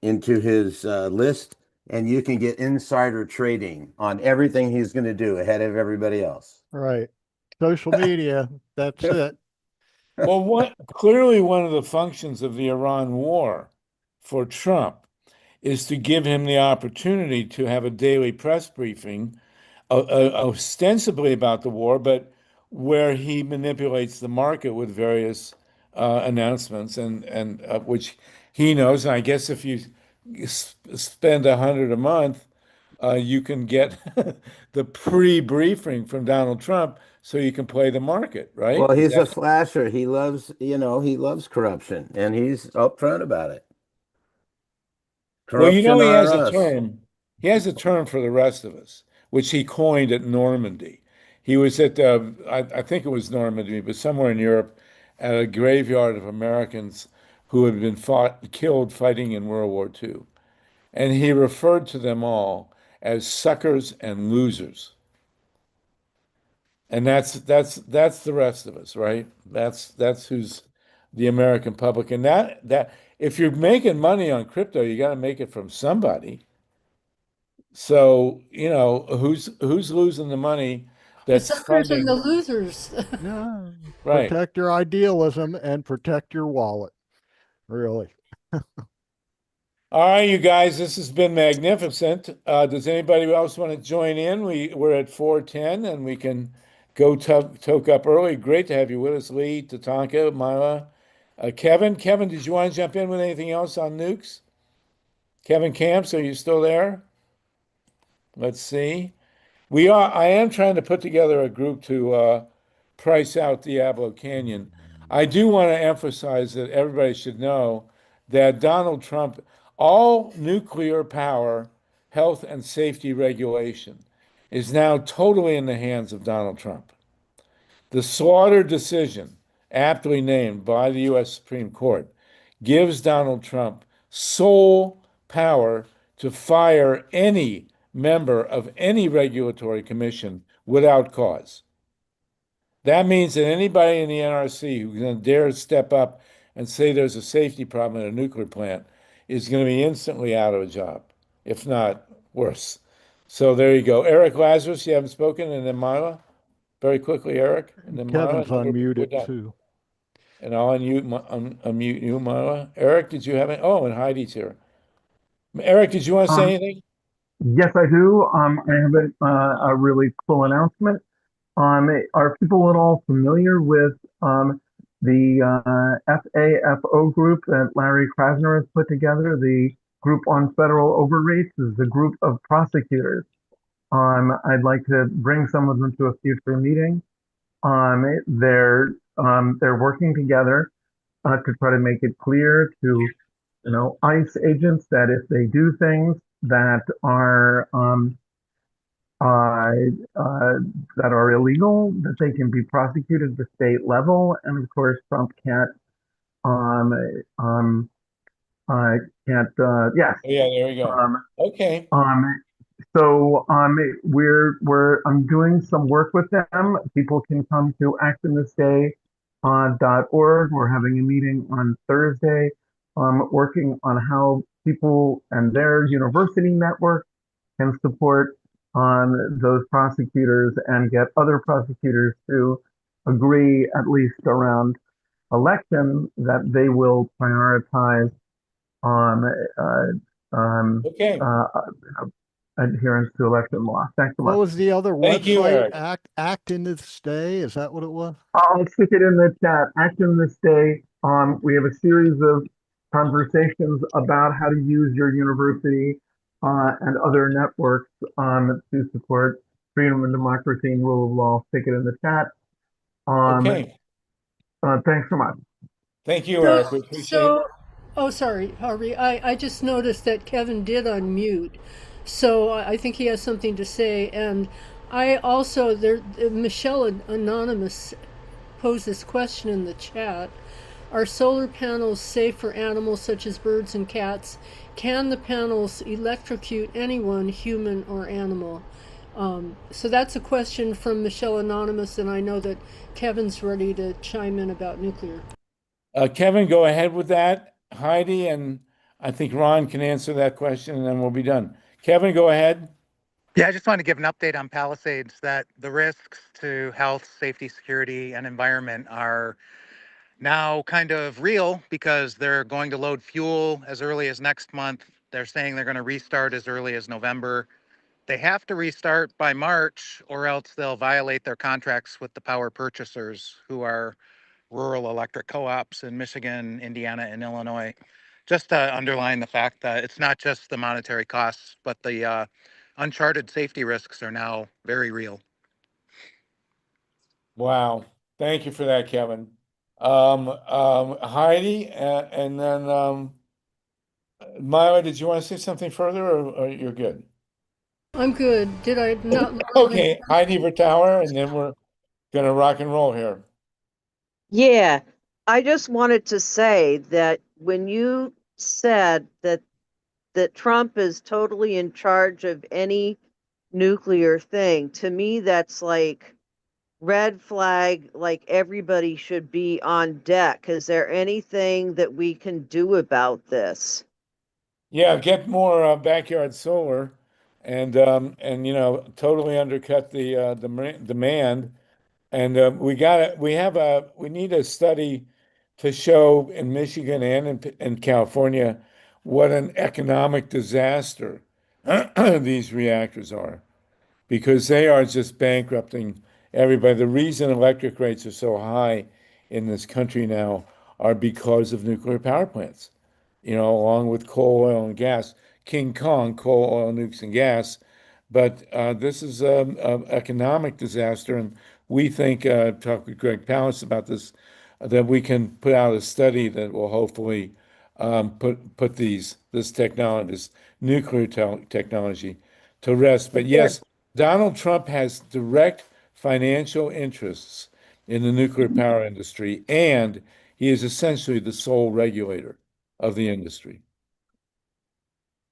into his list, and you can get insider trading on everything he's going to do ahead of everybody else. Right. Social media, that's it. Well, clearly one of the functions of the Iran war for Trump is to give him the opportunity to have a daily press briefing, ostensibly about the war, but where he manipulates the market with various announcements, and which he knows. And I guess if you spend $100 a month, you can get the pre-briefing from Donald Trump, so you can play the market, right? Well, he's a slasher. He loves corruption, and he's upfront about it. Well, he Corruption has or a us. term. He has a term for the rest of us, which he coined at Normandy. He was at, I think it was Normandy, but somewhere in Europe, at a graveyard of Americans who had been killed fighting in World War II. And he referred to them all as suckers and losers. And that's the rest of us, right? That's who's the American public. And that if you're making money on crypto, you got to make it from somebody. So, who's losing the money The that's suckers and funding. the losers. No, Right. protect your idealism and protect your wallet. Really. All right, you guys, this has been magnificent. Does anybody else want to join in? We're at 4:10 and we can go toke up early. Great to have you with us, Lee, Tatanka, MYLA. Kevin, did you want to jump in with anything else on nukes? Kevin Camps, are you still there? Let's see. I am trying to put together a group to price out Diablo Canyon. I do want to emphasize that everybody should know that Donald Trump, all nuclear power, health, and safety regulation is now totally in the hands of Donald Trump. The Slaughter decision, aptly named by the U.S. Supreme Court, gives Donald Trump sole power to fire any member of any regulatory commission without cause. That means that anybody in the NRC who's going to dare step up and say there's a safety problem at a nuclear plant is going to be instantly out of a job, if not worse. So there you go. Eric Lazarus, you haven't spoken, and then MYLA. Very quickly, Eric, and then MYLA. Kevin's and we're unmuted done. too. And I'll unmute you, MYLA. Eric, did you have any? Oh, and Heidi's here. Eric, did you want to say anything? Yes, I do. I have a really cool announcement. Are people at all familiar with the FAFO group that Larry Krasner has put together? The Group on Federal Overreach is a group of prosecutors. I'd like to bring some of them to a future meeting. They're working together to try to make it clear to ICE agents that if they do things that are illegal, that they can be prosecuted at the state level. And of course, Trump can't. Yes. Yeah, there we go. Okay. So I'm doing some work with them. People can come to actionthisday.org. We're having a meeting on Thursday, working on how people and their university network can support those prosecutors and get other prosecutors to agree, at least around election, that they will prioritize adherence to election law. Thanks so much. What was the other Thank you, website? Eric. Act in this day. Is that what it was? I'll stick it in the chat. Action this day. We have a series of conversations about how to use your university and other networks to support freedom and democracy and rule of law. Stick it in the chat. Okay. Thanks so much. Thank you, Eric. We appreciate it. Oh, sorry, Harvey. I just noticed that Kevin did unmute. So I think he has something to say. And I also, Michelle Anonymous posed this question in the chat. Are solar panels safe for animals such as birds and cats? Can the panels electrocute anyone, human or animal? So that's a question from Michelle Anonymous, and I know that Kevin's ready to chime in about nuclear. Kevin, go ahead with that. Heidi, and I think Ron can answer that question, and then we'll be done. Kevin, go ahead. Yeah, I just wanted to give an update on Palisades that the risks to health, safety, security, and environment are now kind of real because they're going to load fuel as early as next month. They're saying they're going to restart as early as November. They have to restart by March or else they'll violate their contracts with the power purchasers, who are rural electric co-ops in Michigan, Indiana, and Illinois. Just to underline the fact that it's not just the monetary costs, but the uncharted safety risks are now very real. Wow. Thank you for that, Kevin. Heidi, and then MYLA, did you want to say something further, or you're good? I'm good. Did I not? Okay, Heidi Vertauer, and then we're gonna rock and roll here. Yeah, I just wanted to say that when you said that Trump is totally in charge of any nuclear thing, to me that's like red flag, like everybody should be on deck. Is there anything that we can do about this? Yeah, get more backyard solar and you know, totally undercut the demand. And we need a study to show in Michigan and in California what an economic disaster these reactors are, because they are just bankrupting everybody. The reason electric rates are so high in this country now are because of nuclear power plants, you know, along with coal, oil, and gas. King Kong, coal, oil, nukes, and gas. But this is an economic disaster, and we think, talk with Greg Palast about this, that we can put out a study that will hopefully put this technology, this nuclear technology, to rest. But yes, Donald Trump has direct financial interests in the nuclear power industry, and he is essentially the sole regulator of the industry.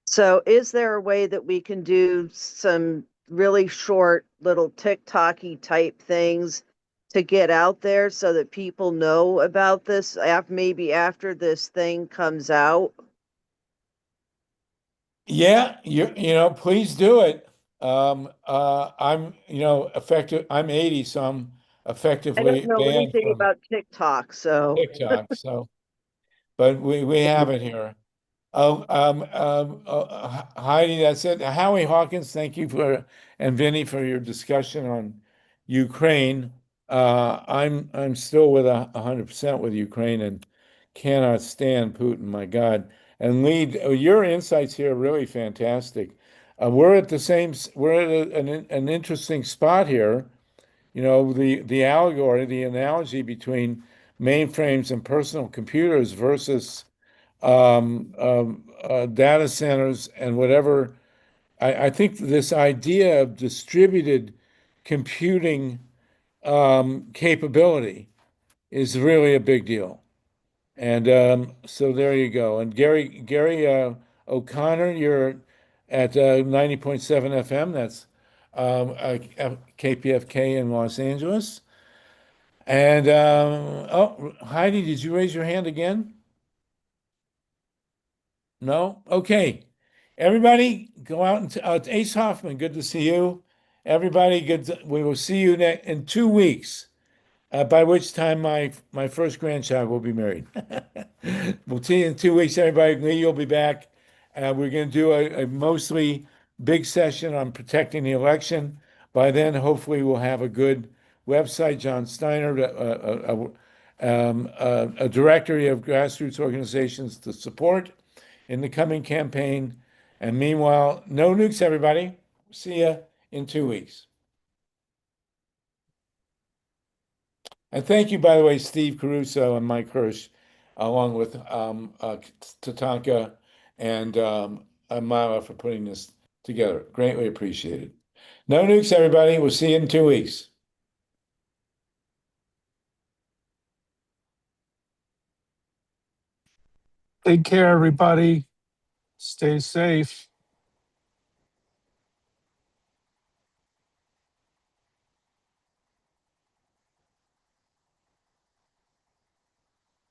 So is there a way that we can do some really short little TikTok-y type things to get out there so that people know about this maybe after this thing comes out? Yeah, you know, please do it. I'm, you know, I'm 80, so I'm I don't effectively know banned anything from about TikTok, so TikTok. So, but we have it here. Heidi, that's it. Howie Hawkins, thank you and Vinnie for your discussion on Ukraine. I'm still with 100% with Ukraine and cannot stand Putin. My God. And Lee, your insights here are really fantastic. We're at an interesting spot here. You know, the allegory, the analogy between mainframes and personal computers versus data centers and whatever. I think this idea of distributed computing capability is really a big deal. And so there you go. And Gary O'Connor, you're at 90.7 FM. That's KPFK in Los Angeles. And oh, Heidi, did you raise your hand again? No? Okay. Everybody go out and Ace Hoffman, good to see you. Everybody, we will see you in 2 weeks, by which time my first grandchild will be married. We'll see you in 2 weeks, everybody. Lee, you'll be back. We're going to do a mostly big session on protecting the election. By then, hopefully, we'll have a good website, John Steiner, a directory of grassroots organizations to support in the coming campaign. And meanwhile, no nukes, everybody. See ya in 2 weeks. And thank you, by the way, Steve Caruso and Mike Hirsch, along with TATANKA and MYLA for putting this together. Greatly appreciated. No nukes, everybody. We'll see you in 2 weeks. Take care, everybody. Stay safe.